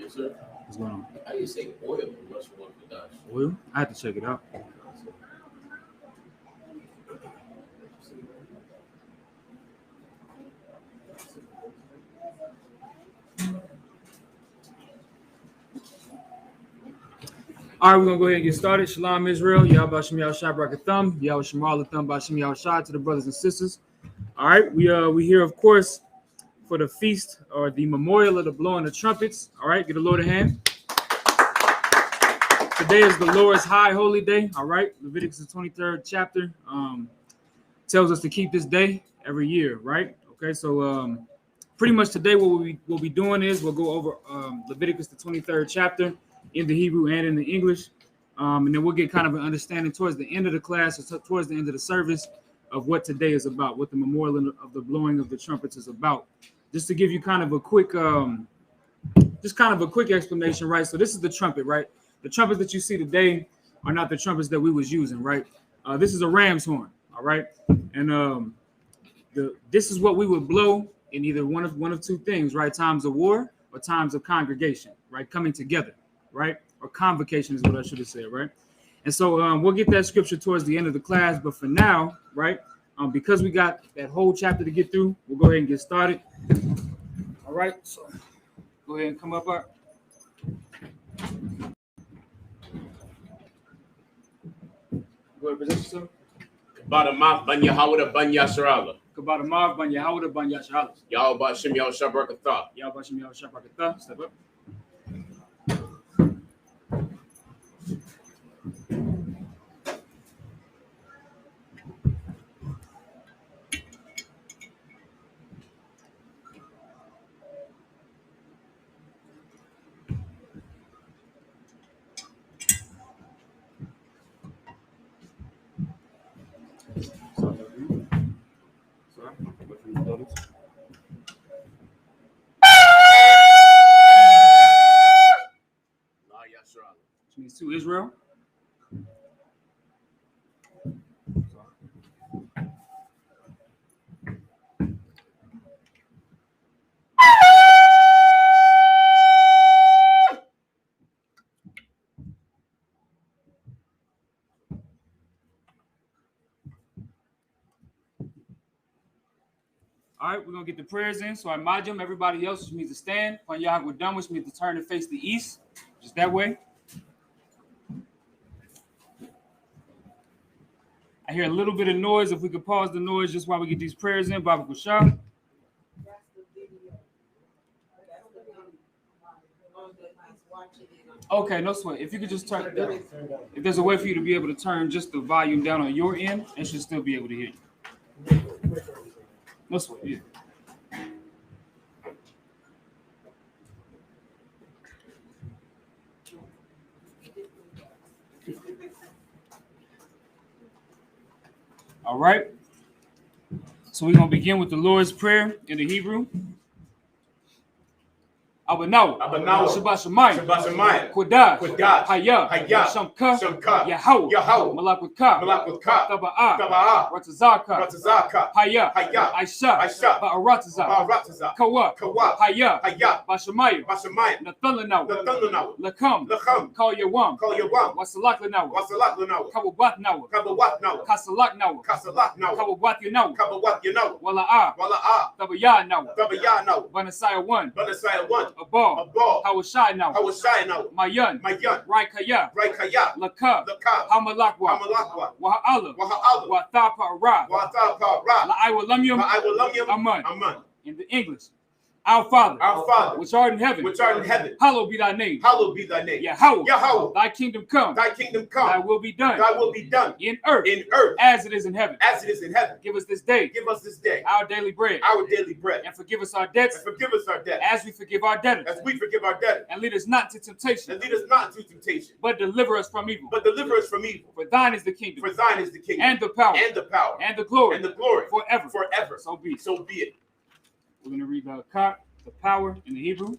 Sir. What's going on? How do you say oil? Oil? I have to check it out. All right, we're going to go ahead and get started. Shalom, Israel. Yahweh Shem Yahushua Barakatham. Yahweh Shem Alatham Bashem Yahushua to the brothers and sisters. All right, we here, of course, for the feast or the memorial of the blowing of trumpets. All right, get the Lord a hand. Today is the Lord's high holy day. All right, Leviticus the 23rd chapter tells us to keep this day every year. Right. Okay, so pretty much today what we'll be doing is we'll go over Leviticus the 23rd chapter in the Hebrew and in the English, and then we'll get kind of an understanding towards the end of the class or towards the end of the service of what today is about, what the memorial of the blowing of the trumpets is about. Just to give you kind of a quick, explanation, right? So this is the trumpet, right? The trumpets that you see today are not the trumpets that we was using, right? This is a ram's horn, all right? And this is what we would blow in either one of two things, right? Times of war or times of congregation, right? Coming together, right? Or convocation is what I should have said, right? And so we'll get that scripture towards the end of the class, but for now, right? Because we got that whole chapter to get through, we'll go ahead and get started. All right, so go ahead and come up. Go ahead, present yourself. Kabadamath ban Yahawah ban Yasharala. Kabadamath ban Yahawah ban Yasharala. Yahweh Shem Yahushua Barakatah. Yahweh Shem Yahushua Barakatah. Step up. Which means to Israel. All right, we're going to get the prayers in. So I majum, everybody else, which means to stand. When y'all were done, which means to turn and face the east. Just that way. I hear a little bit of noise. If we could pause the noise just while we get these prayers in. Baba Kushah. Okay, no sweat. If you could just turn, if there's a way for you to be able to turn just the volume down on your end, it should still be able to hear you. No sweat, yeah. All right. So we're going to begin with the Lord's Prayer in the Hebrew. Abanaw, Shabbat Shemayim, Kodash, Haya, Shamka, Yahau, Malak with Ka, Taba'ah, Ratazaka, Haya, Aisha, Ba'arataza, Kawa, Haya, Bashamayim, Nathalanaw, Lakam, Call Yawam, Wasalakanaw, Kawabatnaw, Kasalaknaw, Kawabatyanaw, Wala'ah, Tabayanaw, Banasaya 1. Abal, Hawashai now, Mayan, Raikaya, Laka, Hamalakwa, Waha'ala, Wathapa Ra, La'aiwalamyum, Aman. In the English. Our Father, which art in heaven, hallowed be thy name. Yahweh, thy kingdom come, thy will be done, in earth, as it is in heaven. Give us this day, our daily bread, and forgive us our debts, as we forgive our debtors, and lead us not to temptation, but deliver us from evil. For thine is the kingdom, and the power, and the glory, forever. So be it. We're going to read the power in the Hebrew.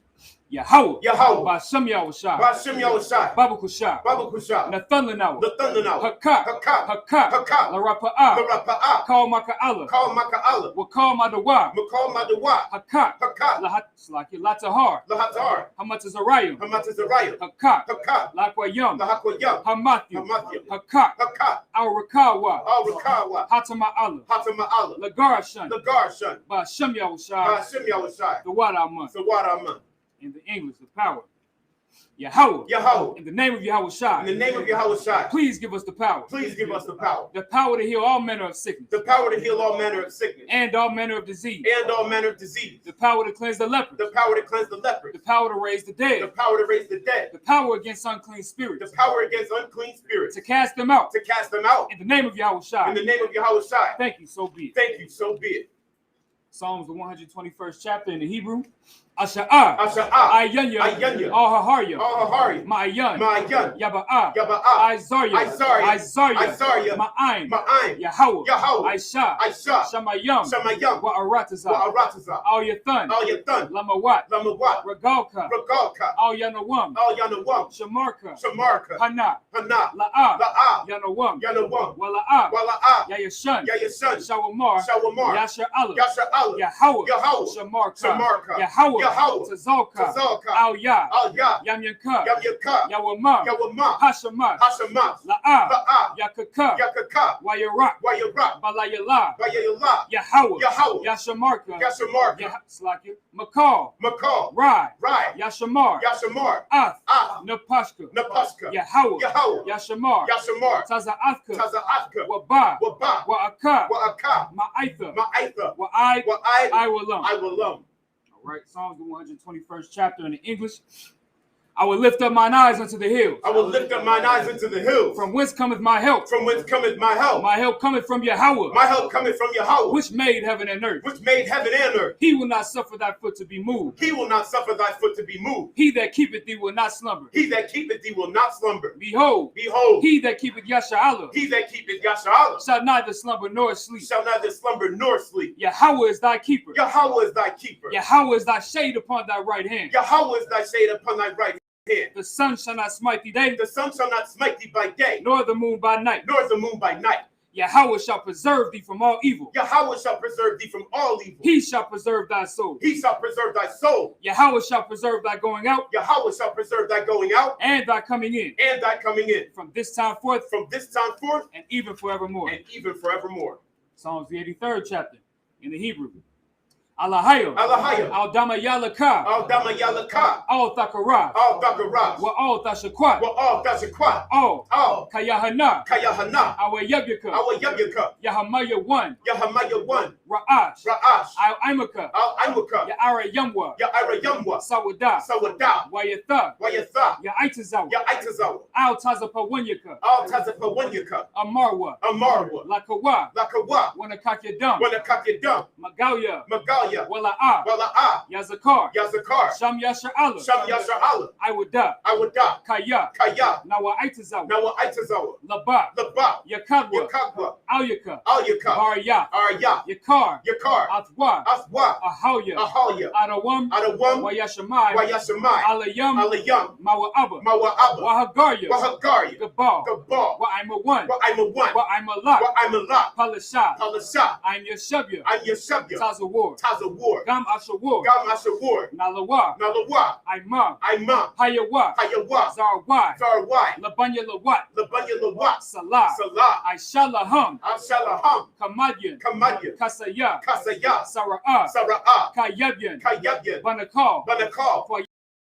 Yahweh. Yahweh. Ba'ashem Yahushai. Ba'ashem Yahushai. Baba Kushai. Baba Kusha. Nathanawa. The thunder now. Hakak. Hakak. Hakak. Hakak. Larapa'a. Larapa'a. Call Maka'ala. Call Maka'ala. Wakal Madawa. Makal Madawa. Hakak. Hakak. Latahar. Lahatar. Hamatazarayim. Hamatazarayim. Hakak. Hakak. Lakwayam. Lahakwayam. Hamathu. Hamathu. Hakak. Hakak. Al-Rakawa. Al-Rakawa. Hatama'ala. Hatama'ala. Lagarashan. Lagarshan. Ba'ashem Yahushai. Ba'ashem Yahushai. The Wada month. The Wadaman. In the English, the power. Yahweh. Yahweh. In the name of Yahushai. In the name of Yahushai. Please give us the power. Please give us the power. The power to heal all manner of sickness. The power to heal all manner of sickness. And all manner of disease. And all manner of disease. The power to cleanse the lepers. The power to cleanse the lepers. The power to raise the dead. The power to raise the dead. The power against unclean spirits. The power against unclean spirits. To cast them out. To cast them out. In the name of Yahushai. In the name of Yahushai. Thank you, so be it. Thank you, so be it. Psalms, the 121st chapter in the Hebrew. Asha'ah. Asha'ah. Ayanya. Ayanya. Al-Haharya. Al-Hahari. Ma'ayan. Ma'ayan. Yaba'ah. Yaba'ah. Isarya. Isarya. Isarya. Isarya. Ma'ain. Ma'ain. Yahweh. Yahweh. Aisha. Aisha. Shamayam. Shamayam. Wa'arataza. Wa'arataza. Al-Yathan. Al-Yathan. Lamawat. Lamawat. Regalka. Regalka. Al-Yanawam. Al-Yanawam. Shamarka. Shamarka. Hana. Hana. La'ah. La'ah. Yanawam. Yanawam. Wala'ah. Wala'ah. Yayashan. Yayashan. Shawamar. Shawamar. Yasher Allah. Yasher Allah. Yahweh. Yahweh. Shamarka. Shamarka. Yahweh. Yahweh. Tazalka. Tazalka. Al-Yah. Al-Yah. Yamyanka. Yamyaka. Yawamah. Yawamah. Hashamat. Hashamat. La'ah. La'ah. Yakaka. Yakaka. Wayarak. Wayarak. Balayala. Bayayala. Yahweh. Yahweh. Yashamarka. Yashamarka. Slakia. Makal. Makal. Rai. Rai. Yashamar. Yashamar. Ath. Ah. Napashka. Napaska. Yahweh. Yahweh. Yashamar. Yashamar. Taza'athka. Taza'athka. Waba. Waba. Wa'aka. Wa'aka. Ma'aitha. Ma'aitha. Wa'ai. Wa'ai. I will lum. I will lum. All right, Psalms the 121st chapter in the English. I will lift up mine eyes unto the hills. I will lift up mine eyes into the hills. From whence cometh my help? From whence cometh my help? My help cometh from Yahweh. My help cometh from Yahweh. Which made heaven and earth. Which made heaven and earth. He will not suffer thy foot to be moved. He will not suffer thy foot to be moved. He that keepeth thee will not slumber. He that keepeth thee will not slumber. Behold, Behold, he that keepeth Yasha'Allah he that keepeth Yasha'Allah shall neither slumber nor sleep. shall neither slumber nor sleep. Yahweh is thy keeper. Yahweh is thy keeper. Yahweh is thy shade upon thy right hand. Yahweh is thy shade upon thy right hand. The sun shall not smite thee day, The sun shall not smite thee by day, nor the moon by night. nor the moon by night. Yahweh shall preserve thee from all evil. Yahweh shall preserve thee from all evil. He shall preserve thy soul. He shall preserve thy soul. Yahweh shall preserve thy going out Yahweh shall preserve thy going out and thy coming in and thy coming in, from this time forth from this time forth and even forevermore. and even forevermore. Psalms the 83rd chapter in the Hebrew. Alahayo. Alahayo. Al-Dama Yalaka. Al-Dama Yalaka. Al-Thakara. Al-Thakara. Wa-Al-Thashakwat. Wa-Al-Thashakwat. Al. Al. Kayahana. Kayahana. Awa-Yabyaka. Awa-Yabyaka. Yahamaya 1. Yahamaya 1. Ra'ash. Ra'ash. Al-Imaka. Al-Imaka. Ya'ara Yamwa. Ya'ara Yamwa. Sawada. Sawada. Wayatha. Wayatha. Ya'aitazawa. Ya'aitazawa. Al-Tazapawanyaka. Al-Tazapawanyaka. Amarwa. Amarwa. Lakawa. Lakawa. Wanakakyadam. Wanakakyadam. Magalia. Magalia. Wala'a. Wala'ah. Yazakar. Yazakar. Sham Yasha'Allah. Sham Yasha'Allah. Iwada. Iwada. Kaya. Kaya. Nawa'aitazawa. Nawa'aitazawa. Laba. Laba. Yakadwa. Yakagwa. Alyaka. Alyaka. Barya. Arya. Yakar. Yakar. Athwa. Aswa. Ahalya. Ahalya. Adawam. Adawam. Wayashamai. Wayashamai. Alayam. Alayam. Mawa'aba. Mawa'aba. Wahagarya. Wahagarya. Gabal. Gabal. Wa'ima 1. Wa'ima 1. Wa'ima Lot. Wa'ima Lot. Palasha. Palasha. I'm Yeshabya. I'm Yeshabya. Tazawar. Tazawar. Gam Ashawar. Gam Ashawar. Nalawa. Nalawa. Imam. Imam. Hayawa. Hayawa. Zarwai. Zarwai. Labanya Lawat. Labanya Lawat. Salah. Salah. Aishalaham. Ashalaham. Kamadyan. Kamadyan. Kasaya. Kasaya. Sara'ah. Sara'ah. Kayabyan. Kayabyan. Banakal. Banakal.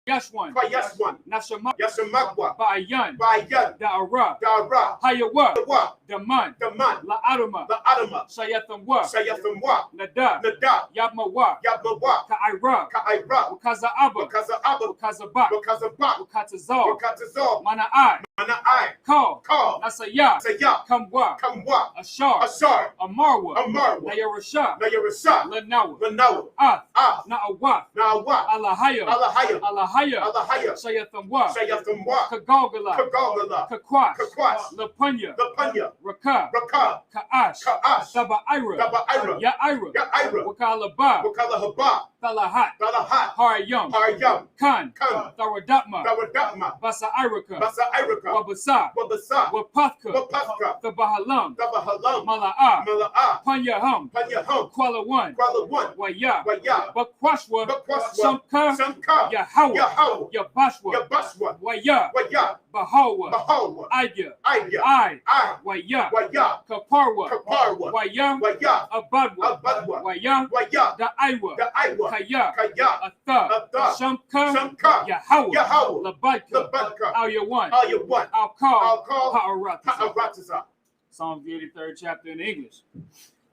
Yashwan. Yashwan. Nashamak. Yashamakwa. Ba'ayan. Ba'ayan. Da'ara. Da'ara. Hayawa. Dawa. Daman. Daman. La'adama. La'adama. Shayathamwa. Shayathamwa. Nada. Nada. Yabmawa. Yabmawa. Ka'ira. Ka'ira. Wakaza'aba. Wakaza'aba. Wakazabak. Wakazabak. Wakatazal. Wakatazal. Mana'ai. Mana'ai. Call. Call. Nasaya. Saya. Kamwa. Kamwa. Ashar. Ashar. Amarwa. Amarwa. Nayarasha. Nayarasha. Lanawa. Lanawa. Ah. Na'awa. Na'awa. Alahaya. Alahaya. Alahaya. Alahaya. Shayathamwa. Shayathamwa. Kagalgala. Kagalgala. Kakwash. Kakwash. Lapunya. Lapanya. Raka. Raka. Ka'ash. Ka'ash. Saba'ira. Daba'ira. Ya'ira. Ya'ira. Wakalaba. Wakalahabah. Thalahat, Talahat, Harayam, Haryam, Khan, Khan, Tharadapma, Tawadama, Basa Irika, Basa Irika, Wabasa, Wabasa, Wapathka, Wapathka, Thabahalam, Tabahalam, Mala'a, Mala'a, Panyaham, Panyaham, Kuala One, Kuala One, Waya, Waya, Bakwashwa, Bakwaswa, Shamka, Samka, Yahawa, Yahaw, Yabashwa, Yabaswa, Waya, Waya, Bahawa, Bahawa, Aya, Aya, I, I, Waya, Waya, Kaparwa, Kaparwa, Waya, Waya, Abadwa, Abadwa, Waya, Waya, Da Iwa, the Iwa, Kaya, Kaya, Atha, Atha, Shamka, Samka, Yahawa, Yahaw, Labadka, Labadka, Aya One, Aya One, I'll call Al-Kal, Ha'aratasa. Ha'arataza. Psalm the 83rd chapter in English.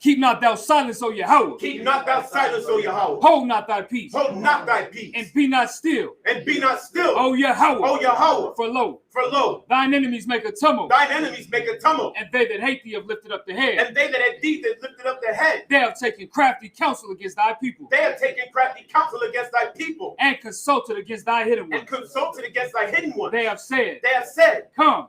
Keep not thou silence, O Yahweh. Keep not thou silence, O Yahweh. Hold not thy peace. Hold not thy peace. And be not still. And be not still, O Yahweh. O Yahweh. For lo, Thine enemies make a tumult. thine enemies make a tumult. And they that hate thee have lifted up the head. And they that had thee that lifted up their head. They have taken crafty counsel against thy people. They have taken crafty counsel against thy people. And consulted against thy hidden ones. And consulted against thy hidden ones. They have said, Come,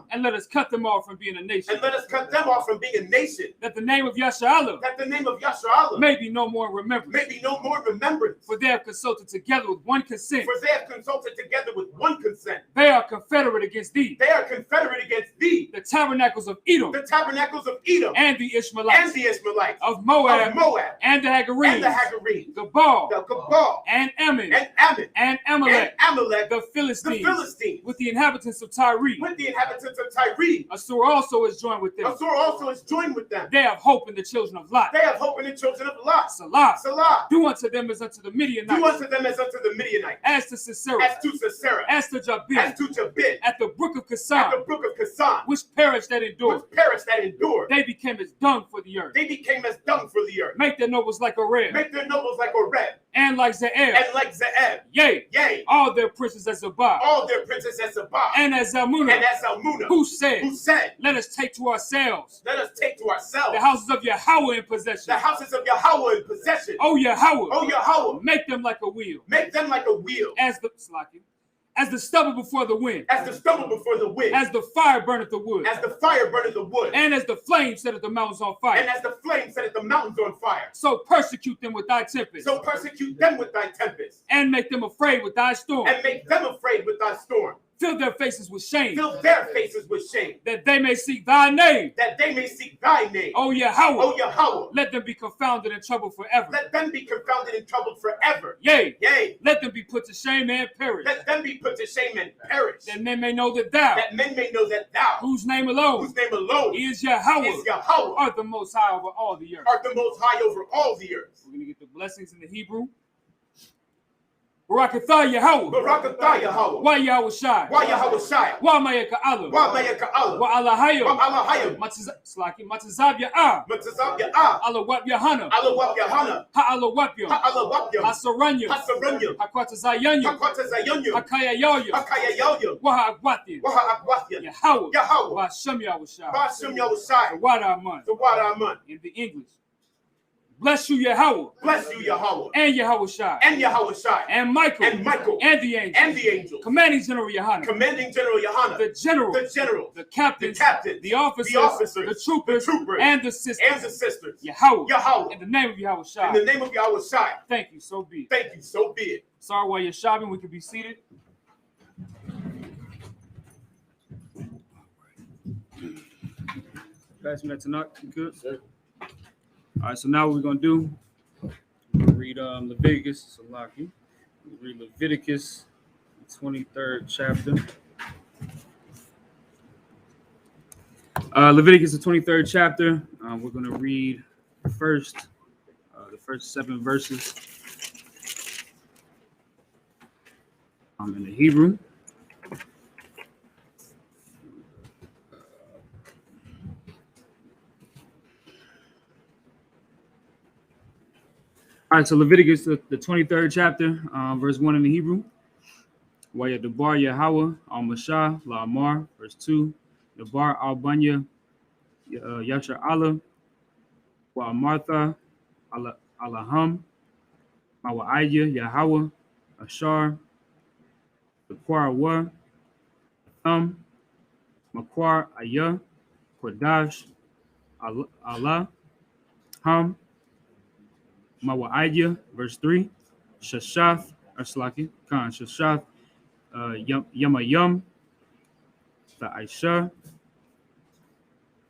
and let us cut them off from being a nation. and let us cut them off from being a nation. That the name of Yasharallah That the name of Yasharallah may be no more remembered. may be no more remembrance. For they have consulted together with one consent. For they have consulted together with one consent. They are confederate against thee. They are confederate against thee. The tabernacles of Edom. The tabernacles of Edom. And the Ishmaelites. And the Ishmaelites. Of Moab. Of Moab. And the Hagarenes. And the Hagarenes. Gabal. The Gabal. And Ammon. And Ammon. And Amalek. And Amalek. The Philistines. The Philistines. With the inhabitants of Tyre. With the inhabitants of Tyre. Assur also is joined with them. Assur also is joined with them. They have hope in the children of Lot. They have hope in the children of Lot. Salah. Salah. Do unto them as unto the Midianites. Do unto them as unto the Midianites. As to Sisera. As to Sisera. As to Jabin. As to Jabin. At the brook of Kasan. At the brook of Kasan. Which perished that endured. Which perished that endured. They became as dung for the earth. They became as dung for the earth. Make their nobles like a red. Make their nobles like a red. And like Ze'er. And like Ze'eb. Yea. Yea. All their princes as Zabah. All their princes as Zabah. And as Zalmunna. And as Zalmunna. Who said? Who said? Let us take to ourselves. Let us take to ourselves. The houses of Yahweh in possession. The houses of Yahweh in possession. O Yahweh. O Yahweh. Make them like a wheel. Make them like a wheel. As the stubble before the wind. As the stubble before the wind. As the fire burneth the wood. As the fire burneth the wood. And as the flame setteth the mountains on fire. And as the flame setteth the mountains on fire. So persecute them with thy tempest. So persecute them with thy tempest. And make them afraid with thy storm. And make them afraid with thy storm. Fill their faces with shame. Fill their faces with shame. That they may seek thy name. That they may seek thy name. O Yahweh. O Yahweh. Let them be confounded and troubled forever. Let them be confounded and troubled forever. Yea. Yea. Let them be put to shame and perish. Let them be put to shame and perish. That men may know that thou. That men may know that thou. Whose name alone. Whose name alone. Is Yahweh. Is Yahweh. Art the most high over all the earth. Art the most high over all the earth. We're going to get the blessings in the Hebrew. Barakatha Yahweh. Barakatha Yahweh. Wa Yahweh Shai. Wa Yahweh Shai. Wa Mayaka Allah. Wa Mayaka Allah. Wa Allahayim. Wa Allahayim. Matazab Ya'ah. Matazab Ya'ah. Allah Wap Yahana. Allah Wap Yahana. Ha Allah Wapyam. Ha Allah Wapyam. Hasaranyam. Hasaranyam. Hakwatazayanyam. Hakwatazayanyam. Hakaya Yoyam. Hakaya Yoyam. Waha Agwathim. Waha Agwathim. Yahweh. Yahweh. Ba Shem Yahweh Shai. Ba Shem Yahweh Shai. Wada Aman. The Wada Aman. In the English. Bless you, Yahweh. Bless you, Yahweh. And Yahweh Shai. And Yahweh Shai. And Michael. And Michael. And the angel. And the angel. Commanding General Yohana. Commanding General Yohana. The general. The general. The captains. The captains. The officers. The officers. The troopers. The troopers. And the sisters. And the sisters. Yahweh. Yahweh. In the name of Yahweh Shai. In the name of Yahweh Shai. Thank you, so be it. Thank you, so be it. Sorry, while you're shopping, we could be seated. Pass me that tonight. You good? Sir. All right, so now what we're going to do, we'll read Leviticus. So lock you. We'll read Leviticus, the 23rd chapter. Leviticus, the 23rd chapter. We're going to read the first 7 verses in the Hebrew. All right, so Leviticus, the 23rd chapter, verse 1 in the Hebrew. Waya Debar Yahweh al Mashah La Amar, verse 2. Debar al Banya Yashar Allah Wa Martha Alaham Mawa'aya Yahweh Ashar Dequar Wa Makwar Ayah Kodash Allah Ham Mawa'aya, verse 3. Shashath, Aslaki, Khan, Shashath, Yamayum, Aisha,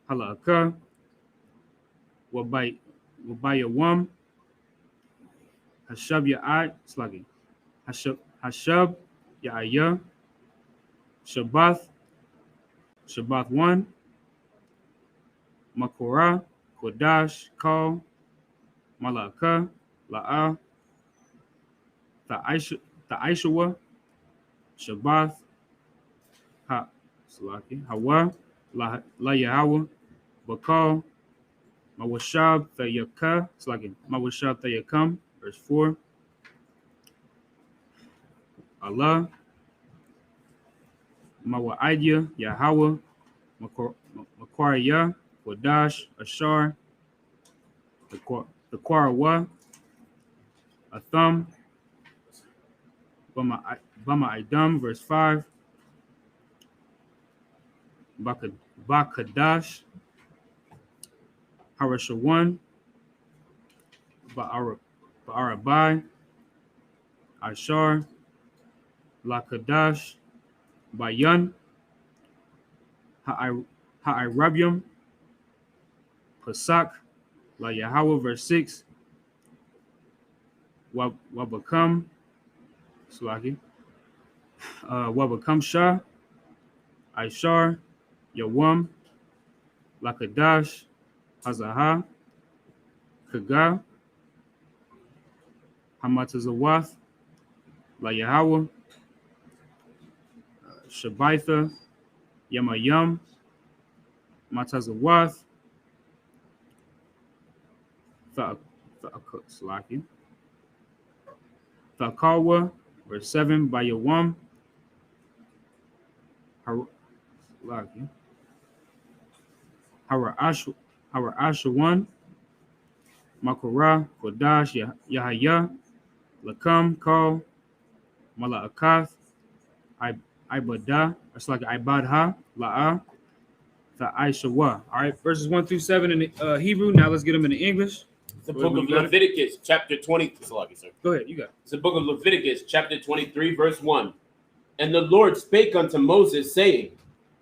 Halaka, Wabayawam, Hashab Ya'ai, Slagi, Hashab Ya'aya, Shabbath 1, Makorah, Kodash, Kal, Malaka, La'a, Ta'aishawa, Shabbath, Hawa, La Yahweh, Bakal, Mawashab Thayaka, Mawashab Thayakam, verse 4, Allah, Mawa'idya, Yahweh, Makwariya, Kodash, Ashar, the Kwarawa, Atham, Bama Idam, verse 5, Bakadash, Harashawan, Ba'arabai, Ashar, Lakadash, Bayan, Ha'irabium, Pasak, La Yahweh, verse 6, Wabakam, Slaki, Wabakam Shah, Aishar, Yawam, Lakadash, Hazaha, Kaga, Hamatazawath, La Yahweh, Shabaitha, Yamayam, Matazawath, Slaki, Thakawa, verse 7, by Yawam, Harashawan, Makorah, Kodash, Yahaya, Lakam, Kal, Mala'akath, Ibadah, it's like Ibadha, La'a, Ta'aishawa. All right, verses 1 through 7 in the Hebrew. Now let's get them in the English. The book of Leviticus, chapter 20. Sir. Go ahead, you got it. It's the book of Leviticus, chapter 23, verse 1. And the Lord spake unto Moses, saying,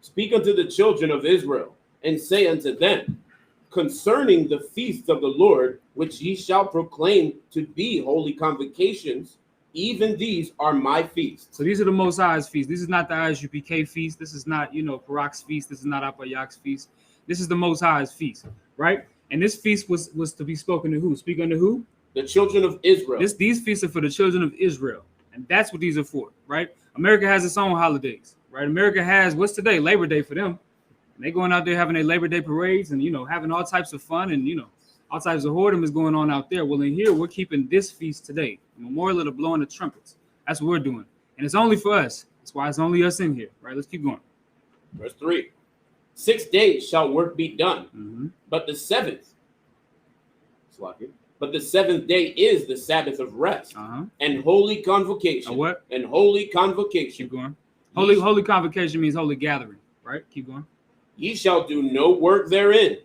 Speak unto the children of Israel, and say unto them, concerning the feasts of the Lord, which ye shall proclaim to be holy convocations, even these are my feasts. So these are the Most High's feasts. This is not the ISUPK feast. This is not, Parak's feast. This is not Apayak's feast. This is the Most High's feast, right? And this feast was to be spoken to who? Speak unto who? The children of Israel. These feasts are for the children of Israel. And that's what these are for, right? America has its own holidays, right? America has, what's today? Labor Day for them. And they going out there having their Labor Day parades and, having all types of fun and, all types of whoredom is going on out there. Well, in here, we're keeping this feast today. Memorial of the blowing the trumpets. That's what we're doing. And it's only for us. That's why it's only us in here, right? Let's keep going. Verse 3. 6 days shall work be done, but the seventh day is the Sabbath of rest and holy convocation. What? And holy convocation. Keep going. Holy convocation means holy gathering, right? Keep going. Ye shall do no work therein.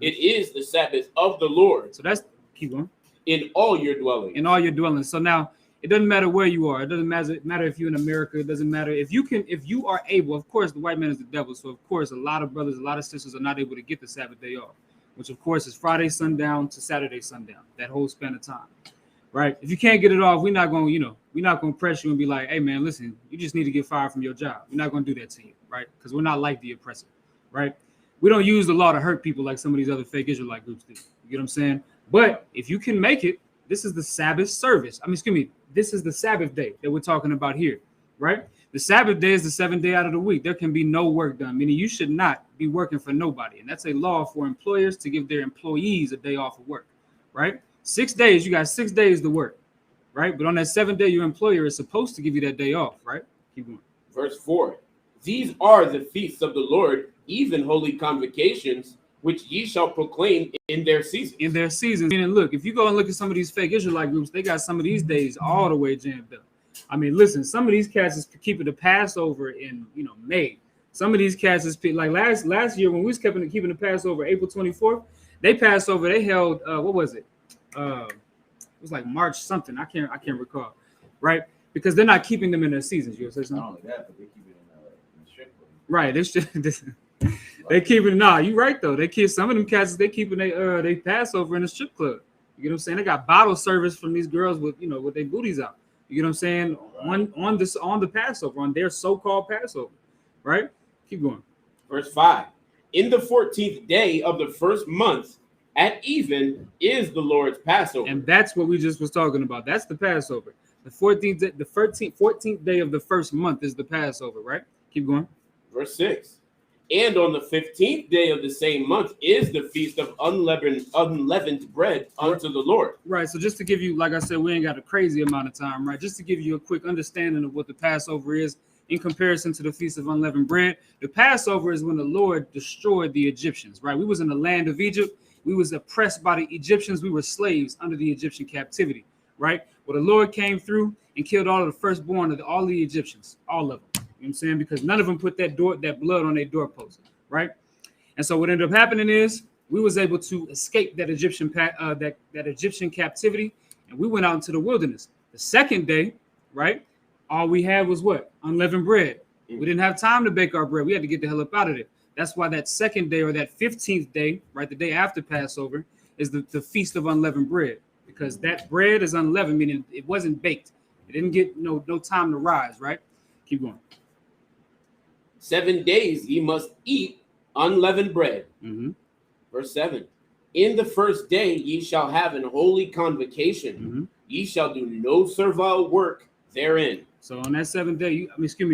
It is the Sabbath of the Lord. So that's, keep going. In all your dwellings. In all your dwellings. So now, it doesn't matter where you are. It doesn't matter if you're in America. It doesn't matter if you are able. Of course, the white man is the devil. So of course, a lot of brothers, a lot of sisters are not able to get the Sabbath day off, which of course is Friday sundown to Saturday sundown. That whole span of time, right? If you can't get it off, we're not going to press you and be like, hey man, listen, you just need to get fired from your job. We're not going to do that to you, right? Because we're not like the oppressor, right? We don't use the law to hurt people like some of these other fake Israelite groups do. You get what I'm saying? But if you can make it, this is the Sabbath service. This is the Sabbath day that we're talking about here, right? The Sabbath day is the 7th day out of the week. There can be no work done, meaning you should not be working for nobody. And that's a law for employers to give their employees a day off of work, right? 6 days, you got 6 days to work, right? But on that 7th day, your employer is supposed to give you that day off, right? Keep going. Verse 4. These are the feasts of the Lord, even holy convocations, which ye shall proclaim in their seasons. In their seasons. And look, if you go and look at some of these fake Israelite groups, they got some of these days all the way jammed up. Listen, some of these cats is keeping the Passover in, May. Some of these cats is like last year when we was keeping the Passover April 24th. They Passover, they held what was it? was like March something. I can't recall, right? Because they're not keeping them in their seasons. You say something? Not only that, but they keep it in the strip club. Right. They keeping you right though. They keep some of them cats. They keeping they Passover in the strip club. You get what I'm saying? They got bottle service from these girls with with their booties out. You get what I'm saying? Right. On the Passover, on their so-called Passover, right? Keep going. Verse 5. In the 14th day of the first month, at even, is the Lord's Passover. And that's what we just was talking about. That's the Passover. The 14th day of the first month is the Passover, right? Keep going. Verse 6. And on the 15th day of the same month is the feast of unleavened bread unto the Lord. Right. So just to give you, like I said, we ain't got a crazy amount of time, right? Just to give you a quick understanding of what the Passover is in comparison to the feast of unleavened bread. The Passover is when the Lord destroyed the Egyptians, right? We was in the land of Egypt. We was oppressed by the Egyptians. We were slaves under the Egyptian captivity, right? Well, the Lord came through and killed all of the firstborn of all the Egyptians, all of them. You know what I'm saying? Because none of them put that blood on their doorpost, right? And so what ended up happening is we was able to escape that Egyptian that Egyptian captivity, and we went out into the wilderness. The second day, right? All we had was what? Unleavened bread. We didn't have time to bake our bread. We had to get the hell up out of there. That's why that second day, or that 15th day, right, the day after Passover, is the feast of unleavened bread, because that bread is unleavened, meaning it wasn't baked. It didn't get no time to rise, right? Keep going. 7 days ye must eat unleavened bread. Mm-hmm. Verse 7. In the first day ye shall have an holy convocation. Mm-hmm. Ye shall do no servile work therein. So on that 7th day,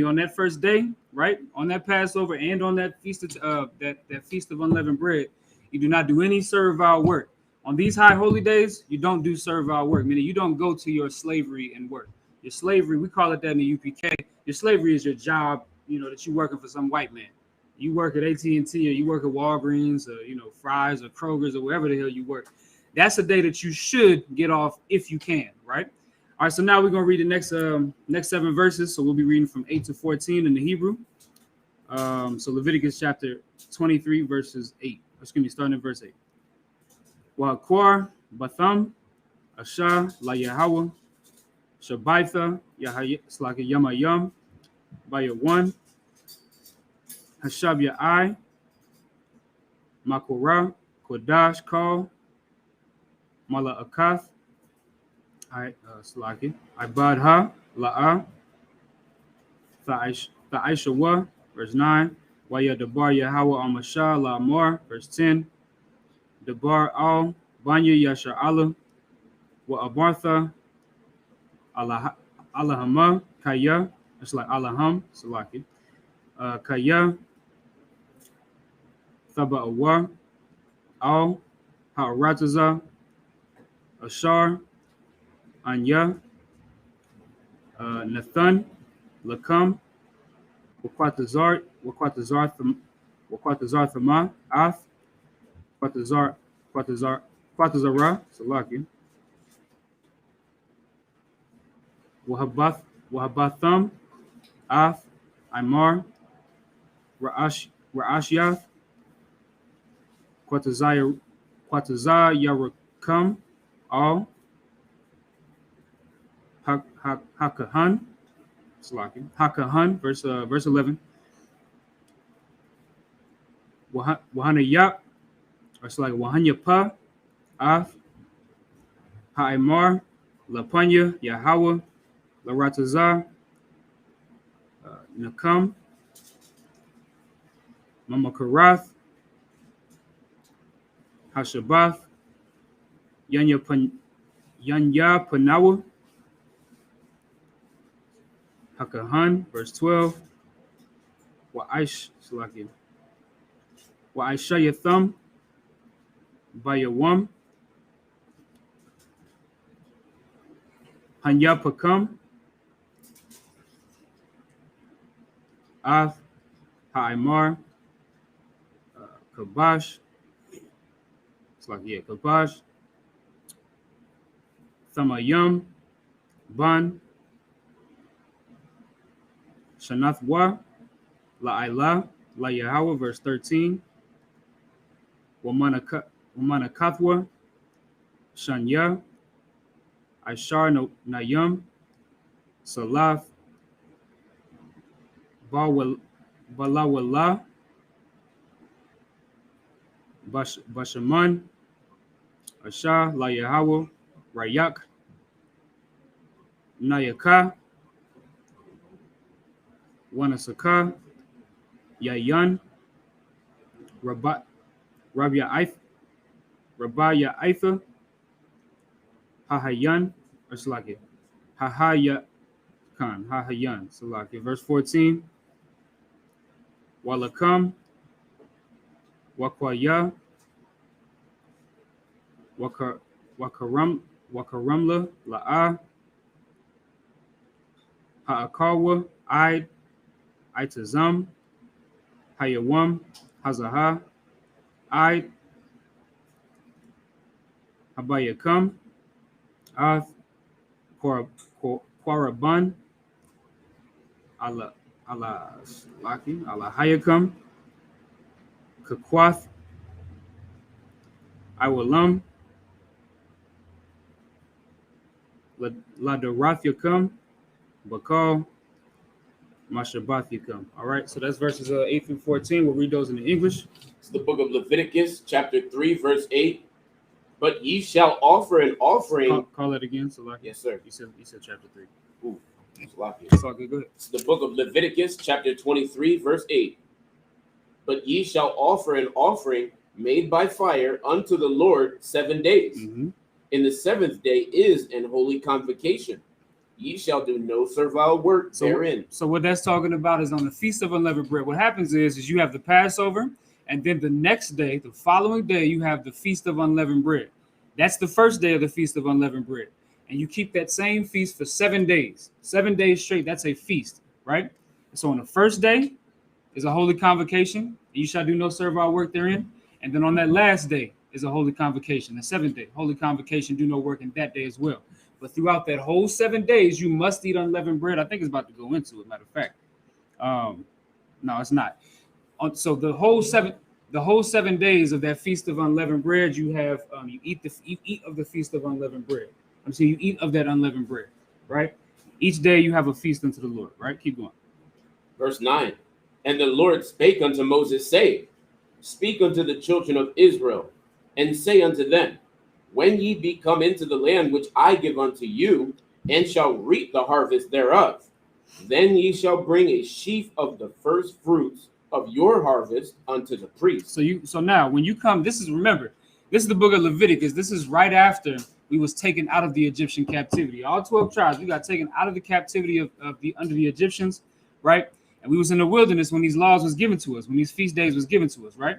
on that first day, right, on that Passover and on that feast of that feast of unleavened bread, you do not do any servile work. On these high holy days, you don't do servile work, meaning you don't go to your slavery and work. Your slavery, we call it that in the UPK. Your slavery is your job, that you're working for some white man. You work at AT&T, or you work at Walgreens, or Fry's or Kroger's, or wherever the hell you work. That's a day that you should get off if you can, right? All right, so now we're going to read the next 7 verses. So we'll be reading from 8 to 14 in the Hebrew. So Leviticus chapter 23, verses 8. Starting in verse 8. Wa'akwar batham asha la Yahweh shabaitha slaka yamayam by 1 hashab ya'ai makora kodash kal mala akath Slaki. Ibadha La'a Ta'aishawa, verse 9. Waya Dabar Yahweh Amasha La'amar, verse 10. Dabar Al Banya Yasha Allah Wa Abartha Allahama Kaya. It's like Allaham Salaki. Kaya Thaba'awa Al Ha'arataza Ashar Anya, Nathan, Lakam, Wakwatazar Thama, Ath, Kwatazara, Salaki, Wahabatham, Ath, Imar, Ra'ashiath, Kwatazayarakam, all. Hakahan, verse 11. Wahanayap, or it's like Wahanyapa, Af, Ha'imar, Lapanya, Yahweh, Larataza, Nakam, Mamakarath, Hashabath, Yanya Panawa, Hakahan, verse 12. Wa'aishayatham, Bayawam, Hanyapakam, Ath, Ha'imar, Kabash, Kabash, Thamayam, Ban, Shanathwa, La'ila, La Yahweh, verse 13. Wamanakathwa, Shanya, Ishar Nayum, Salaf, Balawala, Bashaman, Ashar, La Yahawah, Rayak, Nayaka, Wanasaka, Yayan, Rabaya Ifa, Hahayan, or Salaki, Hahaya Khan, Hahayan, Salaki. Verse 14, Walakam, Wakwaya, Wakaramla, La'a, Ha'akawa, Itazam, Hayawam, Hazaha, Habayakam, Ath, Kwaraban, Allah Laki, Allah Hayakam, Kakwath, Iwalam, Ladarathyakam, Bakal, Mashabathikam. All right, so that's verses 8 through 14. We'll read those in the English. It's the book of Leviticus, chapter 3, verse 8. But ye shall offer an offering. Call it again, Salaki. Yes, sir. You said chapter 3. Ooh, Salaki. It's all good. Go ahead. It's the book of Leviticus, chapter 23, verse 8. But ye shall offer an offering made by fire unto the Lord 7 days. Mm-hmm. In the seventh day is an holy convocation. Ye shall do no servile work therein. So what that's talking about is on the Feast of Unleavened Bread. What happens is you have the Passover, and then the next day, the following day, you have the Feast of Unleavened Bread. That's the first day of the Feast of Unleavened Bread. And you keep that same feast for 7 days. 7 days straight, that's a feast, right? So on the first day is a holy convocation, and you shall do no servile work therein. And then on that last day is a holy convocation, the 7th day, holy convocation, do no work in that day as well. But throughout that whole 7 days, you must eat unleavened bread. I think it's about to go into it, matter of fact. No, it's not. So the whole 7 days of that Feast of Unleavened Bread, you have you eat of the Feast of Unleavened Bread. I'm saying you eat of that unleavened bread, right? Each day you have a feast unto the Lord, right? Keep going. Verse 9. And the Lord spake unto Moses, saying, Speak unto the children of Israel, and say unto them, When ye be come into the land which I give unto you, and shall reap the harvest thereof, then ye shall bring a sheaf of the first fruits of your harvest unto the priest. So now when you come, this is the book of Leviticus. This is right after we was taken out of the Egyptian captivity. All 12 tribes, we got taken out of the captivity of under the Egyptians, right? And we was in the wilderness when these laws was given to us, when these feast days was given to us, right?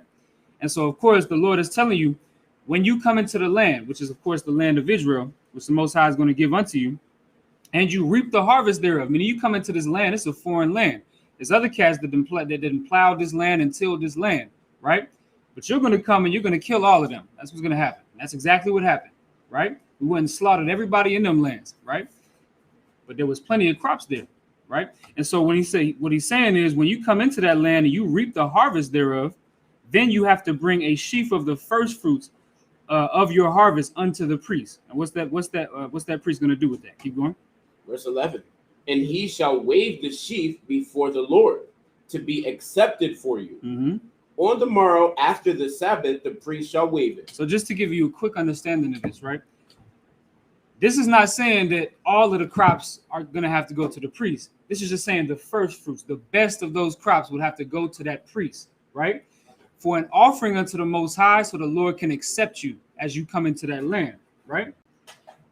And so, of course, the Lord is telling you, when you come into the land, which is, of course, the land of Israel, which the Most High is going to give unto you, and you reap the harvest thereof. Meaning you come into this land, it's a foreign land. There's other cats that didn't plow this land and till this land, right? But you're going to come and you're going to kill all of them. That's what's going to happen. That's exactly what happened, right? We went and slaughtered everybody in them lands, right? But there was plenty of crops there, right? And so what he's saying is, when you come into that land and you reap the harvest thereof, then you have to bring a sheaf of the first fruits of your harvest unto the priest. And what's that priest going to do with that? Keep going. Verse 11. And he shall wave the sheaf before the Lord to be accepted for you. Mm-hmm. On the morrow after the Sabbath, the priest shall wave it. So just to give you a quick understanding of this, right? This is not saying that all of the crops are going to have to go to the priest. This is just saying the first fruits, the best of those crops would have to go to that priest, right? For an offering unto the Most High, so the Lord can accept you as you come into that land, right?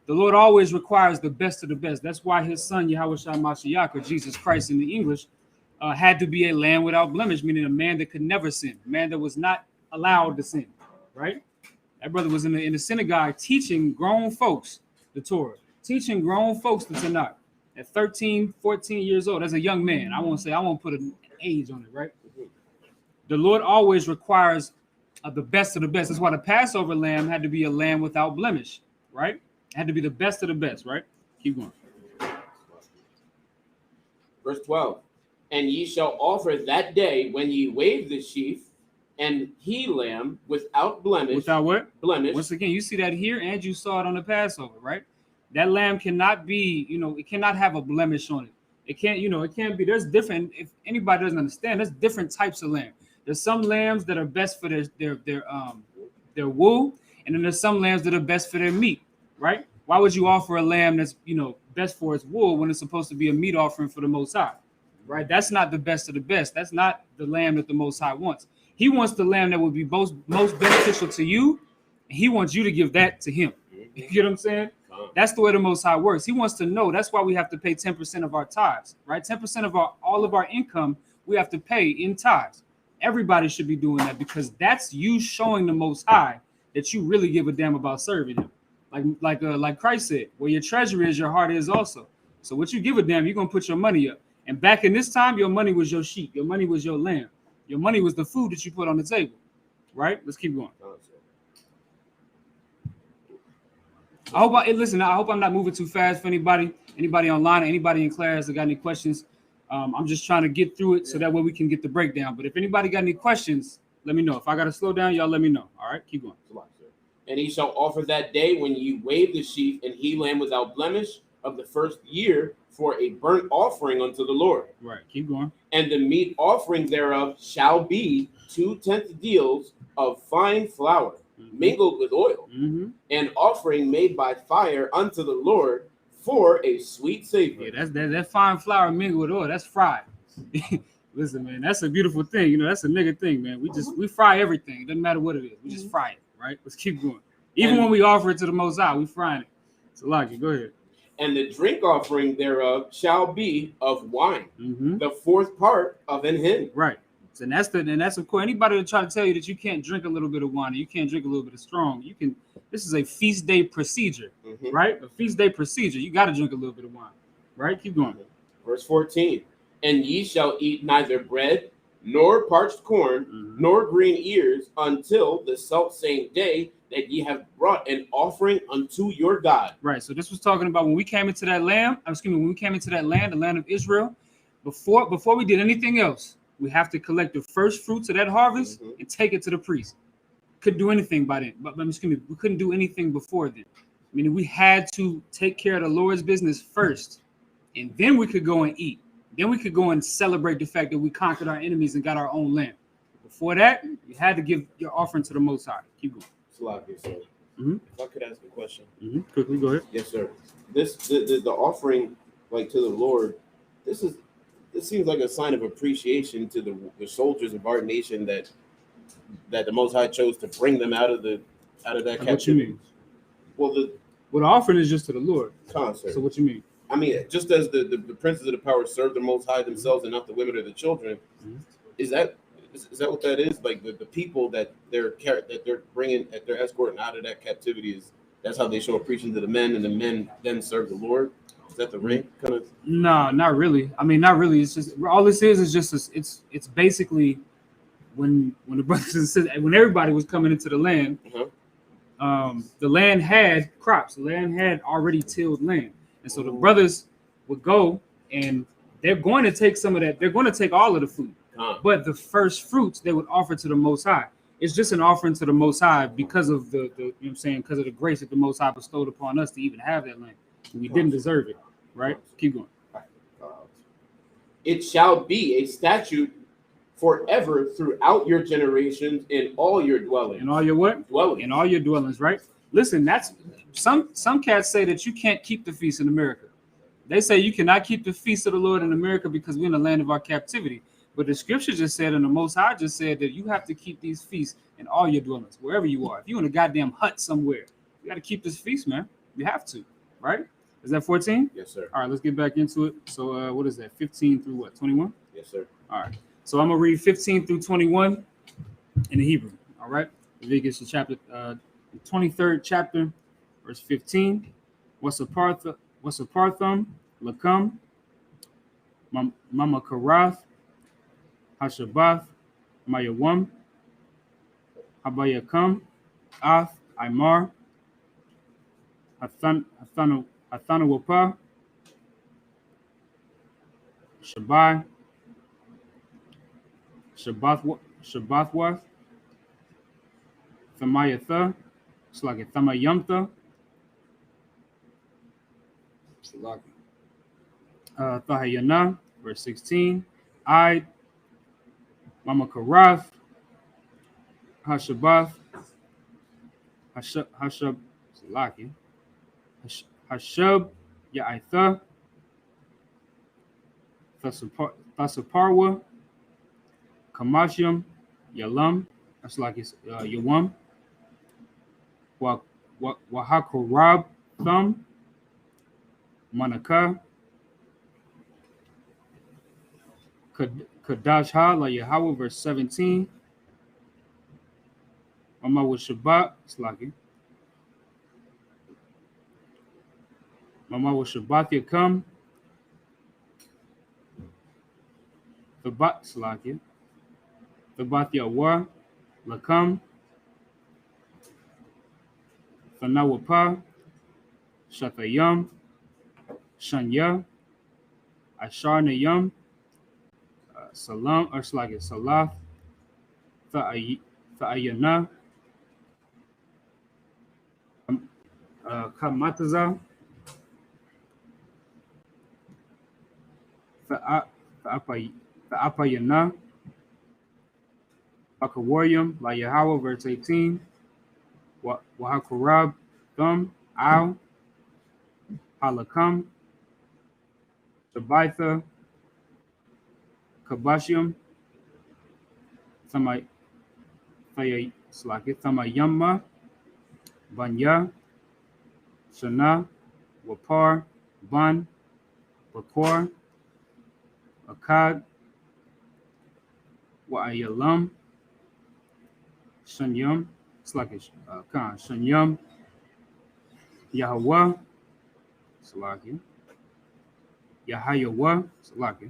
The Lord always requires the best of the best. That's why his son, Yahushua Mashiach, or Jesus Christ in the English, had to be a lamb without blemish, meaning a man that could never sin, a man that was not allowed to sin, right? That brother was in the synagogue teaching grown folks the Torah, teaching grown folks the Tanakh at 13, 14 years old. As a young man, I won't put an age on it, right? The Lord always requires the best of the best. That's why the Passover lamb had to be a lamb without blemish, right? It had to be the best of the best, right? Keep going. Verse 12. And ye shall offer that day when ye wave the sheaf and he lamb without blemish. Without what? Blemish. Once again, you see that here and you saw it on the Passover, right? That lamb cannot be, it cannot have a blemish on it. It can't, it can't be. There's different. If anybody doesn't understand, there's different types of lamb. There's some lambs that are best for their wool, and then there's some lambs that are best for their meat, right? Why would you offer a lamb that's best for its wool when it's supposed to be a meat offering for the Most High, right? That's not the best of the best. That's not the lamb that the Most High wants. He wants the lamb that would be most beneficial to you, and he wants you to give that to him. You get what I'm saying? That's the way the Most High works. He wants to know. That's why we have to pay 10% of our tithes, right? 10% of all of our income we have to pay in tithes. Everybody should be doing that because that's you showing the Most High that you really give a damn about serving him. Like Christ said, where your treasure is, your heart is also. So what you give a damn, you're gonna put your money up. And back in this time, your money was your sheep, your money was your lamb, your money was the food that you put on the table. Right? Let's keep going. I hope I'm not moving too fast for anybody online, or anybody in class that got any questions. I'm just trying to get through it so that way we can get the breakdown. But if anybody got any questions, let me know. If I got to slow down, y'all let me know. All right, keep going. And he shall offer that day when ye wave the sheaf and he lamb without blemish of the first year for a burnt offering unto the Lord. Right, keep going. And the meat offering thereof shall be 2/10 deals of fine flour, mingled with oil, an offering made by fire unto the Lord for a sweet savor. Yeah, that fine flour mingled with oil. That's fried. Listen, man, that's a beautiful thing. That's a nigga thing, man. We fry everything. It doesn't matter what it is. We just fry it, right? Let's keep going. Even when we offer it to the Most High, we frying it. So, Lucky, go ahead. And the drink offering thereof shall be of wine, the fourth part of an hin. Right. And that's of course anybody that try to tell you that you can't drink a little bit of wine, or you can't drink a little bit of strong. You can. This is a feast day procedure, right? A feast day procedure. You got to drink a little bit of wine, right? Keep going. Verse 14. And ye shall eat neither bread nor parched corn nor green ears until the selfsame day that ye have brought an offering unto your God. Right. So this was talking about when we came into that land. When we came into that land, the land of Israel. Before we did anything else, we have to collect the first fruits of that harvest and take it to the priest. Couldn't do anything by then, but we couldn't do anything before then. Meaning we had to take care of the Lord's business first, and then we could go and eat. Then we could go and celebrate the fact that we conquered our enemies and got our own land. Before that, you had to give your offering to the Most High. Keep going. Salakia, sir. If I could ask a question. Quickly, go ahead. Yes, sir. The offering, like to the Lord, this seems like a sign of appreciation to the soldiers of our nation that the Most High chose to bring them out of that captivity. What you mean? Well, the offering is just to the Lord. Concert. So what you mean? I mean, just as the princes of the power serve the Most High themselves and not the women or the children, is that what that is? Like the people that they're bringing, that they're escorting out of that captivity, that's how they show appreciation to the men, and the men then serve the Lord. Is that the rank kind of? No, not really. I mean, not really. It's just all this is just it's basically when the brothers and sisters, when everybody was coming into the land, the land had crops. The land had already tilled land. And so the brothers would go and they're going to take some of that. They're going to take all of the food. But the first fruits they would offer to the Most High. It's just an offering to the Most High because of the you know what I'm saying, because of the grace that the Most High bestowed upon us to even have that land. We didn't deserve it. Right? Keep going. It shall be a statute forever throughout your generations in all your dwellings. In all your what? Dwellings. In all your dwellings, right? Listen, that's some cats say that you can't keep the feast in America. They say you cannot keep the feast of the Lord in America because we're in the land of our captivity. But the scripture just said, and the Most High just said that you have to keep these feasts in all your dwellings, wherever you are. If you're in a goddamn hut somewhere, you got to keep this feast, man. You have to, right? Is that 14? Yes, sir. All right, let's get back into it. So what is that? 15 through what? 21? Yes, sir. All right. So I'm going to read 15 through 21 in the Hebrew. All right. Leviticus chapter 23rd chapter, verse 15. What's a parthum? Lakam. Mama Karath. Hashabath. Mayawam. Habayakam. Ath. Imar. Hathanawapa. Shabbai. Shabbathwath. Thamayatha. It's like a Thamayamtha. Thahayana, verse 16. I, Mama Karath, Hashabath, Hashab, Salaki, Hashab, Ya'itha, Thasaparwa, Kamashim, Yalam, that's like it's Yawam, Wahakorab, Thumb, Manaka, Kadashha, La Yahweh, verse 17. Mama was Shabbat, Slaki. Mama was Shabbat Yakam, the Bat Slaki. The Bat Yawar, Lakam, Thanawapa, Shatayam, Shanya, Ashar Nayam, Salam, or Slaki, Salaf, Tha'ayana, Kamataza, Tha'apayana, Akawarium, La Yahweh, verse 18, Wahakurab, Thumb, Al, Halakam, Shabaitha, Kabashium, Thamayamma, Banya, Shana, Wapar, Ban, Bakor, Akkad, Wa'ayalam, Shanyam, Slakish, Khan, Shanyam, Yahweh, Salaki, Yahayawa, Salaki,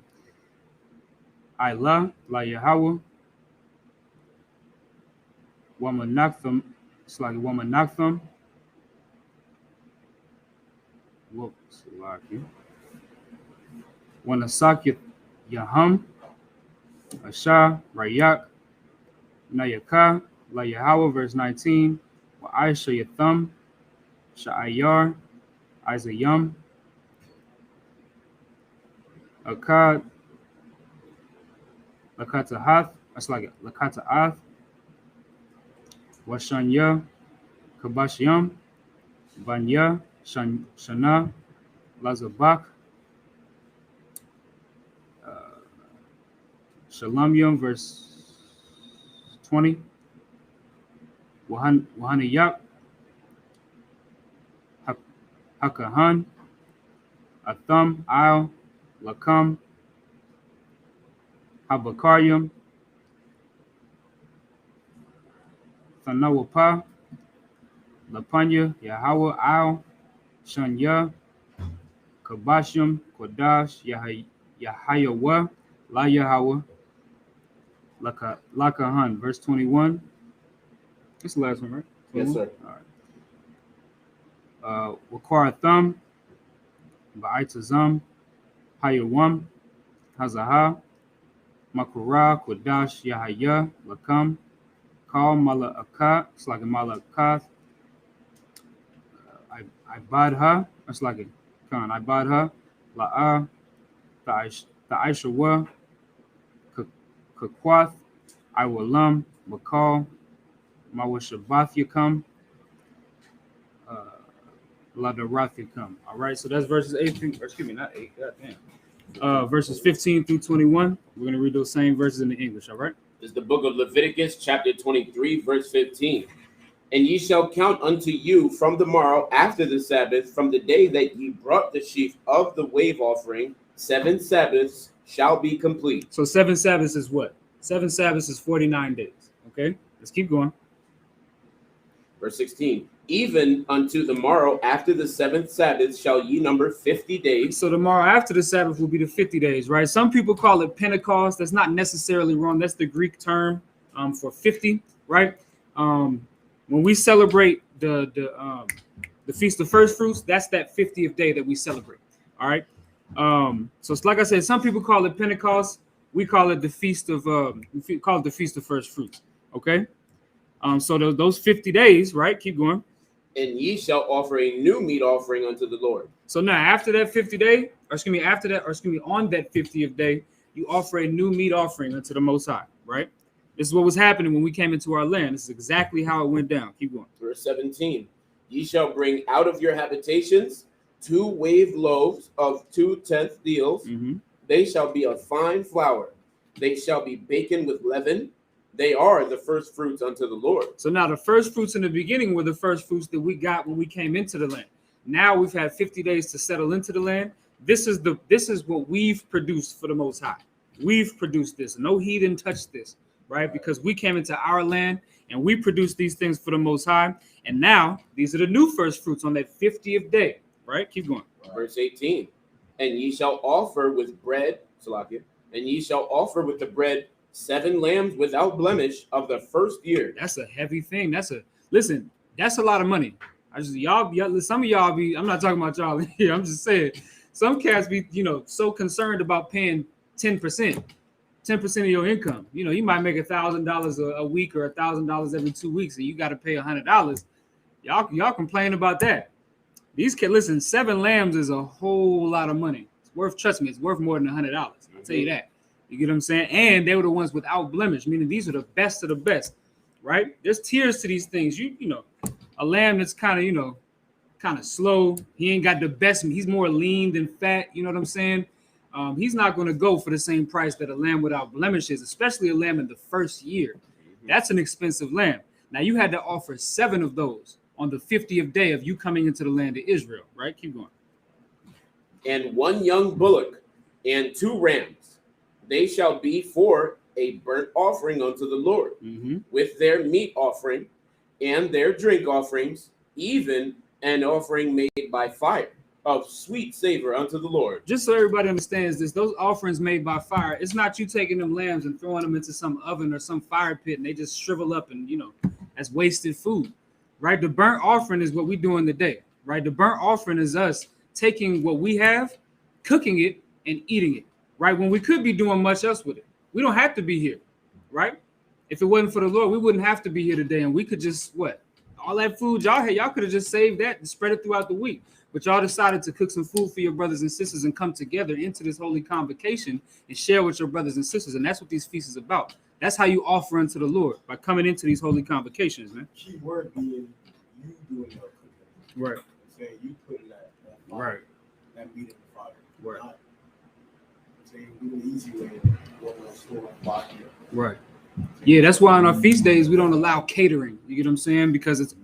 Ila, La Yahweh, Wamanaktham, Slaki, Wamanaktham, Salaki, Wanasaki, Yaham, Asha, Rayak, Nayaka, La Yahweh, verse 19, Wa Aisha Yatham, Sha'ayar, Isayam, Akkad, Lakatahath, that's like it, Lakataath, Washanya, Kabashyam, Banya, Shana, Lazabak, Shalamyam, verse 20, Wahanayak, Hakahan, Atham, Al, Lakam, Habakaryam, Thanawapa, Lapanya, Yahweh, Al, Shanya, Kabashim, Kodash, Yahayawa, La Yahweh, Lakahan, verse 21. That's the last one, right? 21? Yes, sir. All right. Wakar Thumb, Ba'itazam, Hayawam, Hazaha, Makura, Kodash, Yahaya, Lakam, Kal, Mala'akat, it's like a Mala'akat, Ibadha, it's like a Khan, Ibadha, La'a, Ta'aishawa, Kakwath, Iwalam, Bakal, Mawashabath Yakam, Ladarath Yakam. All right, so that's verses 18, excuse me, not 8, goddamn. Verses 15 through 21. We're going to read those same verses in the English, all right? This is the book of Leviticus, chapter 23, verse 15. And ye shall count unto you from the morrow after the Sabbath, from the day that ye brought the sheaf of the wave offering, 7 Sabbaths shall be complete. So 7 Sabbaths is what? 7 Sabbaths is 49 days. Okay, let's keep going. Verse 16. Even unto the morrow after the 7th Sabbath shall ye number 50 days. So the morrow after the Sabbath will be the 50 days, right? Some people call it Pentecost. That's not necessarily wrong. That's the Greek term for 50, right? When we celebrate the Feast of First Fruits, that's that 50th day that we celebrate. All right. So it's like I said, some people call it Pentecost. We call it the Feast of First Fruits. Okay. So those 50 days, right? Keep going. And ye shall offer a new meat offering unto the Lord. So now after that 50 day, on that 50th day, you offer a new meat offering unto the Most High, right? This is what was happening when we came into our land. This is exactly how it went down. Keep going. Verse 17. Ye shall bring out of your habitations 2 wave loaves of 2/10 deals. They shall be of fine flour. They shall be baken with leaven. They are the first fruits unto the Lord. So now the first fruits in the beginning were the first fruits that we got when we came into the land. Now we've had 50 days to settle into the land. This is what we've produced for the Most High. We've produced this. No heathen touched this, right? Because we came into our land and we produced these things for the Most High. And now these are the new first fruits on that 50th day, right? Keep going. Verse 18. And ye shall offer with bread, Salakia, and ye shall offer with the bread 7 lambs without blemish of the first year. That's a heavy thing. That's a lot of money. Some of y'all be, I'm not talking about y'all here. I'm just saying, some cats be, so concerned about paying 10% of your income. You might make $1,000 a week or $1,000 every 2 weeks, and you got to pay $100. Y'all complain about that. These kids, listen, 7 lambs is a whole lot of money. Trust me, it's worth more than $100. I'll tell you that. You get what I'm saying? And they were the ones without blemish, meaning these are the best of the best, right? There's tiers to these things. A lamb that's kind of slow. He ain't got the best. He's more lean than fat. You know what I'm saying? He's not going to go for the same price that a lamb without blemish is, especially a lamb in the first year. That's an expensive lamb. Now you had to offer 7 of those on the 50th day of you coming into the land of Israel, right? Keep going. And 1 young bullock and 2 rams. They shall be for a burnt offering unto the Lord, with their meat offering and their drink offerings, even an offering made by fire of sweet savor unto the Lord. Just so everybody understands this, those offerings made by fire, it's not you taking them lambs and throwing them into some oven or some fire pit and they just shrivel up and, that's wasted food, right? The burnt offering is what we do in the day, right? The burnt offering is us taking what we have, cooking it, and eating it. Right, when we could be doing much else with it. We don't have to be here, right? If it wasn't for the Lord, we wouldn't have to be here today, and we could just all that food y'all had, y'all could have just saved that and spread it throughout the week. But y'all decided to cook some food for your brothers and sisters and come together into this holy convocation and share with your brothers and sisters, and that's what these feasts is about. That's how you offer unto the Lord, by coming into these holy convocations, man. Key word being you doing your cooking. Right. Saying you putting that fire, right, that meat in the fire. Right. Not saying do the easy way, go to a store and buy it. Right. Yeah, that's why on our feast days we don't allow catering. You get what I'm saying? Because it's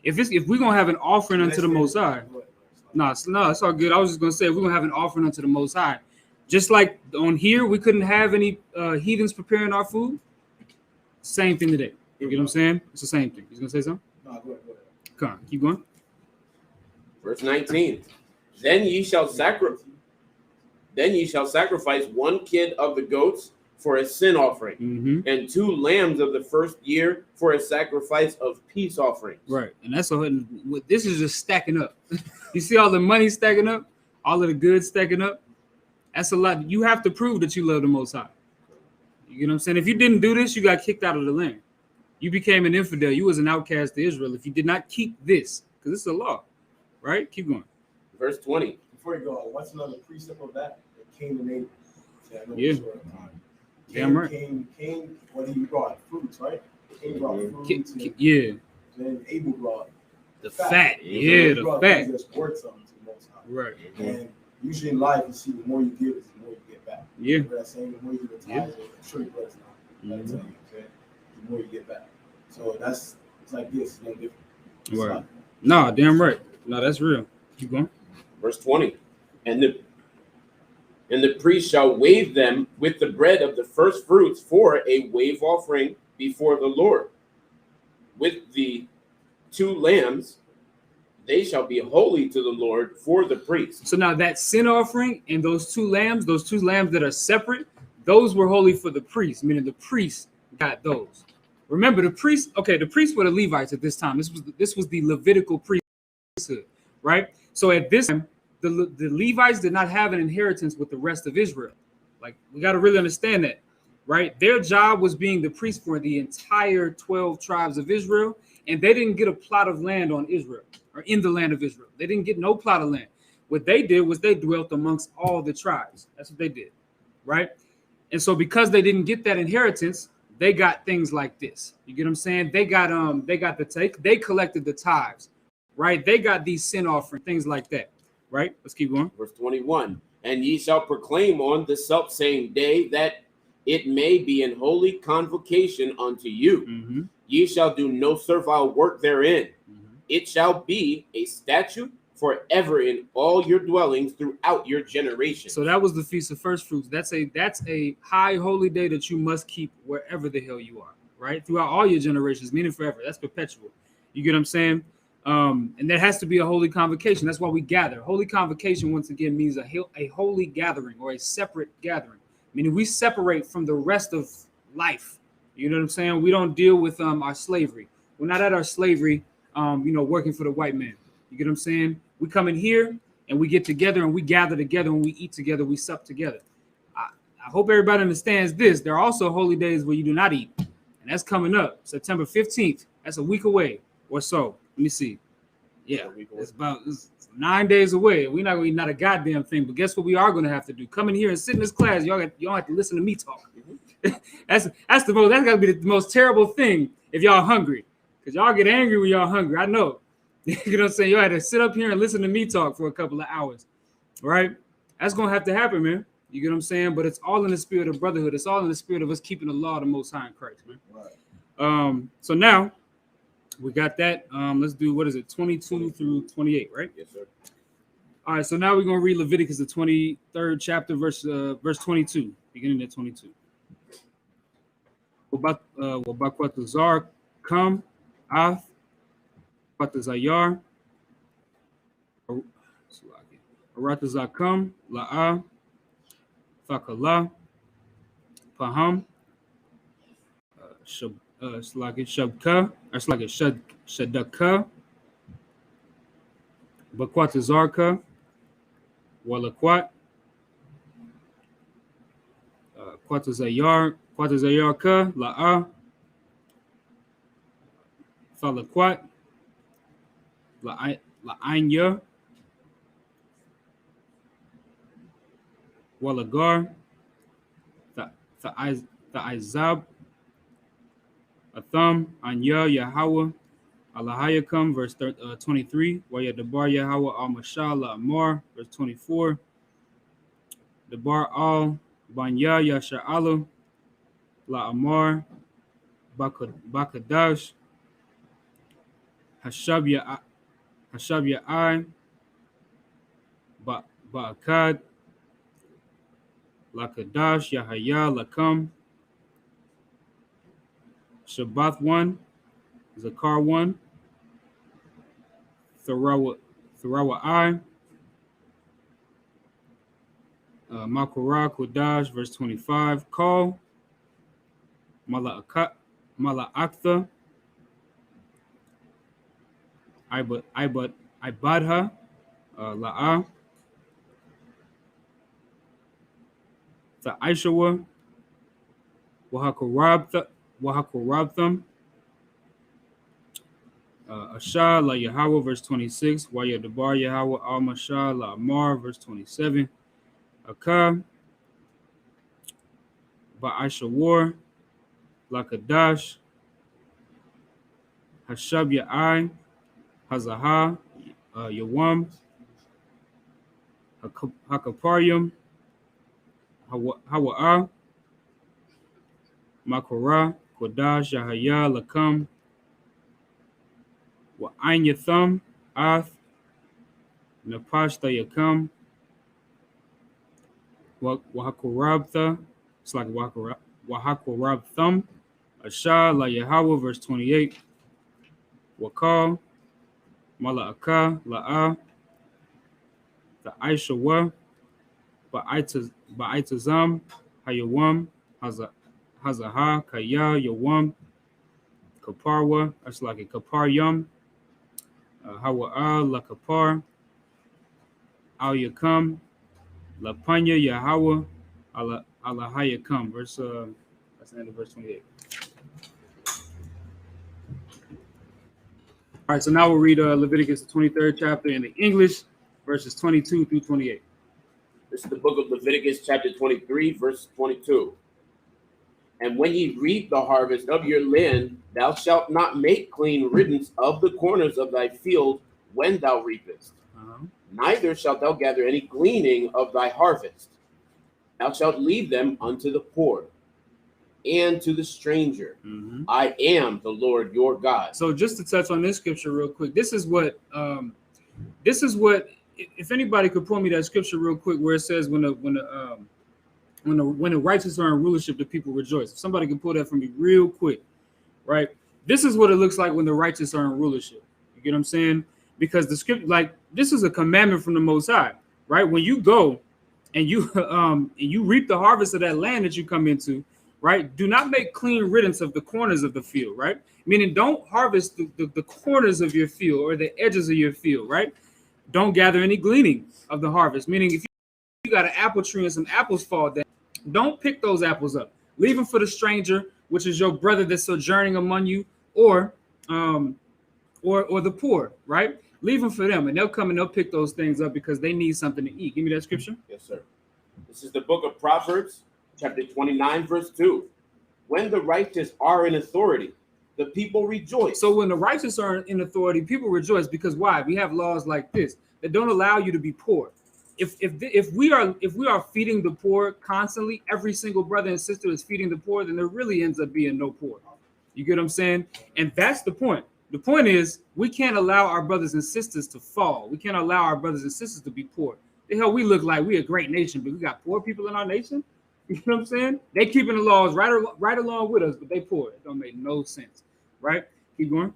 if we're gonna have an offering unto the Most High. No, it's all good. I was just gonna say if we're gonna have an offering unto the Most High, just like on here we couldn't have any heathens preparing our food. Same thing today. You get what I'm saying? It's the same thing. You gonna say something? No, go ahead. Come on, keep going. Verse 19. Then ye shall sacrifice 1 kid of the goats for a sin offering, and 2 lambs of the first year for a sacrifice of peace offerings. Right, and this is just stacking up. You see all the money stacking up, all of the goods stacking up. That's a lot. You have to prove that you love the Most High. You know what I'm saying? If you didn't do this, you got kicked out of the land. You became an infidel. You was an outcast to Israel if you did not keep this, because it's a law. Right? Keep going. Verse 20. Before you go, what's another precept of that? Cain and Abel. Yeah. Damn right. Cain, what he brought? Fruits, right? Cain brought fruits. Yeah. Then Abel brought the fat. Yeah, the fat. Just worth something to the Most High. Right. And usually in life, you see the more you give, the more you get back. Yeah. Remember that saying, the more you give the tithes, I'm sure you bless now. That's what I'm saying. The more you get back. So it's like this. It's no different. Right. No, damn right. No, that's real. Keep going. Verse 20. And the priest shall wave them with the bread of the first fruits for a wave offering before the Lord. With the 2 lambs, they shall be holy to the Lord for the priest. So now that sin offering and those 2 lambs that are separate, those were holy for the priest, meaning the priest got those. Remember, the priests were the Levites at this time. This was the Levitical priesthood, right? So at this time, the Levites did not have an inheritance with the rest of Israel. Like, we got to really understand that, right? Their job was being the priest for the entire 12 tribes of Israel, And they didn't get a plot of land on Israel or in the land of Israel. They didn't get no plot of land. What they did was they dwelt amongst all the tribes. That's what they did, right? And so because they didn't get that inheritance, they got things like this. You get what I'm saying? They got they collected the tithes, right? They got these sin offering, things like that, right? Let's keep going. Verse 21. And ye shall proclaim on the selfsame day that it may be an holy convocation unto you. Mm-hmm. Ye shall do no servile work therein. Mm-hmm. It shall be a statute forever in all your dwellings throughout your generations. So that was the Feast of First Fruits. That's a high holy day that you must keep wherever the hell you are, right? Throughout all your generations, meaning forever. That's perpetual. You get what I'm saying? And there has to be a holy convocation. That's why we gather. Holy convocation, once again, means a holy gathering or a separate gathering. Meaning we separate from the rest of life. You know what I'm saying? We don't deal with our slavery. We're not at our slavery, working for the white man. You get what I'm saying? We come in here and we get together and we gather together and we eat together, we sup together. I hope everybody understands this. There are also holy days where you do not eat. And that's coming up September 15th. That's a week away or so. Let me see. Yeah, it's 9 days away. We're not going to eat not a goddamn thing. But guess what we are going to have to do? Come in here and sit in this class. Y'all have to listen to me talk. That's got to be the most terrible thing if y'all hungry. Because y'all get angry when y'all hungry. I know. You know what I'm saying? You had to sit up here and listen to me talk for a couple of hours, right? That's going to have to happen, man. You get what I'm saying? But it's all in the spirit of brotherhood. It's all in the spirit of us keeping the law of the Most High in Christ, man. Right. So now we got that. Let's do, 22 through 28, right? Yes, sir. All right, so now we're going to read Leviticus, the 23rd chapter, verse 22, beginning at 22. Wabakwatazar come, Ath, Patazayar, Aratazakam, La'a, Fakala, Paham, Shabka, Shadaka, Bakwatazarka, Walakwat, Kwatazayarka, La'a, Falakwat, La'anya, Walagar, Tha'izab, Atham, Anya, Yahweh, Alahayakam, verse 23, Wayadabar Yahweh al-Mashal Amar, verse 24, Dabar al Banya Yasha'ala, La Amar, Bakadash, Hashabya I, Ba'akad, Lakadash, Yahaya, Lakam, Shabbath 1, Zakar 1, Tharawa I, Makura Kodash, verse 25, Call, Mala'aktha, Ibadha, La'a, Tha'ishawa, Wahakurabtham, Asha, La Yahweh, verse 26, Wayadabar Yahweh al-Mashah, La Amar, verse 27, Akah, Ba'ashawar, Lakadash, Hashabya I, Hazaha, Yawam, Hakaparium, Hawa'ah, Makora, Kodash, Yahaya, Lakam, Wa'ain Yatham, Ath, Napashta Yakam, Wahakurabtha, it's like Wahakurabtham, Asha, La Yahweh, verse 28, Wakal, Mala'aka, La'a, the Aishawa, Ba'itazam, Hayawam, Hazaha, Kaya, Yawam, Kaparwa, that's like a Kaparyam, Hawa'a, La Kapar, Al Yakam, La Panya, Yahweh, Alahayakam, that's the end of verse 28. All right, so now we'll read Leviticus, the 23rd chapter in the English, verses 22 through 28. This is the book of Leviticus, chapter 23, verse 22. And when ye reap the harvest of your land, thou shalt not make clean riddance of the corners of thy field when thou reapest. Neither shalt thou gather any gleaning of thy harvest. Thou shalt leave them unto the poor and to the stranger. I am the Lord your God. So just to touch on this scripture real quick, this is what if anybody could point me that scripture real quick where it says when the righteous are in rulership, the people rejoice. If somebody can pull that for me real quick, right? This is what it looks like when the righteous are in rulership. You get what I'm saying? Because the script, like, this is a commandment from the Most High, right? When you go and you reap the harvest of that land that you come into, right? Do not make clean riddance of the corners of the field, right? Meaning don't harvest the corners of your field or the edges of your field, right? Don't gather any gleaning of the harvest. Meaning if you got an apple tree and some apples fall down, don't pick those apples up. Leave them for the stranger, which is your brother that's sojourning among you, or the poor, right? Leave them for them, and they'll come and they'll pick those things up because they need something to eat. Give me that scripture. Yes, sir. This is the book of Proverbs, chapter 29, verse 2. When the righteous are in authority, the people rejoice. So when the righteous are in authority, people rejoice because why? We have laws like this that don't allow you to be poor. If we are feeding the poor constantly, every single brother and sister is feeding the poor, then there really ends up being no poor. You get what I'm saying? And that's the point. The point is we can't allow our brothers and sisters to fall. We can't allow our brothers and sisters to be poor. The hell, we look like we a great nation, but we got poor people in our nation. You know what I'm saying? They keeping the laws right along with us, but they poor. It don't make no sense, right? Keep going.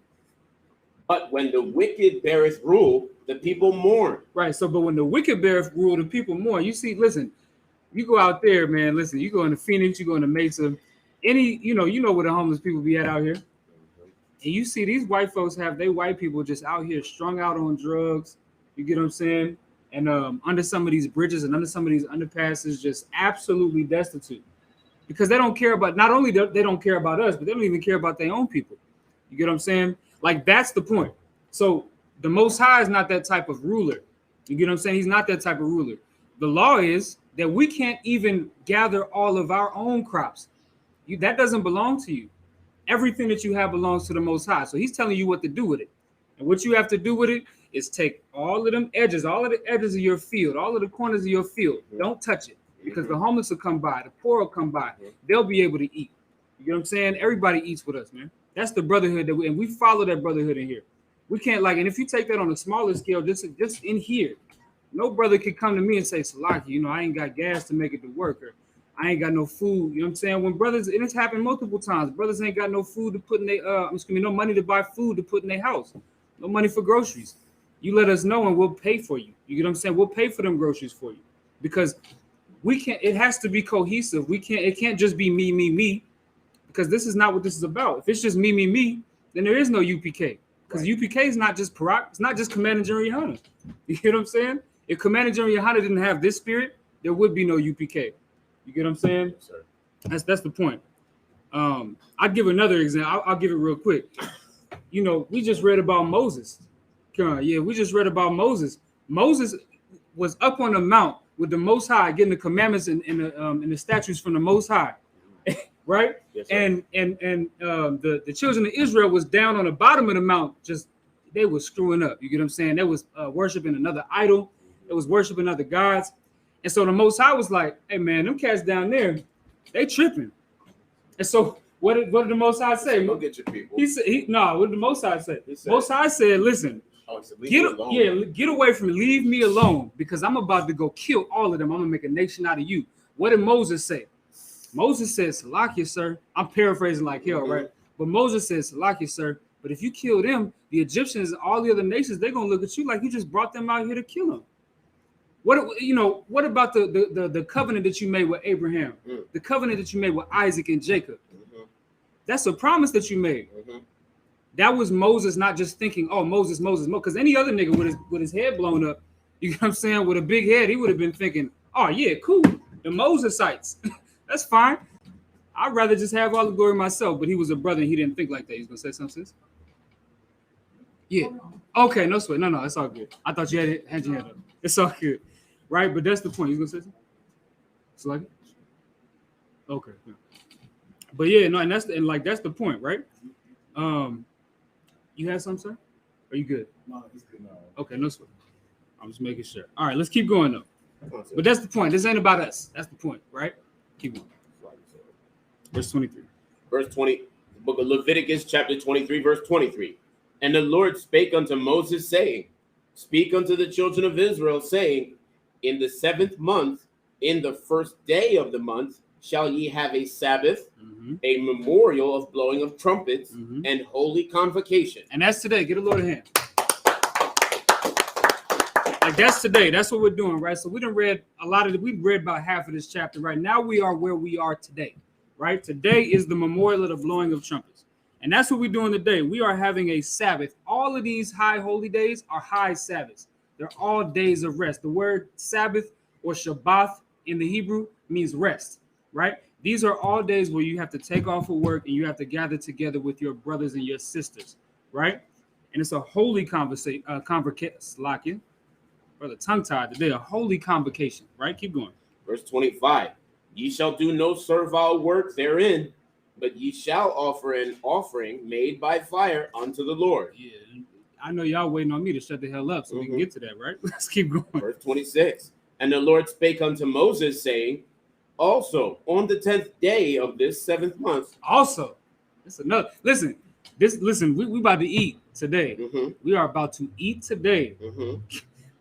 But when the wicked beareth rule, the people mourn. Right. So, but when the wicked beareth rule, the people mourn. You see, listen, you go out there, man. Listen, you go into Phoenix, you go into Mesa, you know where the homeless people be at out here. And you see these white folks have they white people just out here strung out on drugs. You get what I'm saying? And under some of these bridges and under some of these underpasses, just absolutely destitute. Because they don't care about, not only they don't care about us, but they don't even care about their own people. You get what I'm saying? Like, that's the point. So the Most High is not that type of ruler. You get what I'm saying? He's not that type of ruler. The law is that we can't even gather all of our own crops. That doesn't belong to you. Everything that you have belongs to the Most High. So he's telling you what to do with it. And what you have to do with it is take all of them edges, all of the edges of your field, all of the corners of your field. Don't touch it, because the homeless will come by, the poor will come by. They'll be able to eat. You know what I'm saying? Everybody eats with us, man. That's the brotherhood and we follow that brotherhood in here. We can't, like, and if you take that on a smaller scale, just in here, no brother could come to me and say, Salaki, I ain't got gas to make it to work, or I ain't got no food. You know what I'm saying? When brothers, and it's happened multiple times, brothers ain't got no food to put in their, no money to buy food to put in their house, no money for groceries. You let us know and we'll pay for you. You get what I'm saying? We'll pay for them groceries for you, because we can't. It has to be cohesive. It can't just be me, because this is not what this is about. If it's just me, then there is no UPK, because UPK is not just Parak. It's not just Commander General Yohana. You get what I'm saying? If Commander General Yohana didn't have this spirit, there would be no UPK. You get what I'm saying? Yes, sir. That's the point. I'll give another example. I'll give it real quick. We just read about Moses. We just read about Moses. Moses was up on the mount with the Most High, getting the commandments and the statutes from the Most High, right? Yes, and the children of Israel was down on the bottom of the mount. Just they were screwing up. You get what I'm saying? They was worshiping another idol. It was worshiping other gods. And so the Most High was like, "Hey man, them cats down there, they tripping." And so what did the Most High say? Go get your people. He said, what did the Most High say? Most High said, "Listen, get away from me. Leave me alone, because I'm about to go kill all of them. I'm gonna make a nation out of you." What did Moses say? Moses said, "Salakia, sir." I'm paraphrasing like hell, right? But Moses said, "Salakia, sir. But if you kill them, the Egyptians and all the other nations, they're gonna look at you like you just brought them out here to kill them." What about the covenant that you made with Abraham, the covenant that you made with Isaac and Jacob? That's a promise that you made. That was Moses not just thinking, "Oh, Moses," because any other nigga with his head blown up, you know what I'm saying, with a big head, he would have been thinking, "Oh yeah, cool, the Mosesites, that's fine. I'd rather just have all the glory myself." But he was a brother and he didn't think like that. He's gonna say something, sis? Yeah. Okay, no sweat. No, it's all good. I thought you had your hand up. It's all good. Right? But that's the point. You gonna say something? It's like it? Okay. Yeah. But yeah, no, and that's the point, right? You had something, sir? Are you good? No, it's good. No. Okay, no sweat. I'm just making sure. All right, let's keep going though. But that's the point. This ain't about us. That's the point, right? Keep going. Verse 23. Verse 20, the book of Leviticus, chapter 23, verse 23. And the Lord spake unto Moses, saying, Speak unto the children of Israel, saying, In the 7th month, in the first day of the month, shall ye have a Sabbath, a memorial of blowing of trumpets, and holy convocation. And that's today. Get a Lord a hand. Like that's today. That's what we're doing, right? So we done read a lot of it. We've read about half of this chapter, right? Now we are where we are today, right? Today is the memorial of the blowing of trumpets. And that's what we're doing today. We are having a Sabbath. All of these high holy days are high Sabbaths. They're all days of rest. The word Sabbath or Shabbat in the Hebrew means rest, right? These are all days where you have to take off of work and you have to gather together with your brothers and your sisters, right? And it's a holy convocation. Brother, tongue-tied today, a holy convocation, right? Keep going. Verse 25. Ye shall do no servile work therein, but ye shall offer an offering made by fire unto the Lord. Yeah, I know y'all waiting on me to shut the hell up so we can get to that, right? Let's keep going. Verse 26. And the Lord spake unto Moses, saying, Also, on the 10th day of this 7th month. Also, it's another. Listen, we about to eat today. We are about to eat today.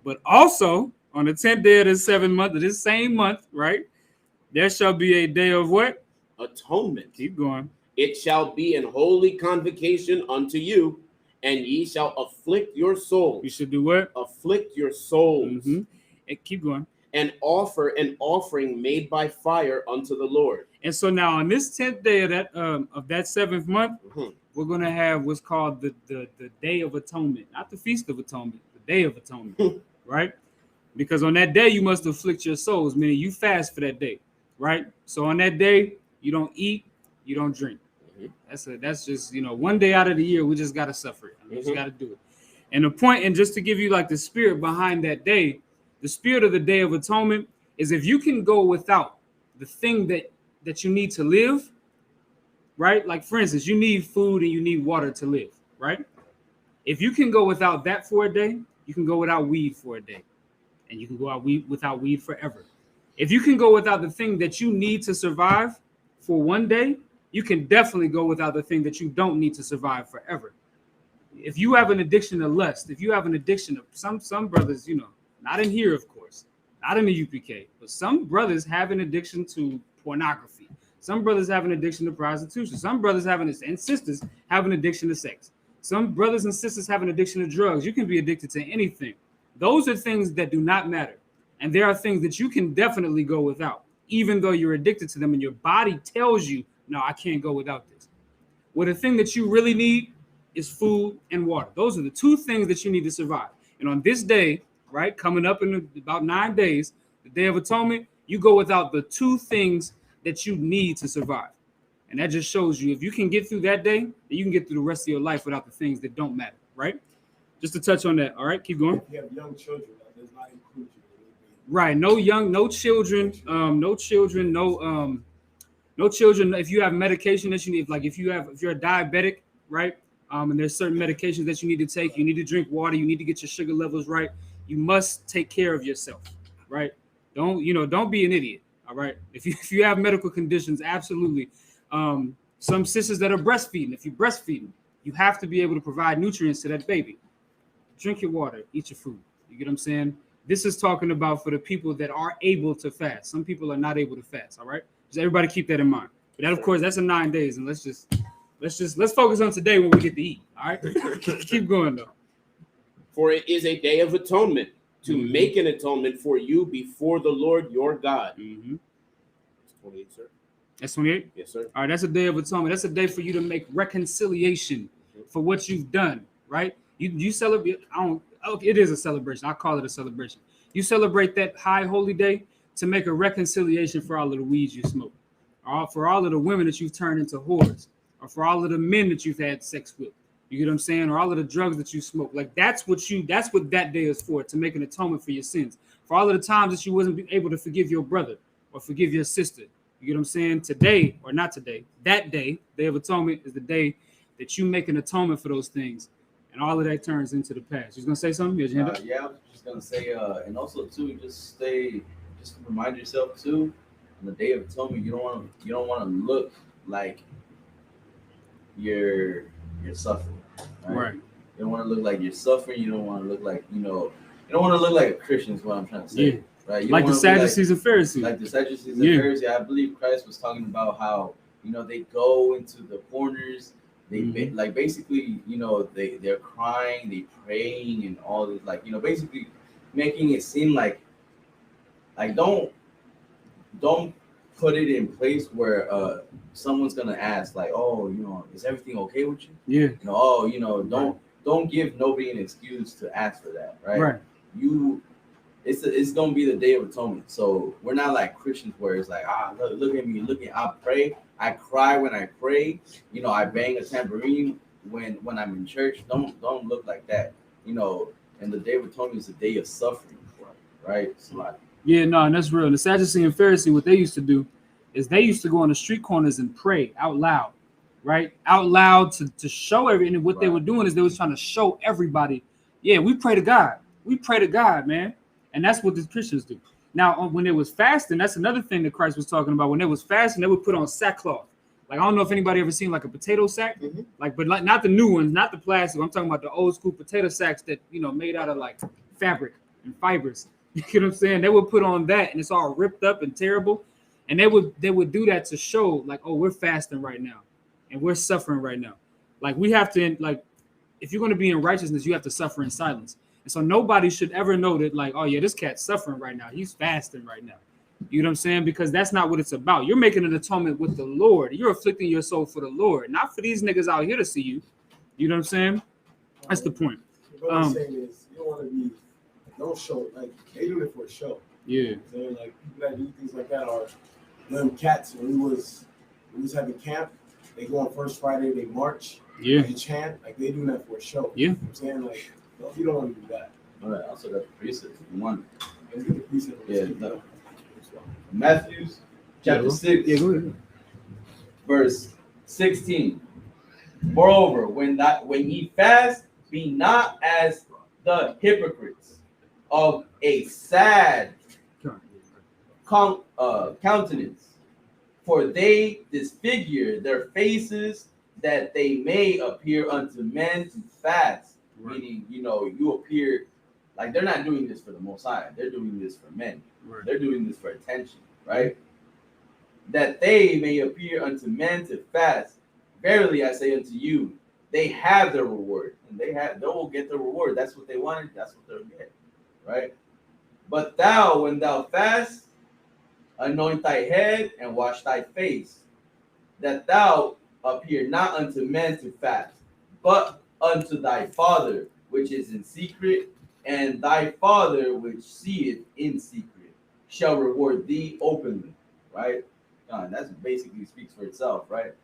But also, on the 10th day of the 7th month of this same month, right, there shall be a day of what? Atonement. Keep going. It shall be an holy convocation unto you, and ye shall afflict your souls. You should do what? Afflict your souls. And keep going. And offer an offering made by fire unto the Lord. And so now on this 10th day of that 7th month, we're going to have what's called the Day of Atonement. Not the Feast of Atonement, the Day of Atonement, right? Because on that day, you must afflict your souls, meaning you fast for that day, right? So on that day, you don't eat, you don't drink. That's just, one day out of the year, we just got to suffer it. We just got to do it. And the point, and just to give you like the spirit behind that day, the spirit of the Day of Atonement is if you can go without the thing that you need to live, right? Like, for instance, you need food and you need water to live, right? If you can go without that for a day, you can go without weed for a day. And you can go out without weed forever. If you can go without the thing that you need to survive for one day, you can definitely go without the thing that you don't need to survive forever. If you have an addiction to lust, if you have an addiction to some brothers, not in here, of course, not in the UPK, but some brothers have an addiction to pornography. Some brothers have an addiction to prostitution. Some brothers and sisters have an addiction to sex. Some brothers and sisters have an addiction to drugs. You can be addicted to anything. Those are things that do not matter. And there are things that you can definitely go without, even though you're addicted to them and your body tells you, no, I can't go without this. Well, the thing that you really need is food and water. Those are the two things that you need to survive. And on this day, right, coming up in about 9 days, the Day of Atonement, you go without the two things that you need to survive. And that just shows you if you can get through that day, then you can get through the rest of your life without the things that don't matter, right? Just to touch on that. All right, keep going. If you have young children, that does not include you. Right, no children. If you have medication that you need, like if you're a diabetic, right? And there's certain medications that you need to take. You need to drink water. You need to get your sugar levels right. You must take care of yourself, right? Don't be an idiot. All right. If you have medical conditions, absolutely. Some sisters that are breastfeeding, if you're breastfeeding, you have to be able to provide nutrients to that baby. Drink your water, eat your food. You get what I'm saying? This is talking about for the people that are able to fast. Some people are not able to fast. All right. Just everybody keep that in mind. But that, of course, that's in 9 days. And let's focus on today when we get to eat. All right. Keep going though. For it is a day of atonement to make an atonement for you before the Lord your God. 28, sir. That's 28? Yes, sir. All right, that's a day of atonement. That's a day for you to make reconciliation for what you've done, right? You celebrate. It is a celebration. I call it a celebration. You celebrate that high holy day to make a reconciliation for all of the weeds you smoke, or for all of the women that you've turned into whores, or for all of the men that you've had sex with. You get what I'm saying? Or all of the drugs that you smoke. Like that's what that day is for, to make an atonement for your sins. For all of the times that you wasn't able to forgive your brother or forgive your sister. You get what I'm saying? Today, or not today, that day of atonement is the day that you make an atonement for those things. And all of that turns into the past. You was gonna say something? Yeah, I was just gonna say, and also too, just remind yourself too, on the Day of Atonement, you don't want to look like you're suffering, right? You don't want to look like you're suffering. You don't want to look like you don't want to look like a Christian. Is what I'm trying to say. Yeah. Right? Like the Sadducees and Pharisees. Like the Sadducees and Pharisees. I believe Christ was talking about how they go into the corners. They like basically they're crying, they praying, and all this, like basically making it seem like don't put it in place where someone's gonna ask like, oh, is everything okay with you? Yeah. Don't give nobody an excuse to ask for that, right? It's gonna be the Day of Atonement. So we're not like Christians where it's like, look at me, I pray, I cry when I pray, I bang a tambourine when I'm in church. Don't look like that, And the Day of Atonement is a day of suffering, right? So and that's real. The Sadducee and Pharisee, what they used to do is they used to go on the street corners and pray out loud, right? Out loud to show everything. And what they were doing is they was trying to show everybody, we pray to God. We pray to God, man. And that's what the Christians do. Now, when it was fasting, that's another thing that Christ was talking about. When it was fasting, they would put on sackcloth. Like, I don't know if anybody ever seen like a potato sack, but like not the new ones, not the plastic. I'm talking about the old school potato sacks that, made out of like fabric and fibers. You get what I'm saying? They would put on that and it's all ripped up and terrible. And they would do that to show like, oh, we're fasting right now and we're suffering right now. Like we have to, like, if you're going to be in righteousness, you have to suffer in silence. And so nobody should ever know that, like, oh, yeah, this cat's suffering right now. He's fasting right now. You know what I'm saying? Because that's not what it's about. You're making an atonement with the Lord. You're afflicting your soul for the Lord, not for these niggas out here to see you. You know what I'm saying? That's the point. What I'm saying is, you don't want to be, don't show, like, they do it for a show. Yeah. You know, like, people that do things like that are them cats. When we was having camp, they go on First Friday, they march, they chant, like, they do that for a show. Yeah. You know what I'm saying? Like, no, you don't want to do that. All right, also got the precept if you want. Let's get the precept. Yeah. Matthew chapter 6, verse 16. Moreover, when ye fast, be not as the hypocrites of a sad countenance, for they disfigure their faces, that they may appear unto men to fast. Right. Meaning, you appear like they're not doing this for the Most High. They're doing this for men. Right. They're doing this for attention, right? That they may appear unto men to fast. Verily, I say unto you, they have their reward, and they will get the reward. That's what they wanted. That's what they'll get, right? But thou, when thou fast, anoint thy head and wash thy face, that thou appear not unto men to fast, but unto thy Father which is in secret, and thy Father which seeth in secret shall reward thee openly, right? That's basically speaks for itself, right?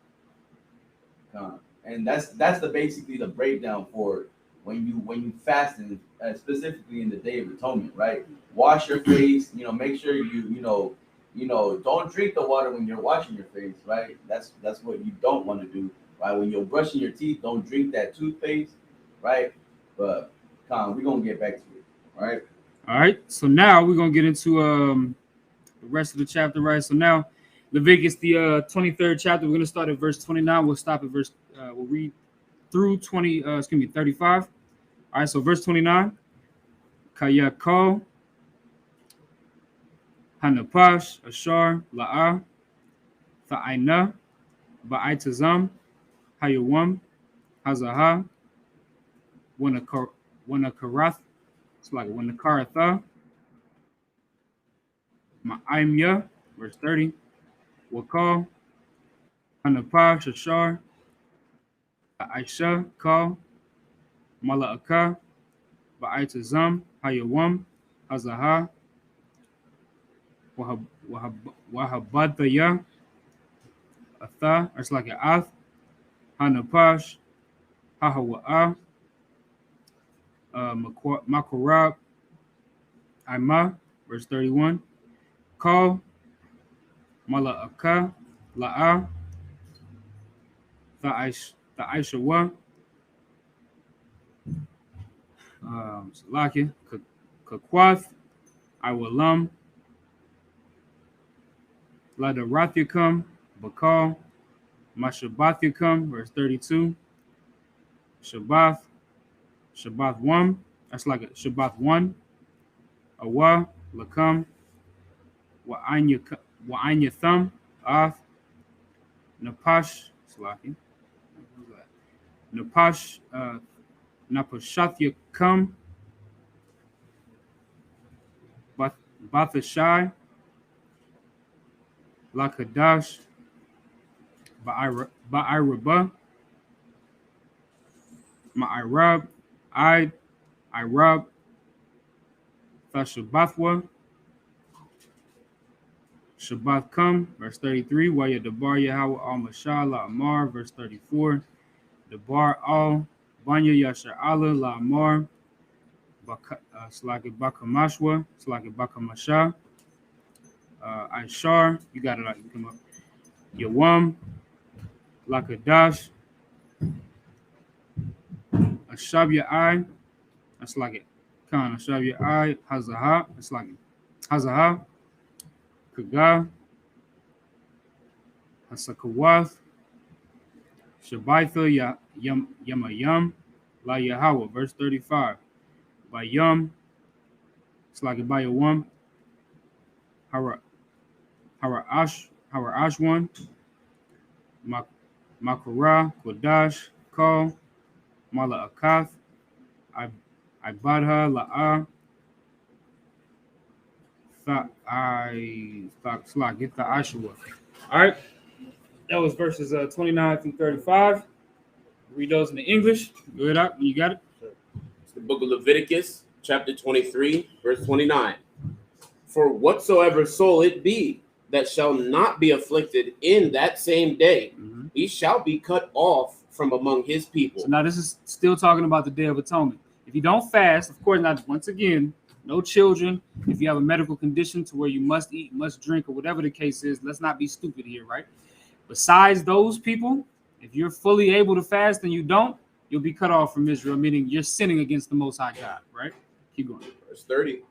And that's basically the breakdown for when you fast, and specifically in the Day of Atonement, right? Wash your face, make sure you don't drink the water when you're washing your face, right? That's what you don't want to do, right? When you're brushing your teeth, don't drink that toothpaste, right? But we're gonna get back to it, right? All right. So now we're gonna get into the rest of the chapter, right? So now Leviticus, the 23rd chapter, we're gonna start at verse 29. We'll stop at we'll read through 35. All right. So verse 29. Kayako, Hanapash, Ashar, La'ah, Tha'aina, Ba'aitazam, Hayawam, Hazaha, Wanakarath, it's like Wanakaratha, Ma'aimya, verse 30, Wakal, Hanapash, Ashar, Aisha, Kal, Mala'aka, Ba'aitazam, Hayawam, Hazaha, Wahabadaya, Atha, it's like an Ath, Hanapash, Hahawa'a, Makorab, Ima, verse 31. Call, Mala'aka, La'a, Ta'aishawa, Salaki, Kakwath, Iwalam, Ladarathiacum, Bakal, Mashabathiacum, verse 32. Shabbath 1. That's like a Shabbath 1. Awa, Lakam, Wa'anya Thumb, Ath, Napash, Slaki. Napash, Napashathya Kum, Bathashai, Lakadash, Ba'iraba, Ma'irab, Irab, Thashabathwa, Shabbath Kum, verse 33. Waya Dabar Yahweh al Mashah La Amar, verse 34. Dabar al Banya Yasha Allah La Amar, Slaki Bakamashwa, Slaki Bakamasha, Aishar, you got it, like you come up. Yawam, Lakadash, Ashabya I, that's like it. Khan, Ashabya I, Hazaha, that's like it. Hazaha, Kaga, Hasakawath, Shabaitha, Yamayam, La Yahweh, verse 35. By Yum, it's like it by Yawam, Ashwan, Makara, Kodash, Kal, Mala Akath, Ibadha, La'a, Get the Ashua. All right, that was verses 29 through 35. Read those in the English. Go ahead up. You got it? It's the book of Leviticus, chapter 23, verse 29. For whatsoever soul it be that shall not be afflicted in that same day, he shall be cut off from among his people. So now this is still talking about the Day of Atonement. If you don't fast, of course, not once again, no children. If you have a medical condition to where you must eat, must drink, or whatever the case is, let's not be stupid here, right? Besides those people, if you're fully able to fast and you don't, you'll be cut off from Israel, meaning you're sinning against the Most High God, right? Keep going. Verse 30.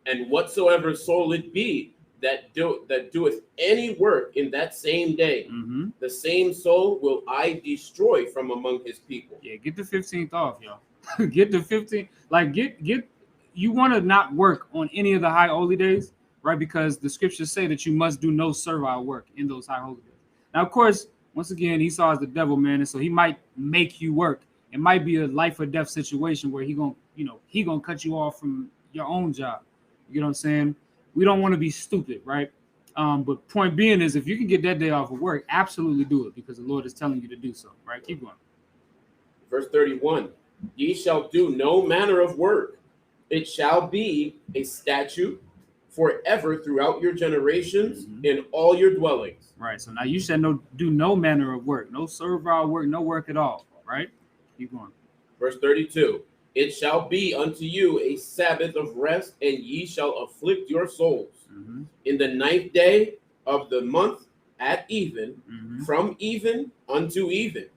And whatsoever soul it be that doeth any work in that same day, the same soul will I destroy from among his people. Yeah, get the 15th off, y'all. Get the 15th. Like, get. You want to not work on any of the high holy days, right? Because the scriptures say that you must do no servile work in those high holy days. Now, of course, once again, Esau is the devil, man, and so he might make you work. It might be a life or death situation where he gonna cut you off from your own job. You know what I'm saying? We don't want to be stupid, right? But point being is, if you can get that day off of work, absolutely do it, because the Lord is telling you to do so, right? Keep going. Verse 31. Ye shall do no manner of work. It shall be a statute forever throughout your generations in all your dwellings. Right. So now you said do no manner of work, no servile work, no work at all. Right. Keep going. Verse 32. It shall be unto you a Sabbath of rest, and ye shall afflict your souls. In the 9th day of the month at even, from even unto even,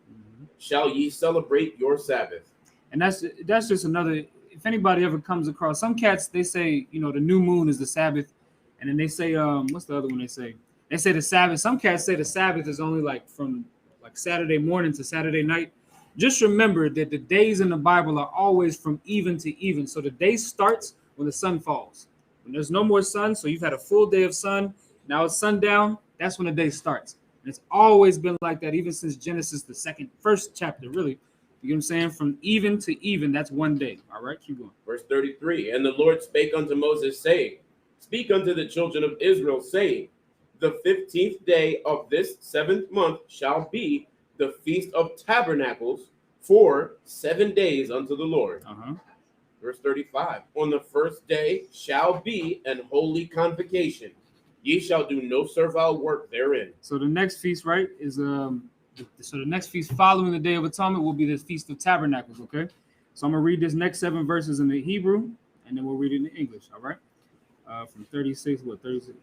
shall ye celebrate your Sabbath. And that's just another. If anybody ever comes across some cats, they say, the new moon is the Sabbath, and then they say, what's the other one they say? They say the Sabbath. Some cats say the Sabbath is only like from like Saturday morning to Saturday night. Just remember that the days in the Bible are always from even to even. So the day starts when the sun falls. When there's no more sun, so you've had a full day of sun, now it's sundown, that's when the day starts. And it's always been like that, even since Genesis, the first chapter, really. You know what I'm saying? From even to even, that's one day. All right, keep going. Verse 33. And the Lord spake unto Moses, saying, Speak unto the children of Israel, saying, The 15th day of this 7th month shall be the Feast of Tabernacles for 7 days unto the Lord. Verse 35. On the first day shall be an holy convocation. Ye shall do no servile work therein. So the next feast, right, is the So the next feast following the Day of Atonement will be the Feast of Tabernacles, okay? So I'm going to read this next 7 verses in the Hebrew, and then we'll read it in English, all right? From 36, 36?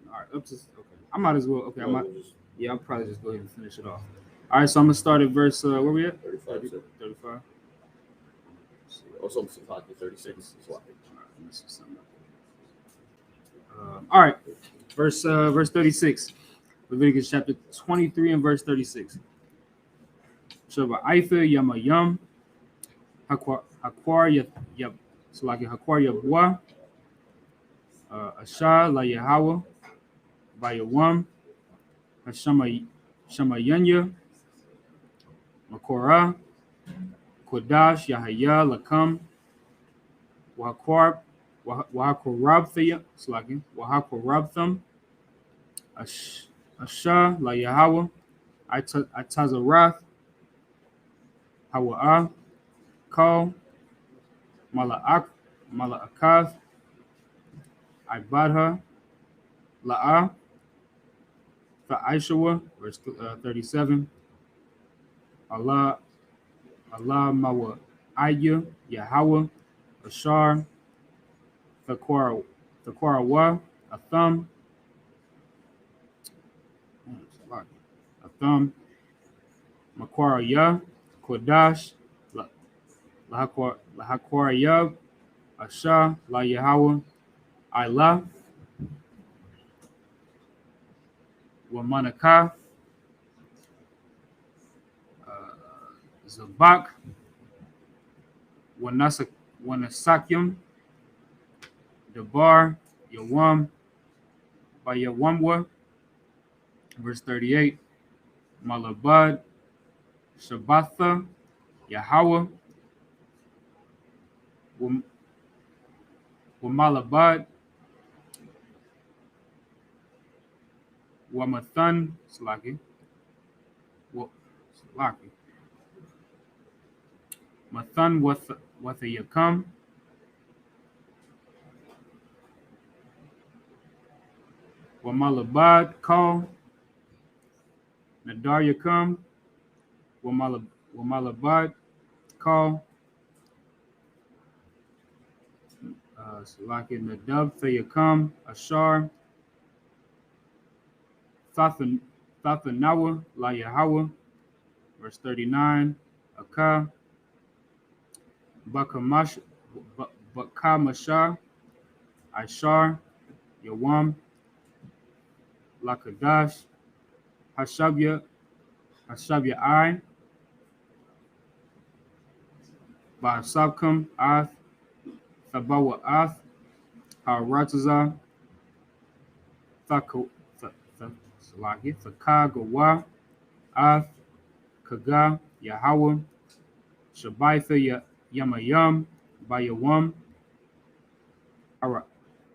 All right, up to, okay. I might as well, okay, I'll probably just go ahead and finish it off. All right, so I'm going to start at verse, where we at? 35. 35. Also, I'm 36. All right, verse 36. Leviticus chapter 23 and verse 36. Shaba Aifa Yamayam Hakwar Yab Salaki Hakwar Yabwa Asha La Yahawah Bayawam Shamayanya Makora Kodash Yahaya Lakam Wahakorabtham Salaki Wahakorabtham Asha La Yahawah Atazarath Hawa'ah Kal Mala'akath Ibadha La'ah Fa'aishawa, verse 37. Allah Mawa Aya Yahawah Ashar Thakarawa Atham Makwaraya Kodash Lahakwaraya Asha La Yahawah Ilah Wamanaka Zabak Wanasakyam Dabar Yawam Bayawamwa, verse 38. Malabad Shabbatha Yahawah Wamalabad Wamathan Slaki Mathan Wathayakam Wamalabad Call Nadar Yakam Wamalabad Call Salaki Nadab Thayakam Ashar Thathanawa La Yahawah, verse 39. Akah Bakamasha Ishar Yawam Lakadash Hashabya I Ba'asabkam Ath Thabawa Ath Harataza Thakagawa Ath Kaga Yahawah Shabaitha Yamayam Bayawam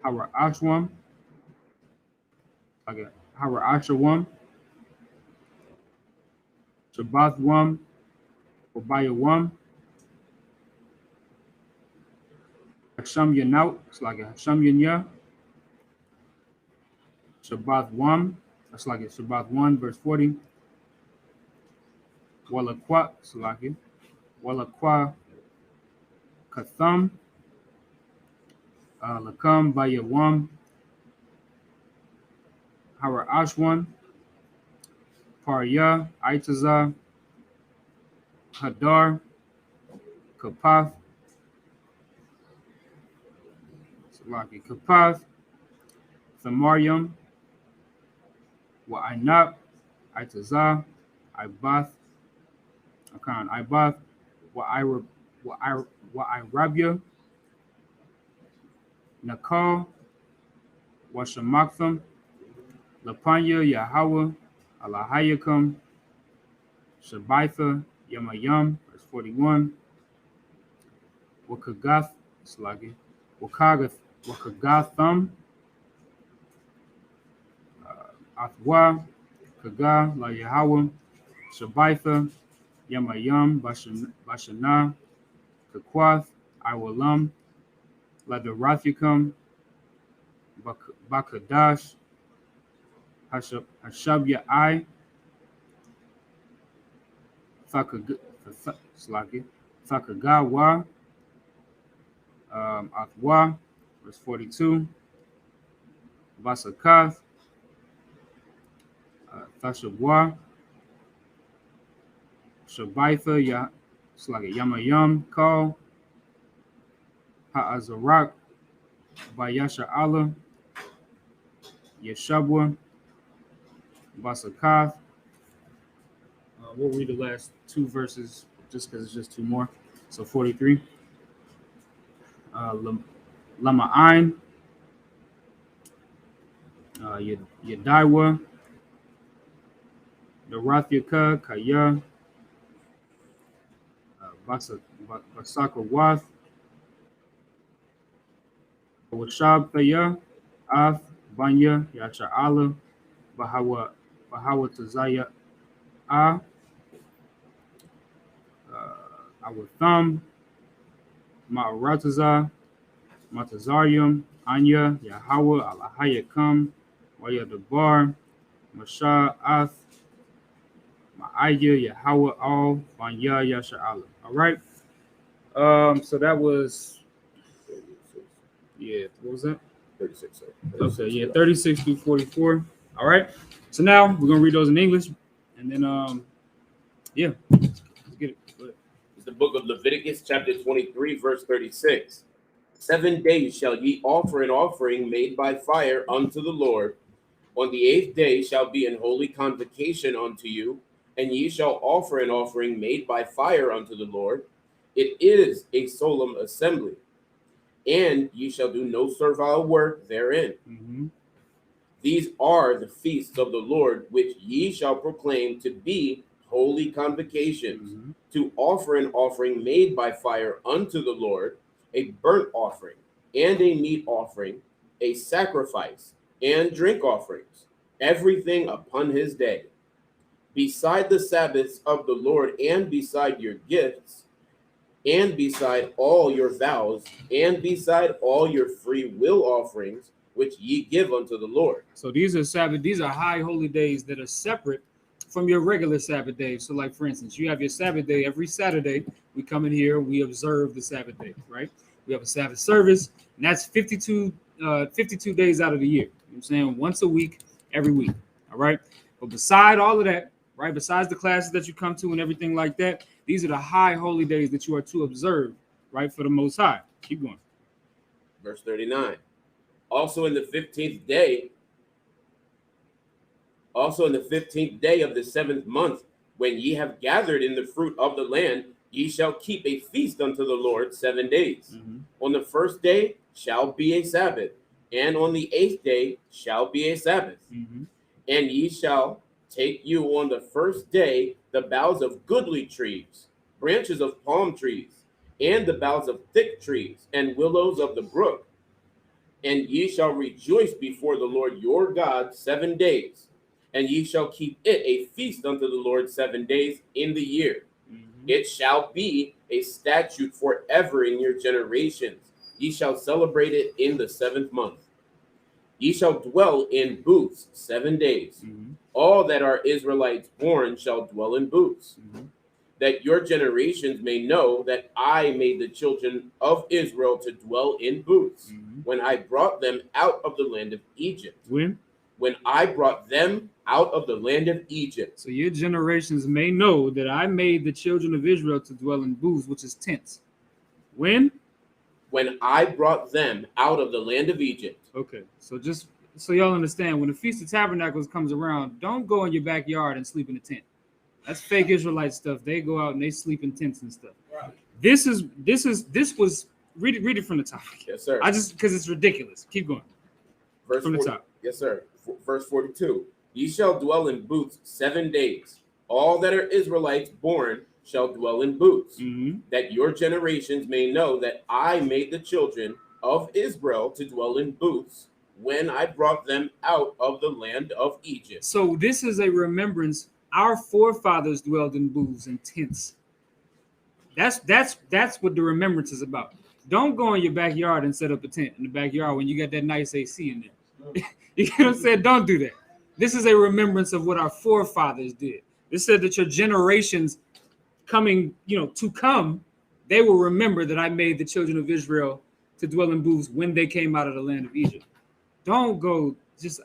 Harashwam Harashawam Shabathwam Bayawam Hasham Yanaut, it's like a Hasham Yanya Shabathwam, that's like it Shabbath 1 verse 40. Walakwa, it's like it Walakwa Katham Lakam Bayawam Hara Ashwan Parya Aitaza Hadar Kapath Salaki Kapath Thamarium Wa'inab Aitaza Ibath Akan Ibath Wa'irabya Nakal Washamaktham Lapanya Yahawah Alahayakam Shabaitha Yamayam, verse 41. Wakagath Slagi Wakagatham Athwa Kaga La Yahawah Shabaitha Yamayam Bashana Kakwath Iwalam La Darathikam Bakadash Hashabyai, Fakagawa, Athwa, verse 42, Vasakath, Thashabwa, Shabaitha, Yamayam, Kal, Ha'azarak, Bayasha Allah, Yeshabwa, Vasakath. We'll read the last two verses just because it's just two more. So 43. Lama'ain, Yadaiwa, Narathyaka, Kaya, Vasakawath, Washab Thaya, Ath, Banya, Yasha'ala, Bahawa Tazaya, Awatham, Ma'arataza, Matazarium, Anya, Yahweh, Alahayakam, Waya Dabar, Masha Ath, Ma'aya, Yahweh, Al, Banya, Yasha'ala. All right. So that was, what was that? 36. Okay, 36 through 44. All right. So now we're gonna read those in English, and then let's get it. It's the book of Leviticus, chapter 23, verse 36. 7 days shall ye offer an offering made by fire unto the Lord. On the 8th day shall be an holy convocation unto you, and ye shall offer an offering made by fire unto the Lord. It is a solemn assembly, and ye shall do no servile work therein. Mm-hmm. These are the feasts of the Lord, which ye shall proclaim to be holy convocations, Mm-hmm. to offer an offering made by fire unto the Lord, a burnt offering, and a meat offering, a sacrifice, and drink offerings, everything upon his day. Beside the Sabbaths of the Lord, and beside your gifts, and beside all your vows, and beside all your free will offerings, which ye give unto the Lord. So these are high holy days that are separate from your regular Sabbath days. So like, for instance, you have your Sabbath day every Saturday. We come in here, we observe the Sabbath day, right? We have a Sabbath service, and that's 52 days out of the year. You know what I'm saying? Once a week, every week, all right? But beside all of that, right, besides the classes that you come to and everything like that, these are the high holy days that you are to observe, right, for the Most High. Keep going. Verse 39. Also in the 15th day of the 7th month, when ye have gathered in the fruit of the land, ye shall keep a feast unto the Lord 7 days. Mm-hmm. On the 1st day shall be a Sabbath, and on the 8th day shall be a Sabbath. Mm-hmm. And ye shall take you on the 1st day the boughs of goodly trees, branches of palm trees, and the boughs of thick trees, and willows of the brook. And ye shall rejoice before the Lord your God 7 days. And ye shall keep it a feast unto the Lord 7 days in the year. Mm-hmm. It shall be a statute forever in your generations. Ye shall celebrate it in the 7th month. Ye shall dwell in booths 7 days. Mm-hmm. All that are Israelites born shall dwell in booths. Mm-hmm. That your generations may know that I made the children of Israel to dwell in booths, Mm-hmm. when I brought them out of the land of Egypt. When I brought them out of the land of Egypt. So your generations may know that I made the children of Israel to dwell in booths, which is tents. When I brought them out of the land of Egypt. Okay, so just so y'all understand, when the Feast of Tabernacles comes around, don't go in your backyard and sleep in a tent. That's fake Israelite stuff. They go out and they sleep in tents and stuff. Right. This was read it from the top. Yes, sir. Because it's ridiculous. Keep going. Verse from 40, the top. Yes, sir. Verse 42. Ye shall dwell in booths 7 days. All that are Israelites born shall dwell in booths, Mm-hmm. that your generations may know that I made the children of Israel to dwell in booths when I brought them out of the land of Egypt. So this is a remembrance. Our forefathers dwelled in booths and tents. That's what the remembrance is about. Don't go in your backyard and set up a tent in the backyard when you got that nice AC in there. You know what I'm saying? Don't do that. This is a remembrance of what our forefathers did. This said that your generations coming, to come, they will remember that I made the children of Israel to dwell in booths when they came out of the land of Egypt. Don't go,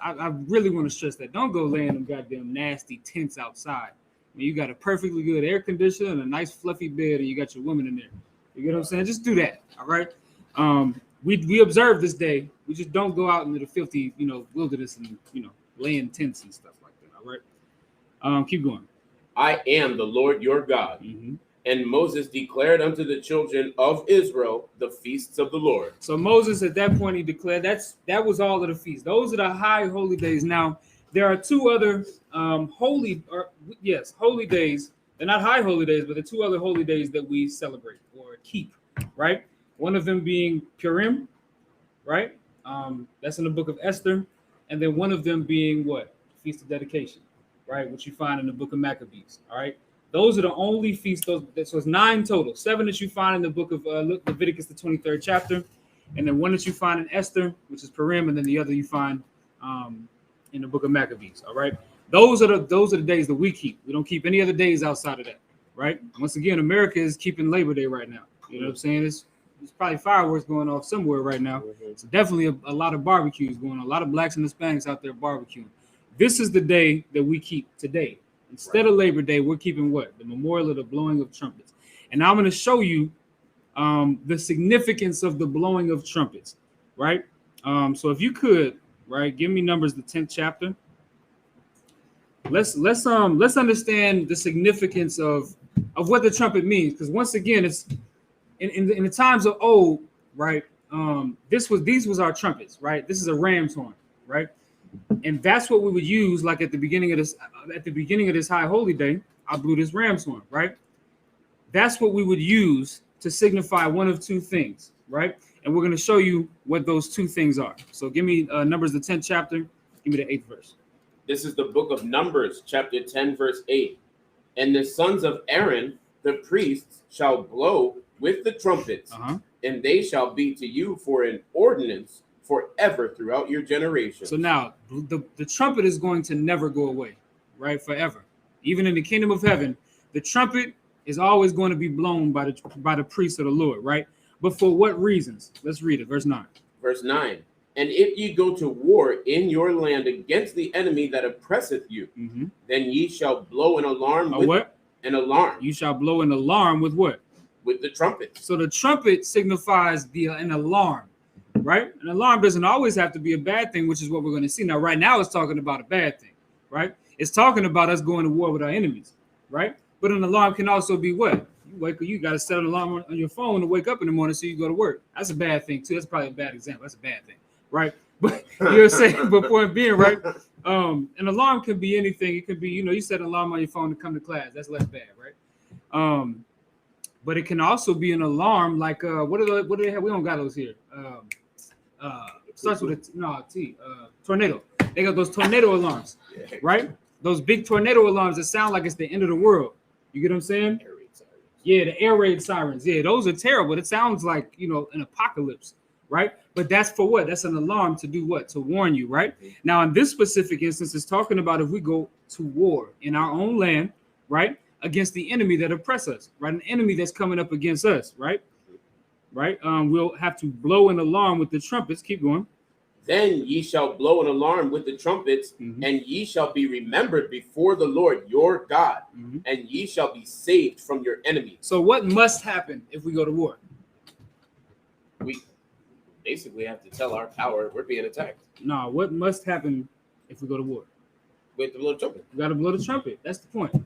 I really want to stress that. Don't go lay in them goddamn nasty tents outside. I mean, you got a perfectly good air conditioner and a nice fluffy bed, and you got your woman in there. You get what I'm saying? Just do that, all right? We observe this day. We just don't go out into the filthy, wilderness and, lay in tents and stuff like that, all right? Keep going. I am the Lord your God. Mm-hmm. And Moses declared unto the children of Israel the feasts of the Lord. So Moses, at that point, he declared that was all of the feasts. Those are the high holy days. Now, there are two other holy days. They're not high holy days, but the two other holy days that we celebrate or keep, right? One of them being Purim, right? That's in the book of Esther. And then one of them being what? Feast of Dedication, right? Which you find in the book of Maccabees, all right? Those are the only feasts. So it's 9 total. 7 that you find in the book of Leviticus, the 23rd chapter. And then one that you find in Esther, which is Purim. And then the other you find in the book of Maccabees, all right? Those are the days that we keep. We don't keep any other days outside of that, right? Once again, America is keeping Labor Day right now. You know what I'm saying? There's probably fireworks going off somewhere right now. So definitely a lot of barbecues going on. A lot of blacks and Hispanics out there barbecuing. This is the day that we keep today. Instead of Labor Day, we're keeping what? The memorial of the blowing of trumpets. And now I'm going to show you the significance of the blowing of trumpets, right? So if you could, right, give me Numbers, the 10th chapter. Let's understand the significance of what the trumpet means, because once again, it's in the times of old, right? These was our trumpets, right? This is a ram's horn, right? And that's what we would use, like at the beginning of this high holy day. I blew this ram's horn, right? That's what we would use to signify one of two things, right? And we're going to show you what those two things are. So give me Numbers, the 10th chapter. Give me the 8th verse. This is the book of Numbers, chapter 10, verse 8. And the sons of Aaron, the priests, shall blow with the trumpets, and they shall be to you for an ordinance forever throughout your generations. So now the trumpet is going to never go away, right? Forever. Even in the kingdom of heaven, the trumpet is always going to be blown by the priests of the Lord, right? But for what reasons? Let's read it. Verse 9. Verse 9. And if ye go to war in your land against the enemy that oppresseth you, then ye shall blow an alarm. What? An alarm. You shall blow an alarm with what? With the trumpet. So the trumpet signifies an alarm, right? An alarm doesn't always have to be a bad thing, which is what we're going to see. Now, right now, it's talking about a bad thing, right? It's talking about us going to war with our enemies, right? But an alarm can also be what? You got to set an alarm on your phone to wake up in the morning so you go to work. That's a bad thing, too. That's probably a bad example. That's a bad thing, right? But you're saying, but point being, right? An alarm can be anything. It could be, you set an alarm on your phone to come to class. That's less bad, right? But it can also be an alarm like what do they have? We don't got those here. Starts with a T. Tornado. They got those tornado alarms, right? Those big tornado alarms that sound like it's the end of the world. You get what I'm saying? Air raid sirens. Yeah, the air raid sirens. Yeah, those are terrible. It sounds like an apocalypse, right? But that's for what? That's an alarm to do what? To warn you, right? Now, in this specific instance, it's talking about if we go to war in our own land, right? Against the enemy that oppress us, right? An enemy that's coming up against us, right? Right? We'll have to blow an alarm with the trumpets. Keep going. Then ye shall blow an alarm with the trumpets, and ye shall be remembered before the Lord your God, and ye shall be saved from your enemies. So what must happen if we go to war? We basically have to tell our power we're being attacked. No, what must happen if we go to war? We have to blow the trumpet. We got to blow the trumpet. That's the point.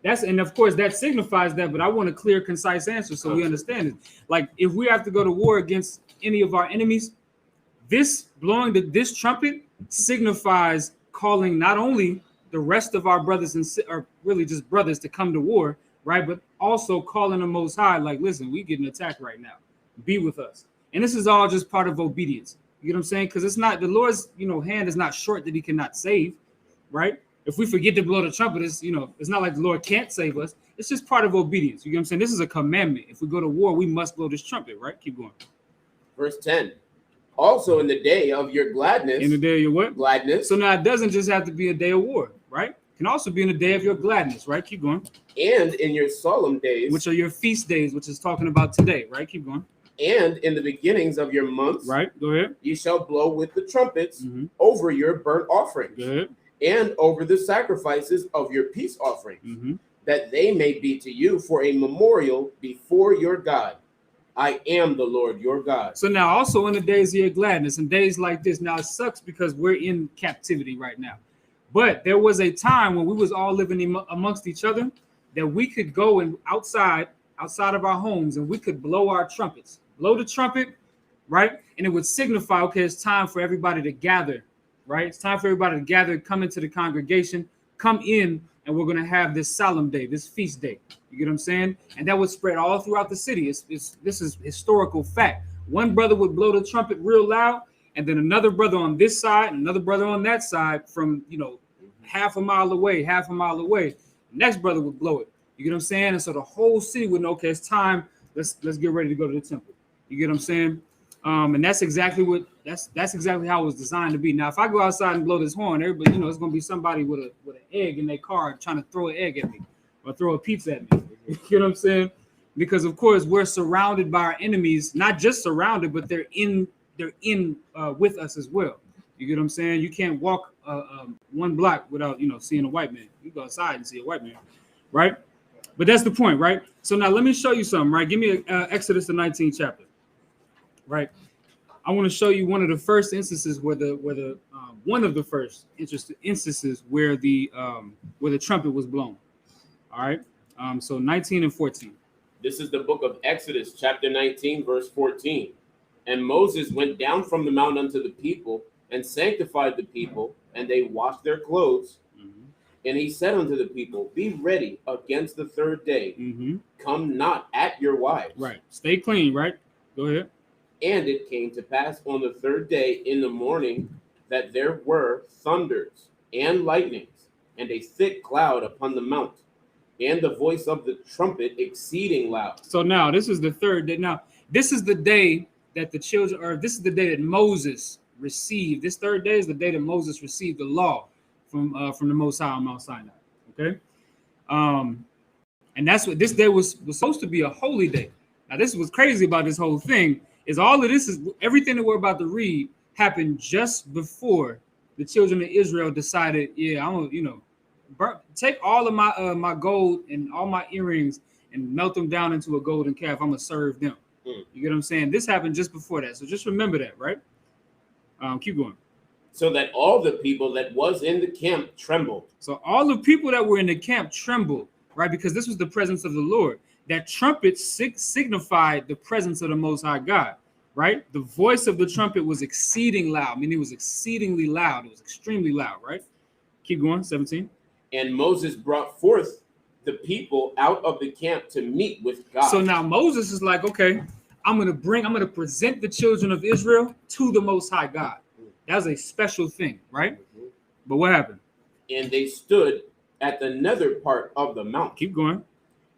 And of course that signifies that, but I want a clear, concise answer so we understand it. Like if we have to go to war against any of our enemies, this trumpet signifies calling not only the rest of our brothers or really just brothers to come to war, right? But also calling the Most High, like, listen, we getting attacked right now. Be with us. And this is all just part of obedience. You know what I'm saying? Because it's not the Lord's, hand is not short that he cannot save, right? If we forget to blow the trumpet, it's not like the Lord can't save us. It's just part of obedience. You get what I'm saying? This is a commandment. If we go to war, we must blow this trumpet, right? Keep going. Verse 10. Also in the day of your gladness. In the day of your what? Gladness. So now it doesn't just have to be a day of war, right? It can also be in the day of your gladness, right? Keep going. And in your solemn days. Which are your feast days, which is talking about today, right? Keep going. And in the beginnings of your months. Right, go ahead. You shall blow with the trumpets over your burnt offerings. Go ahead. And over the sacrifices of your peace offerings, that they may be to you for a memorial before your God. I am the Lord your God. So now also in the days of your gladness and days like this, now it sucks because we're in captivity right now. But there was a time when we was all living amongst each other that we could go and outside of our homes and we could blow our trumpets. Blow the trumpet, right? And it would signify, okay, it's time for everybody to gather, right? It's time for everybody to gather, come into the congregation, come in, and we're going to have this solemn day, this feast day. You get what I'm saying? And that would spread all throughout the city. This is historical fact. One brother would blow the trumpet real loud, and then another brother on this side, and another brother on that side from, half a mile away. Next brother would blow it. You get what I'm saying? And so the whole city would know, okay, it's time. Let's get ready to go to the temple. You get what I'm saying? And that's exactly how it was designed to be. Now, if I go outside and blow this horn, everybody, it's going to be somebody with an egg in their car trying to throw an egg at me or throw a pizza at me. You get what I'm saying? Because of course we're surrounded by our enemies, not just surrounded, but they're in with us as well. You get what I'm saying? You can't walk one block without seeing a white man. You go outside and see a white man, right? But that's the point, right? So now let me show you something, right? Give me Exodus the 19th chapter, right? I want to show you one of the first instances where the trumpet was blown. All right. So 19 and 14. This is the book of Exodus, chapter 19, verse 14. And Moses went down from the mount unto the people and sanctified the people, and they washed their clothes. And he said unto the people, be ready against the third day. Come not at your wives. Right. Stay clean, right? Go ahead. And it came to pass on the third day in the morning that there were thunders and lightnings and a thick cloud upon the mount, and the voice of the trumpet exceeding loud. So now this is the third day. Now, this is the day that this is the day that Moses received. This third day is the day that Moses received the law from the Most High on Mount Sinai. Okay. And that's what this day was supposed to be, a holy day. Now, this is what's crazy about this whole thing is all of this is everything that we're about to read happened just before the children of Israel decided, I'm gonna, take all of my gold and all my earrings and melt them down into a golden calf. I'm gonna serve them. You get what I'm saying? This happened just before that. So just remember that, right? Keep going. So that all the people that was in the camp trembled. So all the people that were in the camp trembled, right? Because this was the presence of the Lord. That trumpet signified the presence of the Most High God, right? The voice of the trumpet was exceeding loud. I mean, it was exceedingly loud. It was extremely loud, right? Keep going, 17. And Moses brought forth the people out of the camp to meet with God. So now Moses is like, okay, I'm going to present the children of Israel to the Most High God. That was a special thing, right? But what happened? And they stood at the nether part of the mount. Keep going.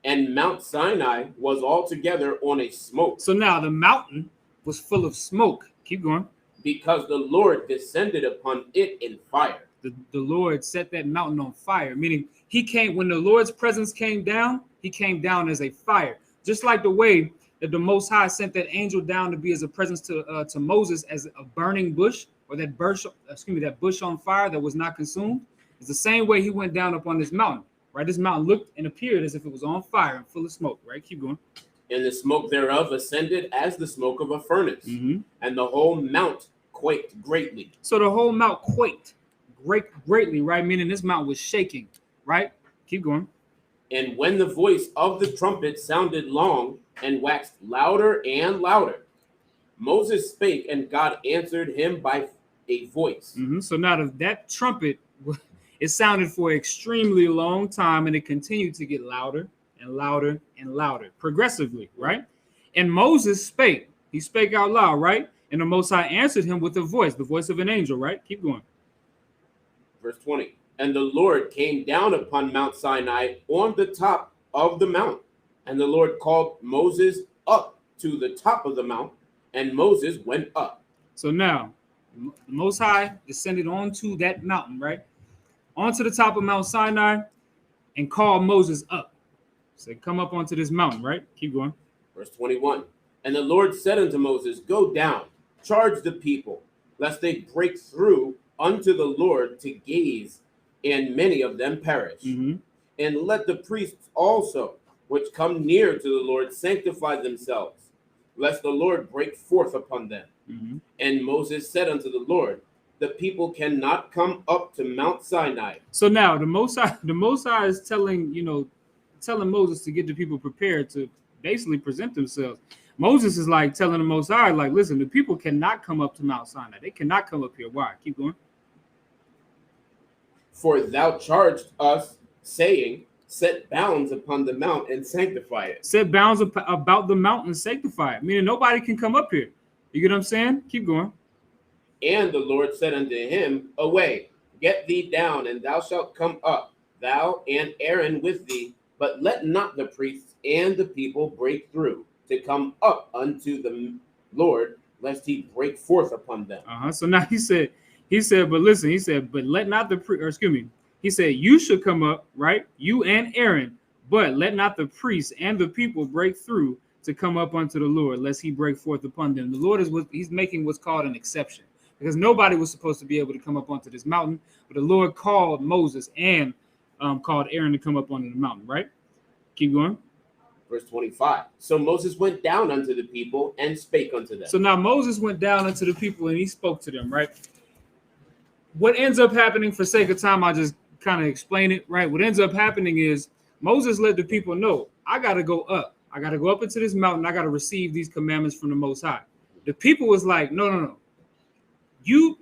And Mount Sinai was altogether on a smoke. So now the mountain was full of smoke. Keep going. Because the Lord descended upon it in fire. The Lord set that mountain on fire, meaning when the Lord's presence came down, he came down as a fire. Just like the way that the Most High sent that angel down to be as a presence to Moses as a burning bush, or that bush on fire that was not consumed. It's the same way he went down upon this mountain, right? This mountain looked and appeared as if it was on fire and full of smoke, right? Keep going. And the smoke thereof ascended as the smoke of a furnace, and the whole mount quaked greatly. So the whole mount quaked greatly, right? Meaning this mountain was shaking, right? Keep going. And when the voice of the trumpet sounded long and waxed louder and louder, Moses spake, and God answered him by a voice. So now that trumpet, it sounded for an extremely long time, and it continued to get louder and louder and louder, progressively, right? And Moses spake. He spake out loud, right? And the Most High answered him with the voice of an angel, right? Keep going. Verse 20. And the Lord came down upon Mount Sinai on the top of the mount. And the Lord called Moses up to the top of the mount, and Moses went up. So now, the Most High descended onto that mountain, right? Onto the top of Mount Sinai and called Moses up. Said, come up onto this mountain, right? Keep going. Verse 21. And the Lord said unto Moses, go down, charge the people, lest they break through unto the Lord to gaze, and many of them perish. Mm-hmm. And let the priests also, which come near to the Lord, sanctify themselves, lest the Lord break forth upon them. Mm-hmm. And Moses said unto the Lord, the people cannot come up to Mount Sinai. So now the Most High is telling Moses to get the people prepared to basically present themselves. Moses is like telling the Most High, like, listen, the people cannot come up to Mount Sinai. They cannot come up here. Why? Keep going. For thou charged us, saying, set bounds upon the mount and sanctify it. Set bounds about the mountain and sanctify it. Meaning nobody can come up here. You get what I'm saying? Keep going. And the Lord said unto him, away, get thee down, and thou shalt come up, thou and Aaron with thee, but let not the priests and the people break through to come up unto the Lord, lest he break forth upon them. So now he said, but listen, he said, but let not he said, you should come up, right? You and Aaron, but let not the priests and the people break through to come up unto the Lord, lest he break forth upon them. The Lord he's making what's called an exception, because nobody was supposed to be able to come up onto this mountain, but the Lord called Moses and called Aaron to come up onto the mountain, right? Keep going. Verse 25. So Moses went down unto the people and spake unto them. So now Moses went down unto the people and he spoke to them, right? What ends up happening, for sake of time, I'll just kind of explain it, right? What ends up happening is Moses let the people know, I got to go up. I got to go up into this mountain. I got to receive these commandments from the Most High. The people was like, no. You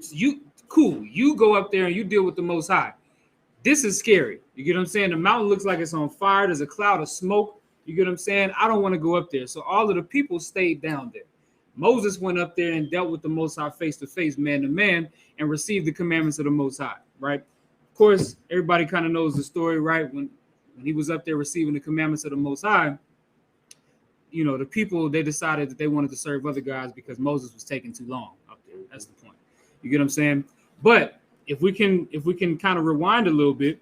cool. You go up there and you deal with the Most High. This is scary. You get what I'm saying? The mountain looks like it's on fire. There's a cloud of smoke. You get what I'm saying? I don't want to go up there. So all of the people stayed down there. Moses went up there and dealt with the Most High face to face, man to man, and received the commandments of the Most High, right? Of course, everybody kind of knows the story, right? When he was up there receiving the commandments of the Most High, you know, the people, they decided that they wanted to serve other gods because Moses was taking too long up there. That's the point. You get what I'm saying? But if we can kind of rewind a little bit,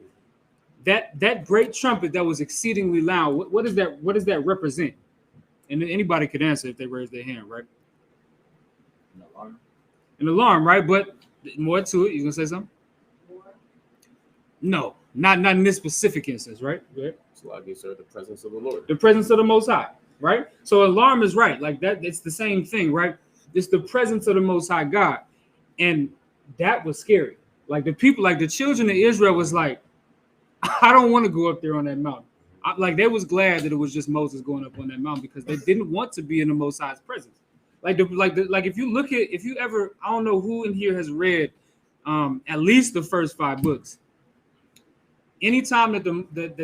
that great trumpet that was exceedingly loud, what does that represent? And anybody could answer if they raise their hand, right? An alarm. An alarm, right? But more to it. You gonna say something? No, not in this specific instance, right? So I guess, sir, the presence of the Lord. The presence of the Most High, right? So alarm is right, like that. It's the same thing, right? It's the presence of the Most High God, and that was scary. Like the people, like the children of Israel, was like, I don't want to go up there on that mountain. Like they was glad that it was just Moses going up on that mountain because they didn't want to be in the Most High's presence. Like if you ever, I don't know who in here has read at least the first 5 books. Anytime that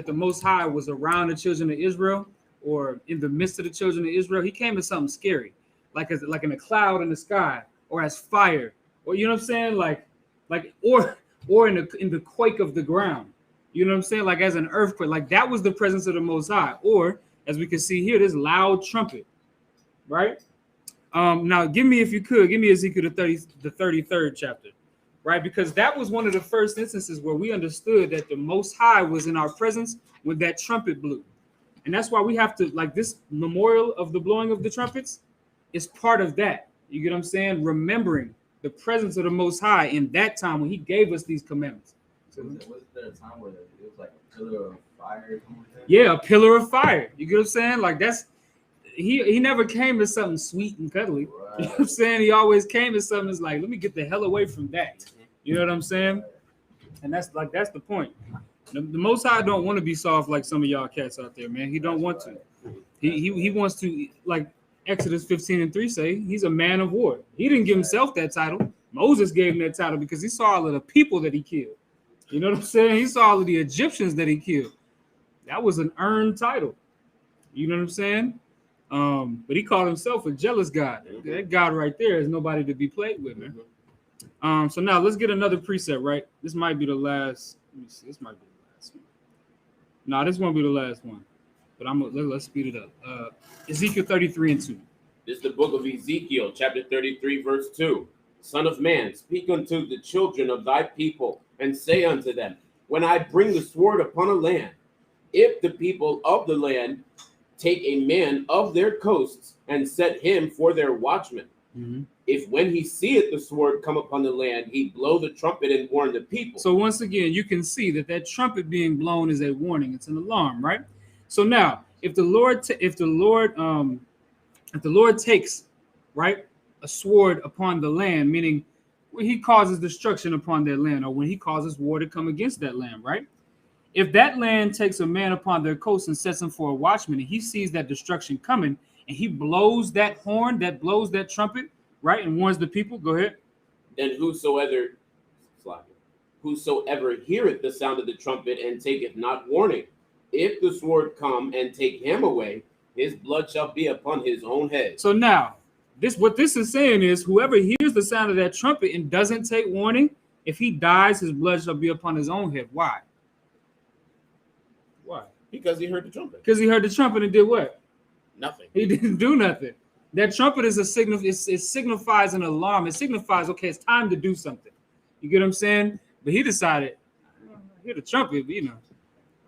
the Most High was around the children of Israel or in the midst of the children of Israel, he came as something scary, like in a cloud in the sky, or as fire, or you know what I'm saying, like or in the quake of the ground. You know what I'm saying? Like as an earthquake, like that was the presence of the Most High. Or as we can see here, this loud trumpet, right? Now give me Ezekiel the 33rd chapter, right? Because that was one of the first instances where we understood that the Most High was in our presence when that trumpet blew. And that's why we have to, like, this memorial of the blowing of the trumpets is part of that. You get what I'm saying? Remembering the presence of the Most High in that time when he gave us these commandments. Was there a time where it was like a pillar of fire? Yeah, a pillar of fire. You get what I'm saying? Like that's he never came as something sweet and cuddly. Right. You know what I'm saying? He always came as something that's like, let me get the hell away from that. You know what I'm saying? And that's the point. The Most High don't want to be soft like some of y'all cats out there, man. He don't want to. He wants to, like Exodus 15:3 say, he's a man of war. He didn't give himself that title. Moses gave him that title because he saw all of the people that he killed. You know what I'm saying? He saw all of the Egyptians that he killed. That was an earned title. You know what I'm saying? But he called himself a jealous God. That God right there is nobody to be played with, man. So now let's get another precept, right? This might be the last. Let me see. This might be the last one. No, this won't be the last one. But let's speed it up. Ezekiel 33:2. This is the book of Ezekiel, chapter 33, verse 2. Son of man, speak unto the children of thy people, and say unto them, when I bring the sword upon a land, if the people of the land take a man of their coasts and set him for their watchman, if when he seeth the sword come upon the land, he blow the trumpet and warn the people. So once again, you can see that trumpet being blown is a warning. It's an alarm, right? So now, if the Lord takes, right, a sword upon the land, meaning when he causes destruction upon that land, or when he causes war to come against that land, right? If that land takes a man upon their coast and sets him for a watchman, and he sees that destruction coming, and he blows that horn, blows that trumpet, right, and warns the people, go ahead. Then whosoever heareth the sound of the trumpet and taketh not warning, if the sword come and take him away, his blood shall be upon his own head. So now, what this is saying is, whoever hears the sound of that trumpet and doesn't take warning, if he dies, his blood shall be upon his own head. Why? Why? Because he heard the trumpet. Because he heard the trumpet and did what? Nothing. He didn't do nothing. That trumpet is a signal. It signifies an alarm. It signifies, okay, it's time to do something. You get what I'm saying? But he decided, I hear the trumpet, but,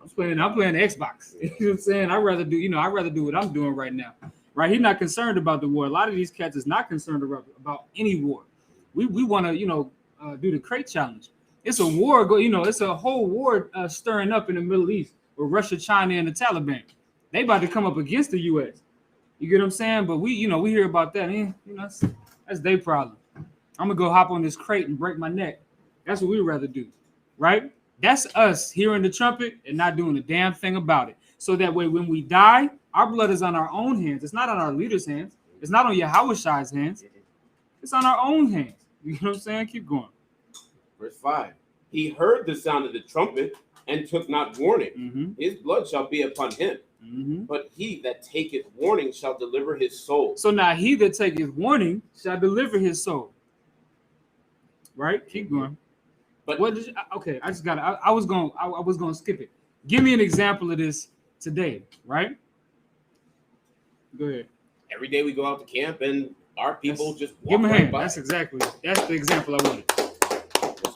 I'm playing the Xbox. You know what I'm saying? I'd rather do what I'm doing right now. Right? He's not concerned about the war. A lot of these cats is not concerned about any war. We want to, do the crate challenge. It's a war, it's a whole war stirring up in the Middle East with Russia, China, and the Taliban. They about to come up against the U.S. You get what I'm saying? But we hear about that. That's their problem. I'm gonna go hop on this crate and break my neck. That's what we'd rather do, right? That's us hearing the trumpet and not doing a damn thing about it. So that way, when we die, our blood is on our own hands. It's not on our leaders' hands. It's not on Yahushai's hands. It's on our own hands. You know what I'm saying? Keep going. Verse 5. He heard the sound of the trumpet and took not warning. His blood shall be upon him. But he that taketh warning shall deliver his soul. So now he that taketh warning shall deliver his soul. Right? Keep going. But what did you, okay, I just got it. I was gonna skip it. Give me an example of this today, right? Go ahead. Every day we go out to camp and our people just walk give me a right hand. by. That's the example I wanted.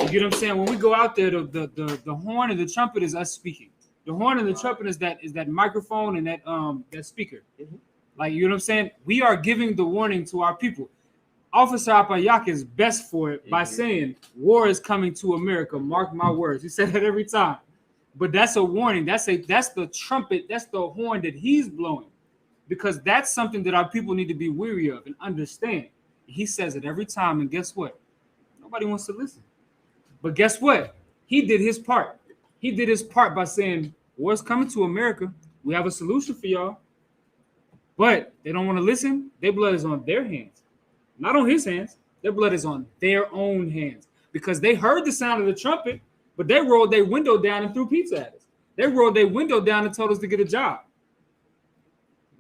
You get what I'm saying? When we go out there, the horn and the trumpet is us speaking. The horn and the trumpet is that microphone and that speaker. Like, you know what I'm saying? We are giving the warning to our people. Officer Apayak is best for it by saying, war is coming to America. Mark my words. He said that every time. But that's a warning. That's the trumpet. That's the horn that he's blowing. Because that's something that our people need to be weary of and understand. He says it every time. And guess what? Nobody wants to listen. But guess what? He did his part. He did his part by saying, war's coming to America. We have a solution for y'all. But they don't want to listen. Their blood is on their hands. Not on his hands. Their blood is on their own hands. Because they heard the sound of the trumpet, but they rolled their window down and threw pizza at us. They rolled their window down and told us to get a job.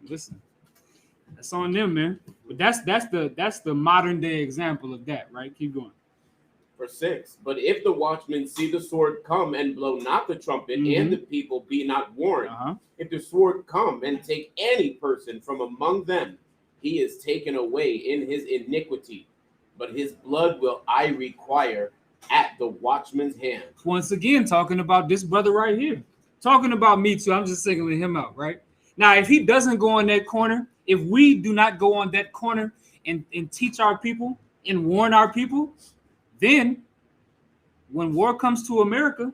Listen, that's on them, man. But that's the modern day example of that, right? Keep going. Verse 6. But if the watchmen see the sword come and blow not the trumpet, and the people be not warned, if the sword come and take any person from among them, he is taken away in his iniquity, but his blood will I require at the watchman's hand. Once again, talking about this brother right here. Talking about me too. I'm just singling him out, right? Now, if he doesn't go on that corner, if we do not go on that corner and teach our people and warn our people, then when war comes to America,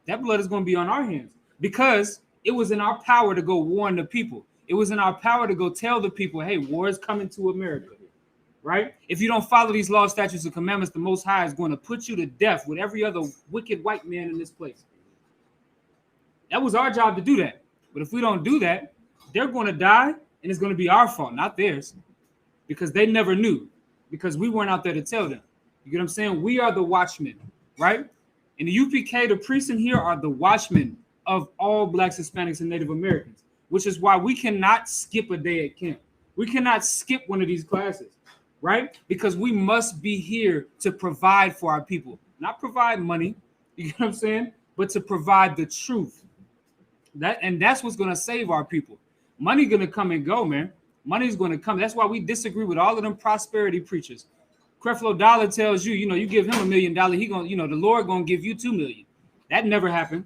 that blood is going to be on our hands. Because it was in our power to go warn the people. It was in our power to go tell the people, hey, war is coming to America, right? If you don't follow these laws, statutes, and commandments, the Most High is going to put you to death with every other wicked white man in this place. That was our job to do that. But if we don't do that, they're going to die, and it's going to be our fault, not theirs, because they never knew, because we weren't out there to tell them. You get what I'm saying? We are the watchmen, right? In the UPK, the priests in here are the watchmen of all Blacks, Hispanics, and Native Americans, which is why we cannot skip a day at camp. We cannot skip one of these classes, right? Because we must be here to provide for our people, not provide money, you get what I'm saying? But to provide the truth. That's what's going to save our people. Money's going to come and go, man. Money's going to come. That's why we disagree with all of them prosperity preachers. Creflo Dollar tells you, you give him $1 million, he gonna, the Lord gonna give you $2 million. That never happened.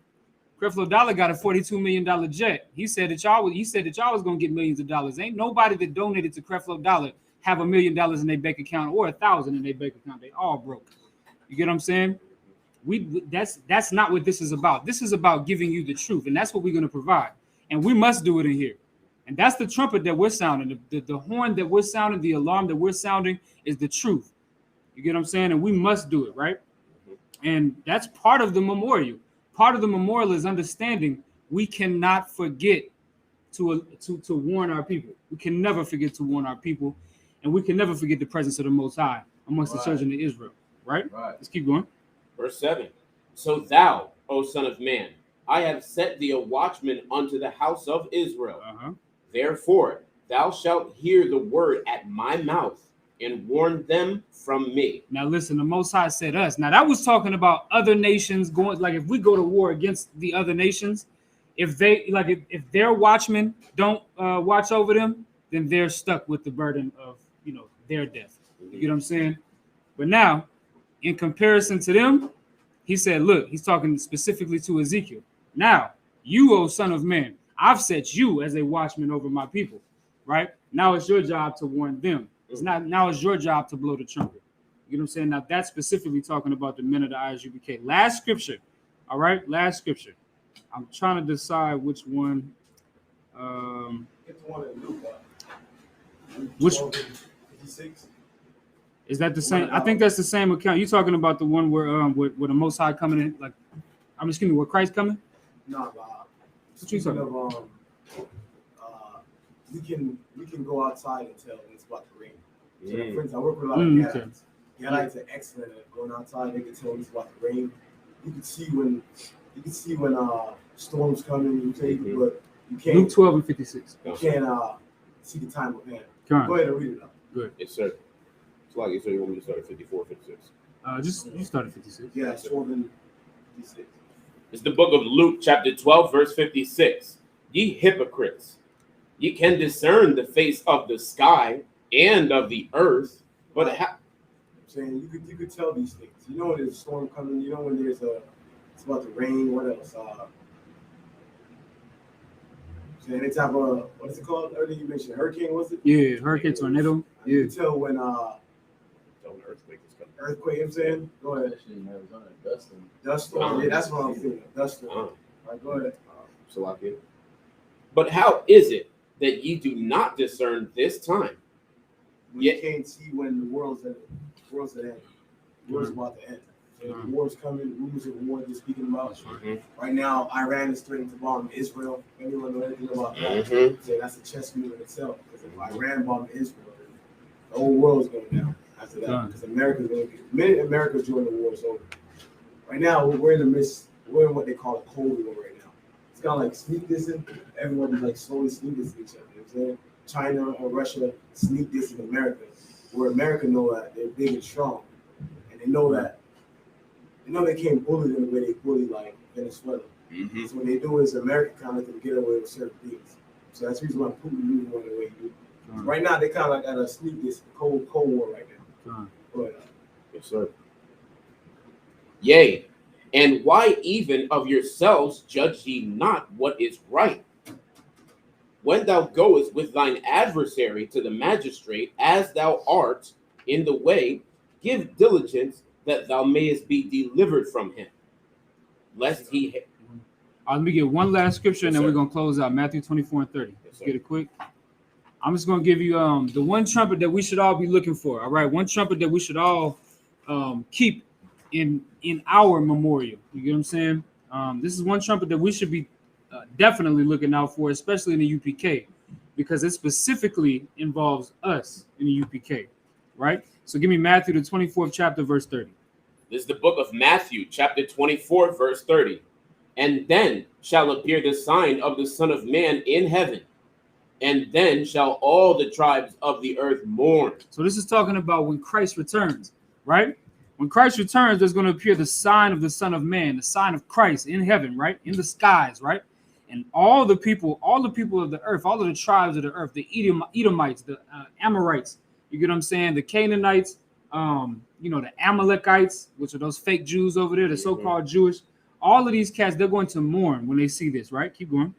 Creflo Dollar got a $42 million jet. He said that y'all was gonna get millions of dollars. Ain't nobody that donated to Creflo Dollar have $1 million in their bank account or 1,000 in their bank account. They all broke. You get what I'm saying? That's not what this is about. This is about giving you the truth, and that's what we're gonna provide. And we must do it in here. And that's the trumpet that we're sounding. The horn that we're sounding, the alarm that we're sounding is the truth. You get what I'm saying? And we must do it, right? And that's part of the memorial. Part of the memorial is understanding we cannot forget to warn our people. We can never forget to warn our people. And we can never forget the presence of the Most High amongst the children of Israel, right? Let's keep going. Verse 7. So thou, O son of man, I have set thee a watchman unto the house of Israel. Therefore, thou shalt hear the word at my mouth and warn them from me. Now listen, the Most High said us. Now that was talking about other nations going, like if we go to war against the other nations, if their watchmen don't watch over them, then they're stuck with the burden of their death. You get what I'm saying? But now, in comparison to them, he said, look, he's talking specifically to Ezekiel. Now, you, O son of man, I've set you as a watchman over my people, right? Now it's your job to warn them. Now it's your job to blow the trumpet. You know what I'm saying? Now that's specifically talking about the men of the ISUPK. Last scripture. All right, last scripture. I'm trying to decide which one. Get the one in Luke. Which 56? Is that the same? I think that's the same account. You talking about the one where the Most High coming in? Like, I'm just kidding. Where Christ coming? No, what you talking about? We can go outside and tell when it's about to rain. So for instance, I work with a lot of Gadites. Gadites are excellent at going outside. They can tell when it's about to rain. You can see when storms coming. But you can't. Luke 12 and 56. You can't see the time of hand. Go ahead and read it up. Good. Yes, sir. It's like you said you want me to start at 54, 56. You start at 56. Yeah, it's 12 and 56. It's the book of Luke, chapter 12, verse 56. Ye hypocrites, ye can discern the face of the sky and of the earth, but saying you could tell these things. You know when there's a storm coming. You know when it's about to rain. What else? Saying it's have a what is it called? Earlier you mentioned hurricane. Was it? Yeah, hurricane, tornado. You can tell when earthquake is coming. Earthquake. You know what I'm saying? Go ahead. Dust storm. Yeah, that's what I'm thinking. Dust storm. All right, go ahead. But how is it that ye do not discern this time? You can't see when the world's at end. The world's about to end. So the war's coming. Rumors of war they're speaking about. Right now, Iran is threatening to bomb Israel. Anyone know anything about that? So that's a chess move in itself. Because if Iran bombs Israel, the whole world's going down after that. Because America's going to be. Many America's joining the war is over. Right now, we're in the midst. We're in what they call a Cold War right now. It's kind of like sneak dissing. Everyone is like slowly sneak dissing each other. You know what I'm saying? China or Russia sneak dissing America, where America know that they're big and strong, and they know that they can't bully them the way they bully like Venezuela. So what they do is America kind of can get away with certain things. So that's the reason why Putin moving on the way he do. Right now they kind of like at a sneak this cold war right now. Yes, sir. Yea, and why even of yourselves judge ye not what is right? When thou goest with thine adversary to the magistrate, as thou art in the way, give diligence that thou mayest be delivered from him, lest he. Let me get one last scripture, and then we're gonna close out Matthew 24 and 30. Let's get it quick. I'm just gonna give you the one trumpet that we should all be looking for. All right, one trumpet that we should all keep in our memorial. You get what I'm saying? This is one trumpet that we should be definitely looking out for, especially in the UPK, because it specifically involves us in the UPK, right? So give me Matthew, the 24th chapter, verse 30. This is the book of Matthew, chapter 24, verse 30. And then shall appear the sign of the Son of Man in heaven, and then shall all the tribes of the earth mourn. So this is talking about when Christ returns, right? When Christ returns, there's going to appear the sign of the Son of Man, the sign of Christ in heaven, right? In the skies, right? And all the people of the earth, all of the tribes of the earth, the Edomites, the Amorites, you get what I'm saying? The Canaanites, the Amalekites, which are those fake Jews over there, the so-called Jewish. All of these cats, they're going to mourn when they see this, right? Keep going.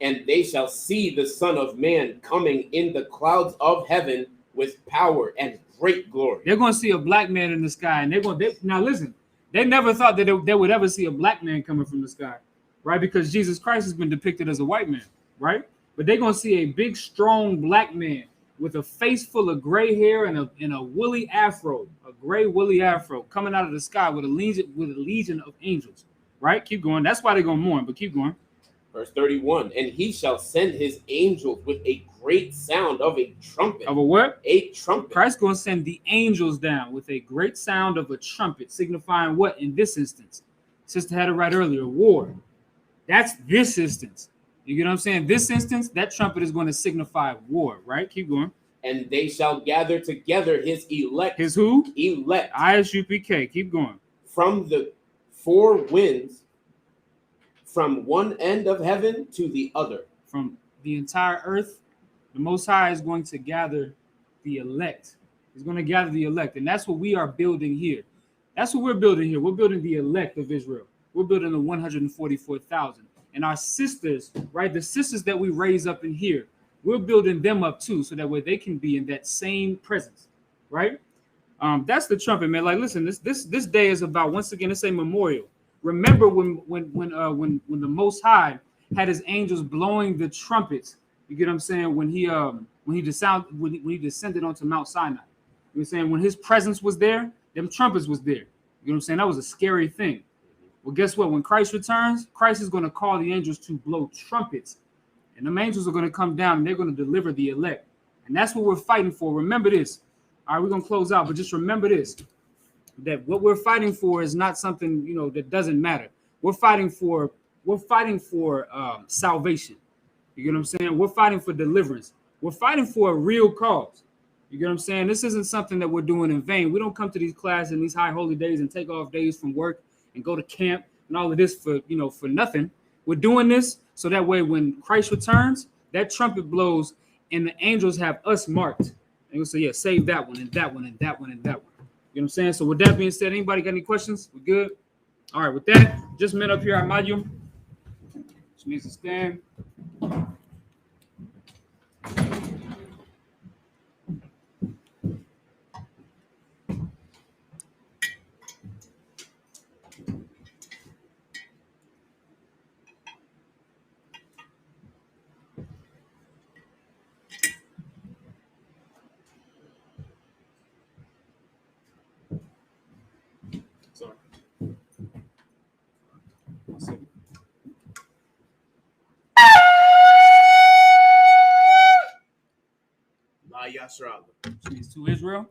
And they shall see the Son of Man coming in the clouds of heaven with power and great glory. They're going to see a black man in the sky, and now listen. They never thought that they would ever see a black man coming from the sky, right? Because Jesus Christ has been depicted as a white man, right? But they're going to see a big, strong black man with a face full of gray hair and a woolly afro, a gray woolly afro coming out of the sky with a legion of angels, right? Keep going. That's why they're going to mourn, but keep going. Verse 31, and he shall send his angels with a great sound of a trumpet. Of a what? A trumpet. Christ's going to send the angels down with a great sound of a trumpet, signifying what in this instance? Sister had it right earlier, war. That's this instance. You get what I'm saying? This instance, that trumpet is going to signify war, right? Keep going. And they shall gather together his elect. His who? Elect. ISUPK. Keep going. From the four winds, from one end of heaven to the other. From the entire earth, the Most High is going to gather the elect. He's going to gather the elect. And that's what we are building here. That's what we're building here. We're building the elect of Israel. We're building the 144,000. And our sisters, right, the sisters that we raise up in here, we're building them up too, so that way they can be in that same presence, right? That's the trumpet, man. Like, listen, this day is about, once again, it's a memorial. Remember when the Most High had his angels blowing the trumpets. You get what I'm saying? When he descended onto Mount Sinai. You know what I'm saying? When his presence was there, them trumpets was there. You know what I'm saying? That was a scary thing. Well, guess what? When Christ returns, Christ is going to call the angels to blow trumpets. And them angels are going to come down and they're going to deliver the elect. And that's what we're fighting for. Remember this. All right, we're going to close out, but just remember this. That what we're fighting for is not something, that doesn't matter. We're fighting for salvation. You get what I'm saying? We're fighting for deliverance. We're fighting for a real cause. You get what I'm saying? This isn't something that we're doing in vain. We don't come to these classes and these high holy days and take off days from work and go to camp and all of this for nothing. We're doing this so that way when Christ returns, that trumpet blows and the angels have us marked. And we'll say, yeah, save that one and that one and that one and that one. You know what I'm saying? So with that being said, anybody got any questions? We good? All right, with that, just met up here at Madium. Which means to stand. Which means to Israel.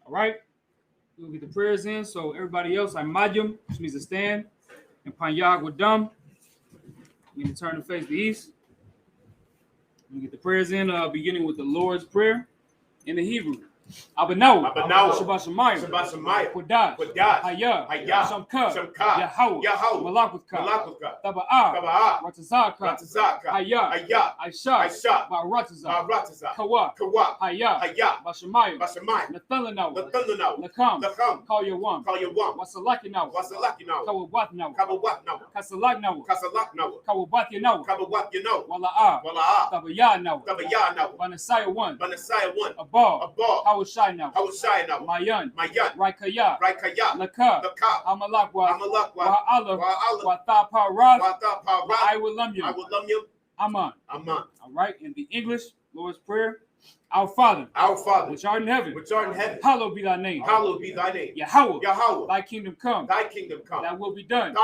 All right. We'll get the prayers in. So everybody else, I'm Madium, which means to stand. And Panyag Wadam. We need to turn to face the east. We'll get the prayers in, beginning with the Lord's Prayer in the Hebrew. Abanawa, Shabbat Shemayim, Quadat, Hayah, Shamka, Yahweh, Malakutka, Taba'ah, Ratazaka, Hayah, Aisha, Barataza, Kawa, Hayah, Bashamayim, Nathanawa, Lakam, Call your one, Wasalakinawa, Kawabwatnawa, Kasalaknawa, Kawabwatyanawa, Wala'ah, Tabayanawa, Banasaya one, Abal, Hawashai now, Mayan, Raikaya, Laka, Amalakwa, Wa'ala, Watha I will love you. Aman. All right, in the English, Lord's Prayer. Our Father, which art in heaven, hallowed be thy name. Yahweh, thy kingdom come. Thy will be done.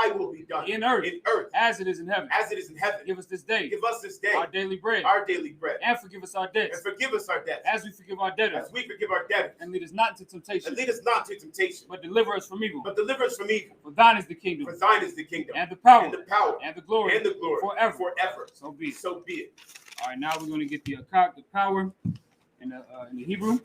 In earth, as it is in heaven. Give us this day. Our daily bread. And forgive us our debts. As we forgive our debtors. And lead us not into temptation. But deliver us from evil. For thine is the kingdom. And the power. And the glory. Forever. So be it. All right, now we're going to get the power. In the Hebrew,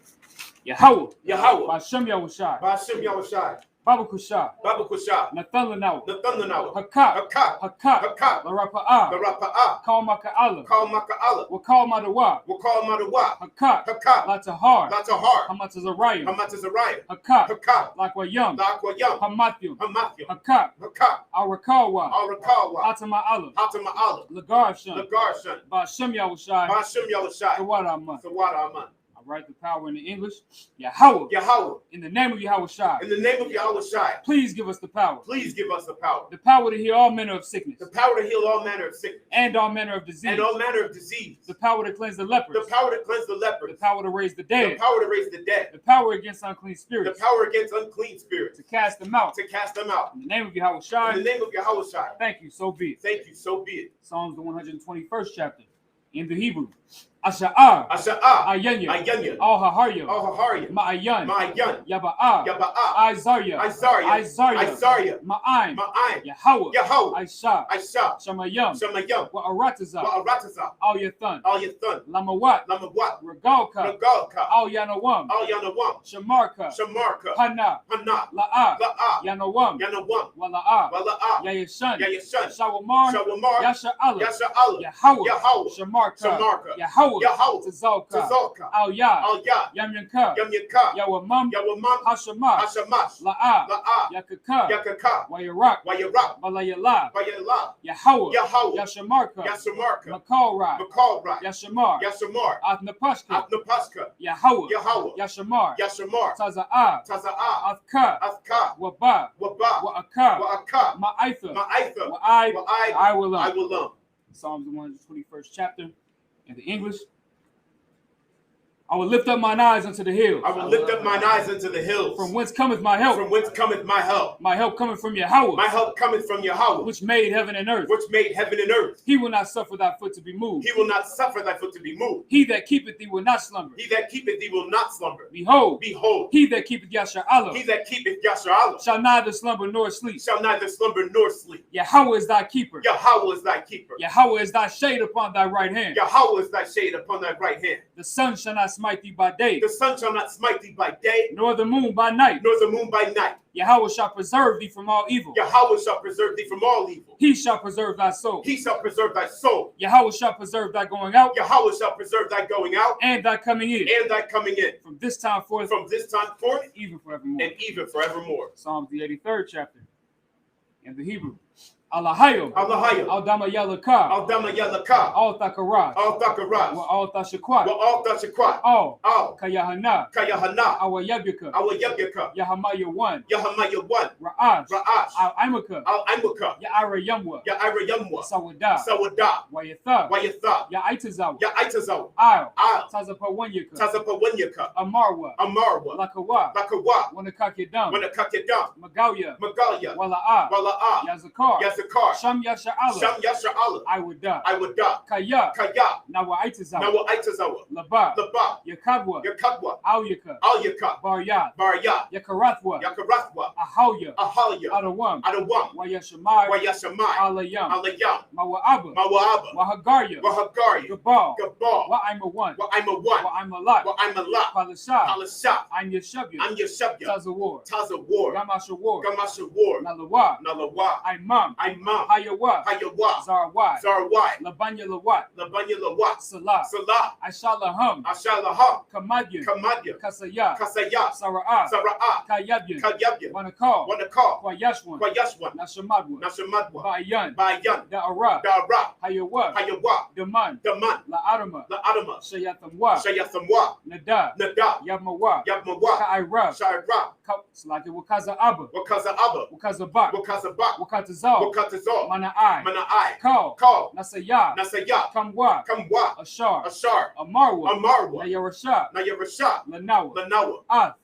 Yahweh. Yahweh. Bashem Yahushai. Bashim Yahushai. Baba Kusha. Baba Kusha. Nathan Nathanawa. Hakat. Hakat. Hakat. Hakat. Larapa'a. Barapa'ah. Call Maka'ala. Call Maka'ala. Wakal Madawa. Wakal Madawa. Hakat. Hakat. Latahar. Latahar. Hamatazariah. Hamatazariah. Hakat. Hakat. Lakwayam. Lakwayam. Hamathium. Hamathium. Hakat. Hakat. Arakawa. Arakawa. Hatama'ala. Hatama'ala. Lagarshan. Lagarshan. Bashem Yahushai. Bashim Yahushai. Sawadaman. Sawadaman. I write the power in the English. Yahweh. Yahweh. In the name of Yahushai. In the name of Yahushai. Please give us the power. Please give us the power. The power to heal all manner of sickness. The power to heal all manner of sickness. And all manner of disease. And all manner of disease. The power to cleanse the lepers. The power to cleanse the lepers. The power to raise the dead. The power to raise the dead. The power against unclean spirits. The power against unclean spirits. To cast them out. To cast them out. In the name of Yahushai. In the name of Yahushai. Thank you, so be it. Thank you, so be it. Psalms the 121st chapter. In the Hebrew. Asha'ah. Asha'ah. Ayanya. Ayanya. Al-Haharya. Al-Haharya. Ma'ayan. Ma'ayan. Yaba'ah. Yaba'ah. Isaiah. Isaiah. Isaiah. Ma'aim. Ma'aim. Yahweh. Yahweh. Aisha. Aisha. Shamayam. Shamayam. Wa'arataza. Wa'arataza. Al Yathan. Al Yathan. Lamawat. Lamawat. Regalka. Regalka. Al Yanawam. Al Yanawam. Shamarka. Shamarka. Hana. Hana. La'a. La'a. Yanawam. Yanawam. Wala'a. Wala'a. Yayashan. Yayashan. Shawamar. Shawamar. Yasha'ala. Yasha'ala. Yahweh. Yahweh. Shamarka. Shamarka. Yahweh. Yahweh. Tazalka. Tazalka. Al Ya. Al Ya. Yamyanka. Yamyaka. Yawamam. Yawamam. Hashamash. Hashamash. La'a. La'a. Yakaka. Yakaka. Wayarak. Wayarak. Balayala. Bayala. Yahweh. Yahweh. Yashamarka. Yasamarka. Makalra. Makalra. Yashamar. Yasamar. Athnapashka. Atnapaska. Yahweh. Yahweh. Yashamar. Yasamar. Taza'a. Taza'a. Athka. Athka. Waba. Waba. Wa'aka. Wa'aka. Ma'aitha. Ma'aitha. Wa'ai. Wa'ai. I will I will love. Psalms 121st chapter in the English. I will lift up mine eyes unto the hills. I will lift up mine eyes unto the hills. From whence cometh my help? From whence cometh my help? My help cometh from Yahweh. My help cometh from Yahweh. Which made heaven and earth. Which made heaven and earth. He will not suffer thy foot to be moved. He will not suffer thy foot to be moved. He that keepeth thee will not slumber. He that keepeth thee will not slumber. Behold. Behold. He that keepeth Yashar'Allah. He that keepeth Yashar'Allah. Shall neither slumber nor sleep. Shall neither slumber nor sleep. Yahweh is thy keeper. Yahweh is thy keeper. Yahweh is thy shade upon thy right hand. Yahweh is thy shade upon thy right hand. The sun shall not smite thee by day. The sun shall not smite thee by day. Nor the moon by night. Nor the moon by night. Yahweh shall preserve thee from all evil. Yahweh shall preserve thee from all evil. He shall preserve thy soul. He shall preserve thy soul. Yahweh shall preserve thy going out. Yahweh shall preserve thy going out. And thy coming in. And thy coming in. From this time forth. From this time forth. Even forevermore. And even forevermore. Psalms the 83rd chapter. In the Hebrew. Allahayim. Allahayim. Aldama Yalaka. Aldama Yalaka. Al Thakarat. Al Thakarat. Wa Al Tashakwat. Wa Al Tashakwat. Al Kayahana. Kayahana. Awa Yabyaka. Awa Yabyaka. Yahamaya 1. Yahamaya 1. Ra'ash. Ra'ash. Al Imaka. Al Imaka. Ya'ara Yamwa. Ya'ara Yamwa. Sawada. Sawada. Wayatha. Wayatha. Ya'itazawa. Ya'itazawa. Al. Al. Tazapa Wanyaka. Tazapa Wanyaka. Amarwa. Amarwa. Lakawa. Lakawa. Wanakakidam. Wanakakidam. Magalia. Magalia. Wala'a. Wala'a. Yazakar. Yazakar. Sham Yasha'Allah. Sham Yasha'Allah. I would die. I would die. Kaya. Kaya. Nawaitazawa. Nawaitazawa. Laba. Laba. Yakadwa. Yakadwa. Alyaka. Alyaka. Baryat. Baryat. Yakarathwa. Yakarathwa. Ahalya. Ahalya. Adawam. Adawam. Wayashamai. Wayashamai. Alayam. Alayam. Mawa'aba. Mawa'aba. Wahagarya. Wahagarya. Gabal. Gabal. Wa'ima 1. Wa'ima 1. Wa'ima lot. Wa'ima lot. Palashah. Palashah. I'm Yeshabya. I'm Yeshabya. Tazawar. Tazawar. Gamashawar. Gamashawar. Nalawa. Nalawa. Imam. Imam. Hayawa. Hayawa. Zarwai. Zarwai. Labanya Lawat. Labanya Lawat. Salah. Salah. Ashalaham. Ashalaham. Kamadyan. Kamadya. Kasaya. Kasaya. Sara'ah. Sara'ah. Kayabyan. Kayabyan. Wanakal. Wanakal. Kwayashwan. Kwayashwan. Nashamadwa. Nashamadwa. Bayan. Bayan. Da'ara. Da'ara. Hayawa. Hayawa. Daman. Daman. La'adama. La'adama. Shayathamwa. Shayathamwa. Nada. Nada. Yabmawa. Yabmawa. Ka'ira. Sha'ira. Slaki Wakaza Abba. Wakaza Abba. Wakaza Bak. Wakaza Bak. Wakatazal. Wakatazal. Mana'ai. Mana'ai. Call. Call. Nasaya. Nasaya. Kamwa. Kamwa. Ashar. Ashar. Amarwa. Amarwa. Nayarasha. Nayarasha. Lanawa. Lanawa. Ath.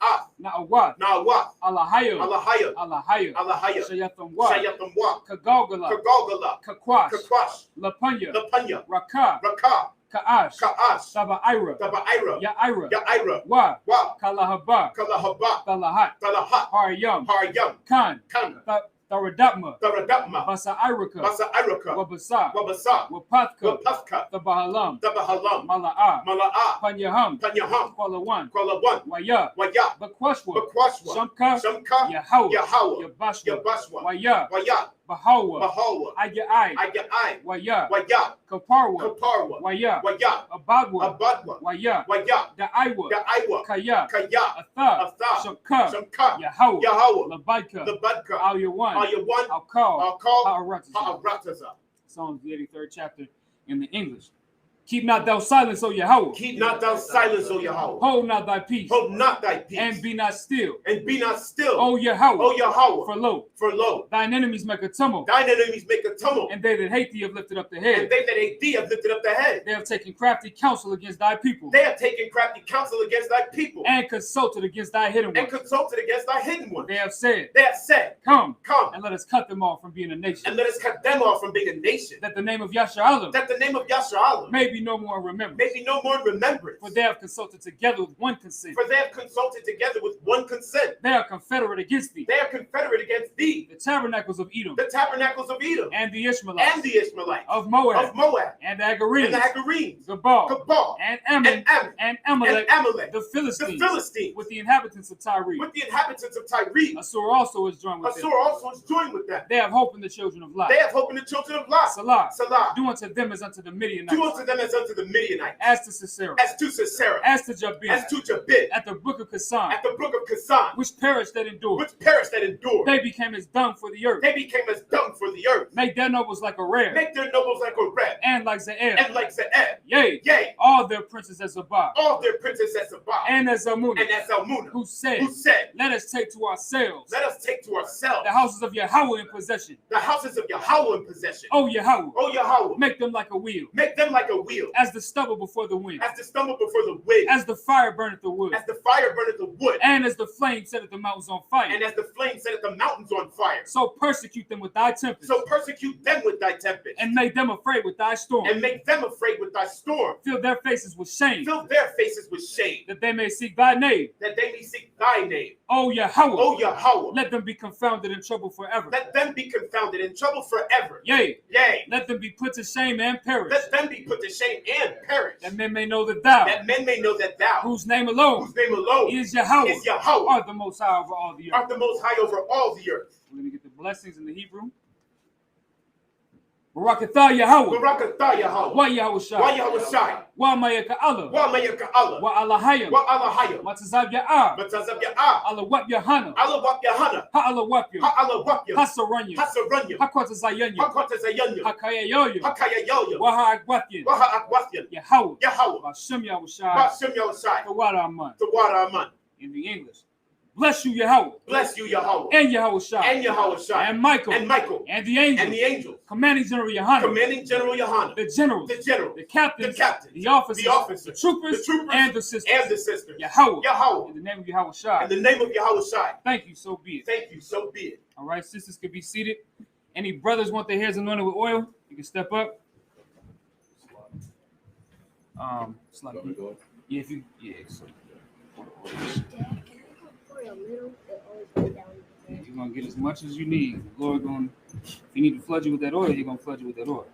Na'awat. Na'awat. Na'awat. Allahaya. Allahaya. Allahaya. Allahaya. Shayathamwa. Shayathamwa. Kagalgala. Kagalgala. Kakwash. Kakwash. Lapanya. Lapanya. Raka. Raka. Ka'ash. Ka'ash. Taba'ira. Taba'ira. Ya'ira. Ya'ira. Wa. Wa. Kalahaba. Kalahaba. Talahat. Talahat. Haryam. Haryam. Khan. Kan. Tharadapma, Tharadapma, Basa Irika, Basa Irika, Wabasa, Wabasa, Wapathka, Wapathka, Tabahalam, Tabahalam, Mala'a, Mala'a, Panyaham, Panyaham, Kuala Kuala One, Waya, Waya, Bakwashwa, Bakwashwa, Shamka, Shamka, Yahawa, Yahawa, Yabashwa, Yabashwa, Waya, Waya, Bahawa, Bahawa, Ayai, Ayai, Waya, Waya, Kaparwa, Kaparwa, Waya, Waya, Abadwa, Abadwa, Waya, Waya, Da'aiwa, Da'aiwa, Kaya, Kaya, Atha, Atha, Shamka, Shamka, Yahawa, Yahawa, Labadka, Labadka, Al-Yawan, Al-Yawan, Al-Kal, Al-Kal, Ha'arataza. Ha'arataza. Psalms, the 83rd chapter in the English. Keep not thou silence, O Yahweh. Keep not thou silence, O Yahweh. Hold not thy peace. Hold not thy peace. And be not still. And be not still. O Yahweh. O Yahweh. For lo, thine enemies make a tumult. Thine enemies make a tumult. And they that hate thee have lifted up the head. And they that hate thee have lifted up the head. They have taken crafty counsel against thy people. They have taken crafty counsel against thy people. And consulted against thy hidden ones. And consulted against thy hidden ones. They have said, Come, and let us cut them off from being a nation. And let us cut them off from being a nation. That the name of Yasharallah, may be no more remembered. May be no more remembrance. For they have consulted together with one consent. For they have consulted together with one consent. They are confederate against thee. They are confederate against thee. The tabernacles of Edom. The tabernacles of Edom. And the Ishmaelites. And the Ishmaelites. Of Moab. Of Moab. And the Agarenes. And the Agarenes. Gabal. And Ammon. And Amalek. The Philistines. With the inhabitants of Tyre. With the inhabitants of Tyre. Assur also is joined with them. Assur also is joined with them. They have hope in the children of Lot. They have hope in the children of Lot. Salah. Salah. Do unto them as unto the Midianites. Do unto them as unto the Midianites. As to Sisera. As to Sisera. As to Jabin. As to Jabin. At the brook of Kasan. At the brook of Kasan. Which perished that endured. Which perished that endured. They became as dung for the earth. They became as dung for the earth. Make their nobles like a rare. Make their nobles like a red. And like Ze'er. And like Ze'er. Yea. Yea. All their princes as Zabah. All their princes as Zabah. And as Zalmunna. And as Zalmunna. Who said. Let us take to ourselves. Let us take to ourselves. The houses of Yahweh in possession. The houses of Yahweh in possession. O Yahweh. O Yahweh. Make them like a wheel. Make them like a wheel. As the stubble before the wind. As the stubble before the wind. As the fire burneth the wood. As the fire burneth the wood. And as the flame setteth the mountains on fire. And as the flame setteth the mountains on fire. So persecute them with thy tempest. So persecute them with thy tempest. And make them afraid with thy storm. And make them afraid with thy storm. Fill their faces with shame. Fill their faces with shame. That they may seek thy name. That they may seek thy name. O Yahweh. O Yahweh. Let them be confounded in trouble forever. Let them be confounded in trouble forever. Yea. Yea. Let them be put to shame and perish. Let them be put to shame and perish. That men may know that thou. That men may know that thou. Whose name alone. Is Yahweh. Is Yahweh. Are the most high over all the earth. Are the most high over all the earth. We're going to get the blessings in the Hebrew. Barakatha Yahweh. Barakatha Yahweh. Wa Yahweh Shai. Wa Yahweh Shai. Wa Mayaka Allah. Wa Mayaka Allah. Wa Allahayim. Wa Allahayim. Matazab Ya'ah. Matazab Ya'ah. Allah Wap Yahana. Allah Wap Yahana. Ha Allah Wap Yah. Ha Allah Wap Yah. Hasaranya. Hasaranya. Hakwata Zayanya. Hakwata Zayanya. Hakaya Yoya. Hakaya Yoya. Waha Agwatyan. Waha Agwatyan. Yahweh. Yahweh. Bashem Yahweh Shai. Bashem Yahweh Shai. Tawara Aman. Tawara Aman. In the English. Bless you, Yahweh. Bless you, Yahweh. And Yahweh Shai. And Yahweh Shai. And Michael. And Michael. And the angels. And the angels. Commanding General Yohana. Commanding General Yohana. The generals. The general. The captains. The captains. The officers. The officers. The troopers. The troopers. And the sisters. And the sisters. Yahweh. Yahweh. In the name of Yahweh Shai. In the name of Yahweh Shai. Thank you, so be it. Thank you, so be it. All right, sisters could be seated. Any brothers want their hairs anointed with oil? You can step up. Yeah, if you, yeah. So. You're gonna get as much as you need. The Lord gonna, if you need to flood you with that oil, He's gonna flood you with that oil.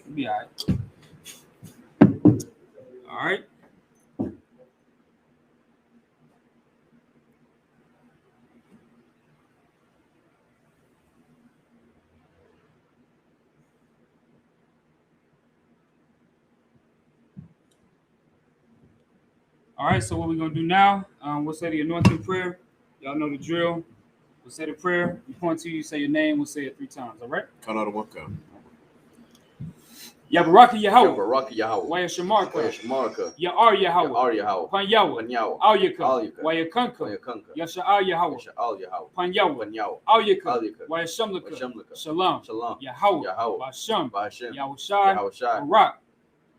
You'll be all right. All right. All right, so what we're going to do now, we'll say the anointing prayer. Y'all know the drill. We'll say the prayer. We point to you, say your name. We'll say it 3 times, all right? Count out of 1 count. Ya Baraka Yahweh. Baraka Yahweh. Waya Shamarka. Waya Shamarka. Ya Ar Yahweh. Ar Yahweh. Pan Yahweh. Pan Yahweh. Al Yaka. Al Yaka. Waya Kanka. Waya Kanka. Ya Sha'al Yahweh. Sha'al Yahweh. Pan Yahweh. Pan Yahweh. Al Yaka. Al Yaka. Waya Shamlaka. Waya Shamlaka. Shalom. Shalom. Yahweh. Yahweh. Basham. Basham. Yahweh Shai. Yahweh Shai. Barak.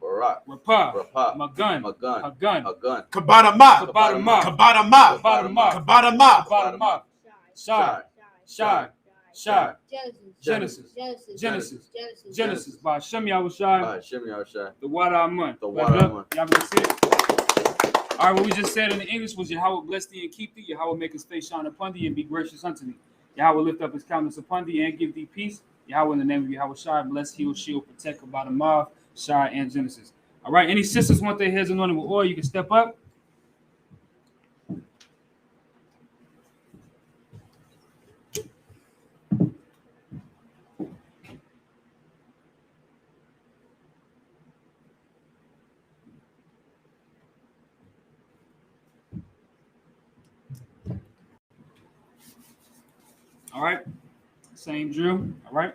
Barak. Rapah. Rapah. Magun. Magun. Hagun. Hagun. Kabadama. Kabadama. Kabadama. Kabadama. Kabadama. Kabadama. Shai. Shai. Shai. Genesis. Genesis. By Hashem Yahweh Shai. By Hashem Yahweh Shai. The water Amun. The water Amun. Y'all can see it. All right, what we just said in the English was Yahweh bless thee and keep thee. Yahweh make his face shine upon thee and be gracious unto thee. Yahweh lift up his countenance upon thee and give thee peace. Yahweh, in the name of Yahweh Shai, bless, heal, shield, protect, about the mouth, Shai, and Genesis. All right, any sisters want their heads anointed with oil, you can step up. All right, same drill. All right.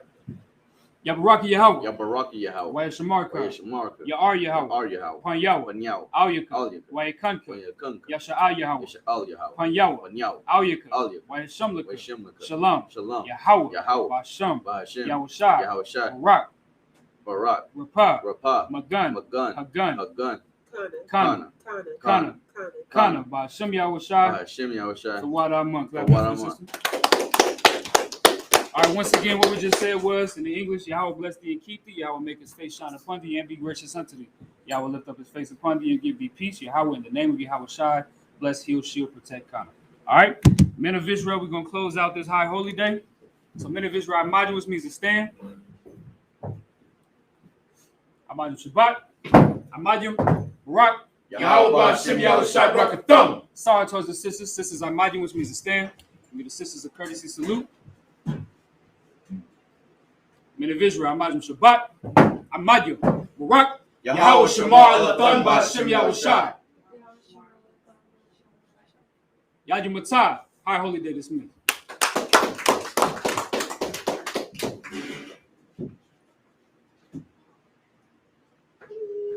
Yabaraki Yahweh. Yabaraki Yahweh. Waya Shamarka. Waya Shamarka. Ya'ar Yahweh. Ya'ar Yahweh. Pan Yahweh. Pan Yahweh. Al Yaka. Al Yaka. Waya Kanka. Waya Kanka. Yasha'al Yahweh. Yasha'al Yahweh. Pan Yahweh. Pan Yahweh. Al Yaka. Al Yaka. Waya Shamlaka. Waya Shemlaka. Shalom. Shalom. Yahweh. Yahweh. Basham. Ba'ashem. Yahweh Shai. Yahweh Shai. Barak. Barak. Rapah. Rapah. Magun. Magun. Hagun. Hagun. Kana. Kana. Kana. Kana. Basham Yahweh Shai. Ba'ashem Yahweh Shai. Tawada Monk. Tawada Monk. All right, once again, what we just said was in the English, Yahweh bless thee and keep thee. Yahweh make his face shine upon thee and be gracious unto thee. Yahweh lift up his face upon thee and give thee peace. Yahweh, in the name of Yahweh Shai, bless, heal, shield, protect, Kana. All right, men of Israel, we're going to close out this high holy day. So men of Israel, Amadu, which means to stand. Amadu Shabbat. Amadu Barak. Yahweh Ba'ashem Yahweh Shai Brakathum. Sorry towards the sisters. Sisters Amadu, which means to stand. Give the sisters a courtesy salute. Men of Israel, Amadu Shabbat, Amadu, Barak, Yahweh Shamar Lathan Ba'ashem Yahweh Shai. Yadu Matai, high holy day dismissed.